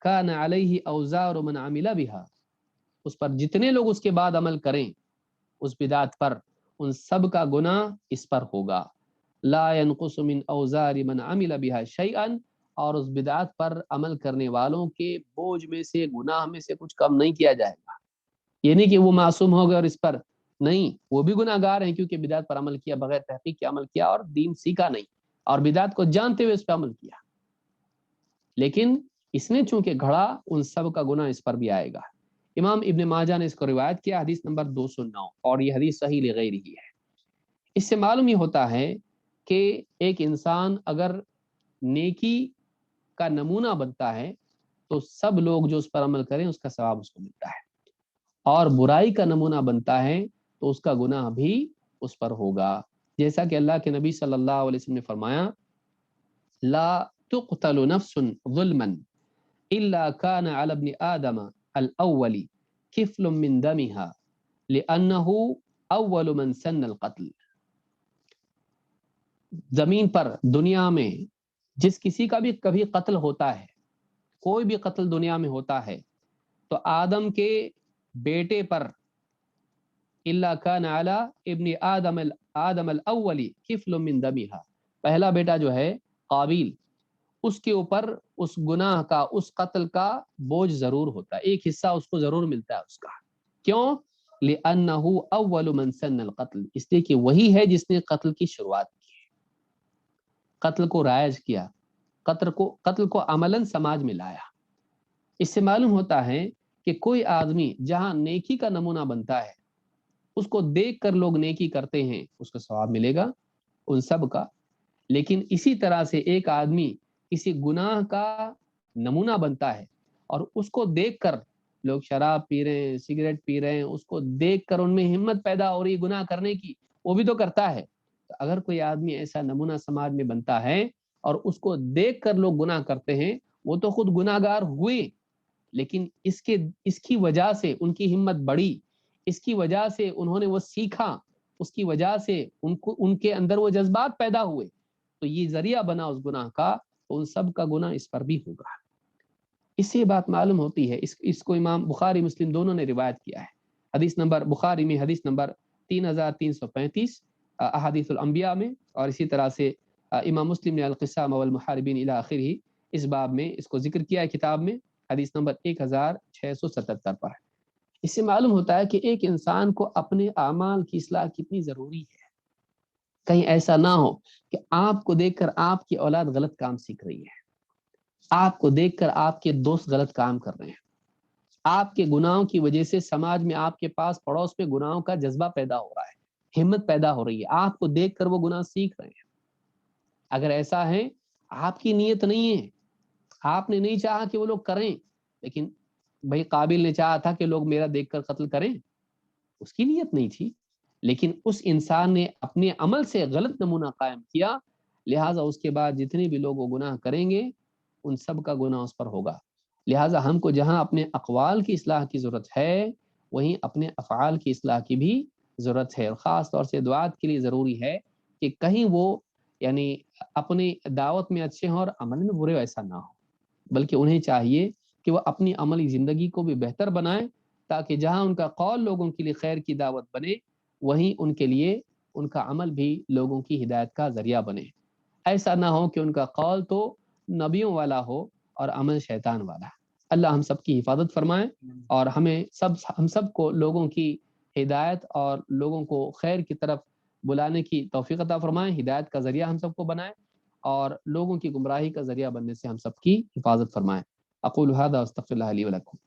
کان علیہ اوزار من عمل بها، اس پر جتنے لوگ اس کے بعد عمل کریں اس بدعت پر، ان سب کا گناہ اس پر ہوگا۔ لا ينقص من اوزار من عمل بها شیئا، اور اس بدعت پر عمل کرنے والوں کے بوجھ میں سے، گناہ میں سے کچھ کم نہیں کیا جائے گا۔ یہ نہیں کہ وہ معصوم ہو گئے اور اس پر نہیں، وہ بھی گناہ گار ہیں، کیونکہ بدعت پر عمل کیا، بغیر تحقیق کے عمل کیا، اور دین سیکھا نہیں، اور بدعت کو جانتے ہوئے اس پر عمل کیا، لیکن اس نے چونکہ گھڑا، ان سب کا گناہ اس پر بھی آئے گا۔ امام ابن ماجہ نے اس کو روایت کیا، حدیث نمبر 209، اور یہ حدیث صحیح لغیرہ ہی ہے۔ اس سے معلوم یہ ہوتا ہے کہ ایک انسان اگر نیکی کا نمونہ بنتا ہے تو سب لوگ جو اس پر عمل کریں اس کا ثواب اس کو ملتا ہے، اور برائی کا نمونہ بنتا ہے تو اس کا گناہ بھی اس پر ہوگا، جیسا کہ اللہ کے نبی صلی اللہ علیہ وسلم نے فرمایا، لا تقتل نفس ظلما الا كان على ابن آدم الاول کفل من دمها لانه اول من سن القتل۔ زمین پر، دنیا میں جس کسی کا بھی کبھی قتل ہوتا ہے، کوئی بھی قتل دنیا میں ہوتا ہے، تو آدم کے بیٹے پر، الا کان علی ابن آدم الاول کفل من دمها، پہلا بیٹا جو ہے قابیل، اس کے اوپر اس گناہ کا، اس قتل کا بوجھ ضرور ہوتا ہے، ایک حصہ اس کو ضرور ملتا ہے اس کا۔ کیوں؟ لأنه اول من سن القتل، اس لیے کہ وہی ہے جس نے قتل کی شروعات کی، قتل کو رائج کیا، قتل کو عملاً سماج میں لایا۔ اس سے معلوم ہوتا ہے کہ کوئی آدمی جہاں نیکی کا نمونہ بنتا ہے، اس کو دیکھ کر لوگ نیکی کرتے ہیں، اس کو ثواب ملے گا ان سب کا۔ لیکن اسی طرح سے ایک آدمی کسی گناہ کا نمونہ بنتا ہے اور اس کو دیکھ کر لوگ شراب پی رہے ہیں، سگریٹ پی رہے ہیں، اس کو دیکھ کر ان میں ہمت پیدا ہو رہی ہے گناہ کرنے کی، وہ بھی تو کرتا ہے۔ تو اگر کوئی آدمی ایسا نمونہ سماج میں بنتا ہے اور اس کو دیکھ کر لوگ گناہ کرتے ہیں، وہ تو خود گناہ گار ہوئے، لیکن اس کی وجہ سے ان کی ہمت بڑھی، اس کی وجہ سے انہوں نے وہ سیکھا، اس کی وجہ سے ان کے اندر وہ جذبات پیدا ہوئے، تو یہ ذریعہ بنا اس گناہ کا، تو ان سب کا گناہ اس پر بھی ہوگا۔ اس سے بات معلوم ہوتی ہے، اس کو امام بخاری مسلم دونوں نے روایت کیا ہے۔ حدیث نمبر بخاری میں حدیث نمبر 3335، احادیث الانبیاء میں، اور اسی طرح سے امام مسلم نے القسام والمحاربین الی آخرہ اس باب میں اس کو ذکر کیا ہے کتاب میں، حدیث نمبر 1677 پر۔ اس سے معلوم ہوتا ہے کہ ایک انسان کو اپنے اعمال کی اصلاح کتنی ضروری ہے۔ کہیں ایسا نہ ہو کہ آپ کو دیکھ کر آپ کی اولاد غلط کام سیکھ رہی ہے، آپ کو دیکھ کر آپ کے دوست غلط کام کر رہے ہیں، آپ کے گناہوں کی وجہ سے سماج میں آپ کے پاس پڑوس میں گناہوں کا جذبہ پیدا ہو رہا ہے، ہمت پیدا ہو رہی ہے، آپ کو دیکھ کر وہ گناہ سیکھ رہے ہیں۔ اگر ایسا ہے، آپ کی نیت نہیں ہے، آپ نے نہیں چاہا کہ وہ لوگ کریں، لیکن بھائی قابل نے چاہا تھا کہ لوگ میرا دیکھ کر قتل کریں، اس کی نیت نہیں تھی، لیکن اس انسان نے اپنے عمل سے غلط نمونہ قائم کیا، لہٰذا اس کے بعد جتنے بھی لوگ وہ گناہ کریں گے ان سب کا گناہ اس پر ہوگا۔ لہٰذا ہم کو جہاں اپنے اقوال کی اصلاح کی ضرورت ہے، وہیں اپنے افعال کی اصلاح کی بھی ضرورت ہے، اور خاص طور سے دعات کے لیے ضروری ہے کہ کہیں وہ یعنی اپنی دعوت میں اچھے ہوں اور عمل میں برے ایسا نہ ہو، بلکہ انہیں چاہیے کہ وہ اپنی عملی زندگی کو بھی بہتر بنائیں، تاکہ جہاں ان کا قول لوگوں کے لیے خیر کی دعوت بنے، وہیں ان کے لیے ان کا عمل بھی لوگوں کی ہدایت کا ذریعہ بنے۔ ایسا نہ ہو کہ ان کا قول تو نبیوں والا ہو اور عمل شیطان والا۔ اللہ ہم سب کی حفاظت فرمائے اور ہم سب کو لوگوں کی ہدایت اور لوگوں کو خیر کی طرف بلانے کی توفیق عطا فرمائے، ہدایت کا ذریعہ ہم سب کو بنائے اور لوگوں کی گمراہی کا ذریعہ بننے سے ہم سب کی حفاظت فرمائے۔ اقول هذا واستغفر الله لي ولكم۔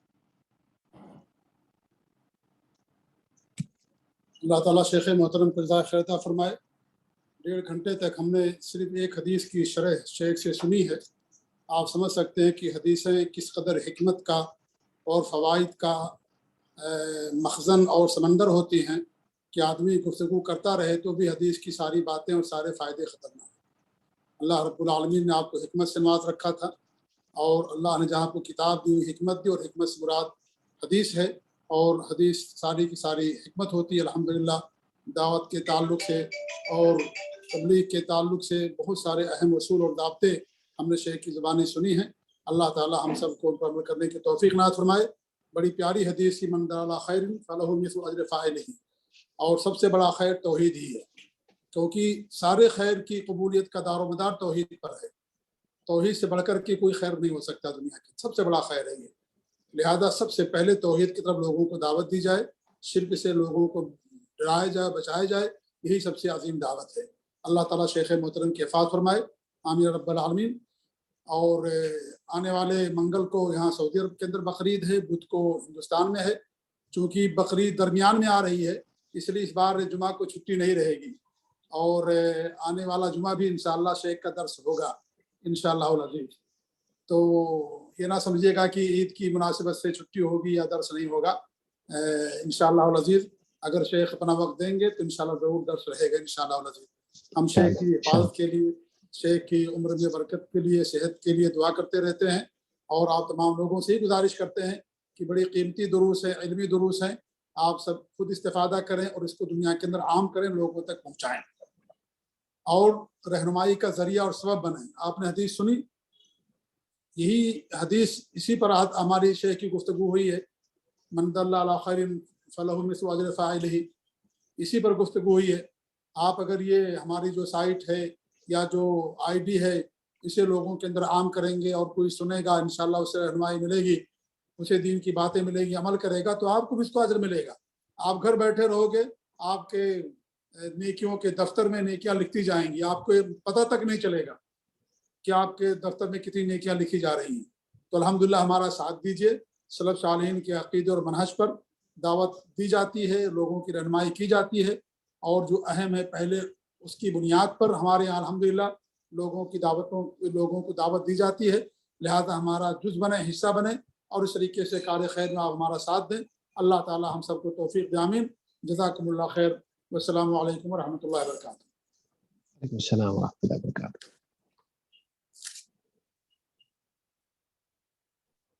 اللہ تعالیٰ شیخ محترم کو جزائے خیر عطا فرمائے۔ 1.5 گھنٹے تک ہم نے صرف ایک حدیث کی شرح شیخ سے سنی ہے۔ آپ سمجھ سکتے ہیں کہ حدیثیں کس قدر حکمت کا اور فوائد کا مخزن اور سمندر ہوتی ہیں کہ آدمی گفتگو کرتا رہے تو بھی حدیث کی ساری باتیں اور سارے فائدے ختم نہ ہوں۔ اللہ رب العالمین نے آپ کو حکمت سے نواز رکھا تھا، اور اللہ نے جہاں کو کتاب دی حکمت دی، اور حکمت سے مراد حدیث ہے، اور حدیث ساری کی ساری حکمت ہوتی ہے۔ الحمدللہ دعوت کے تعلق سے اور تبلیغ کے تعلق سے بہت سارے اہم اصول اور ضابطے ہم نے شیخ کی زبانیں سنی ہیں۔ اللہ تعالی ہم سب کو ان پر عمل کرنے کی توفیق عنایت فرمائے۔ بڑی پیاری حدیث کی من دل علی خیر فلہ مثل اجر فاعلہ، اور سب سے بڑا خیر توحید ہی ہے، کیونکہ سارے خیر کی قبولیت کا دار و مدار توحید پر ہے۔ توحید سے بڑھ کر کے کوئی خیر نہیں ہو سکتا دنیا کی، سب سے بڑا خیر ہے یہ۔ لہذا سب سے پہلے توحید کی طرف لوگوں کو دعوت دی جائے، شرک سے لوگوں کو ڈرایا جائے، بچایا جائے، یہی سب سے عظیم دعوت ہے۔ اللہ تعالیٰ شیخ محترم کی حفاظت فرمائے، آمین رب العالمین۔ اور آنے والے منگل کو یہاں سعودی عرب کے اندر بقرعید ہے، بدھ کو ہندوستان میں ہے۔ چونکہ بقرعید درمیان میں آ رہی ہے، اس لیے اس بار جمعہ کو چھٹی نہیں رہے گی، اور آنے والا جمعہ بھی انشاءاللہ شیخ کا درس ہوگا انشاءاللہ العزیز۔ تو یہ نہ سمجھیے گا کہ عید کی مناسبت سے چھٹی ہوگی یا درس نہیں ہوگا، انشاءاللہ العزیز اگر شیخ اپنا وقت دیں گے تو انشاءاللہ ضرور درس رہے گا انشاءاللہ العزیز۔ ہم شیخ کی حفاظت کے لیے، شیخ کی عمر میں برکت کے لیے، صحت کے لیے دعا کرتے رہتے ہیں، اور آپ تمام لوگوں سے ہی گزارش کرتے ہیں کہ بڑی قیمتی دروس ہیں، علمی دروس ہیں، آپ سب خود استفادہ کریں اور اس کو دنیا کے اندر عام کریں، لوگوں تک پہنچائیں اور رہنمائی کا ذریعہ اور سبب بنیں۔ آپ نے حدیث سنی، یہی حدیث اسی پر ہماری شیخ کی گفتگو ہوئی ہے، من دل علی خیر فلہ مثل اجر فاعلہ، اسی پر گفتگو ہوئی ہے۔ آپ اگر یہ ہماری جو سائٹ ہے یا جو آئی ڈی ہے اسے لوگوں کے اندر عام کریں گے اور کوئی سنے گا، انشاءاللہ اسے رہنمائی ملے گی، اسے دین کی باتیں ملے گی، عمل کرے گا تو آپ کو بھی اس کو اجر ملے گا۔ آپ گھر بیٹھے رہو گے، آپ کے نیکیوں کے دفتر میں نیکیاں لکھتی جائیں گی، آپ کو پتہ تک نہیں چلے گا کہ آپ کے دفتر میں کتنی نیکیاں لکھی جا رہی ہیں۔ تو الحمدللہ ہمارا ساتھ دیجیے۔ سلف صالحین کے عقیدے اور منہج پر دعوت دی جاتی ہے، لوگوں کی رہنمائی کی جاتی ہے، اور جو اہم ہے پہلے اس کی بنیاد پر ہمارے یہاں الحمدللہ لوگوں کو دعوت دی جاتی ہے۔ لہذا ہمارا جز بنے، حصہ بنے، اور اس طریقے سے کار خیر میں آپ ہمارا ساتھ دیں۔ اللہ تعالی ہم سب کو توفیق دے، آمین۔ جزاکم اللہ خیر، والسلام علیکم ورحمۃ اللہ وبرکاتہ۔ وعلیکم السلام ورحمۃ اللہ وبرکاتہ۔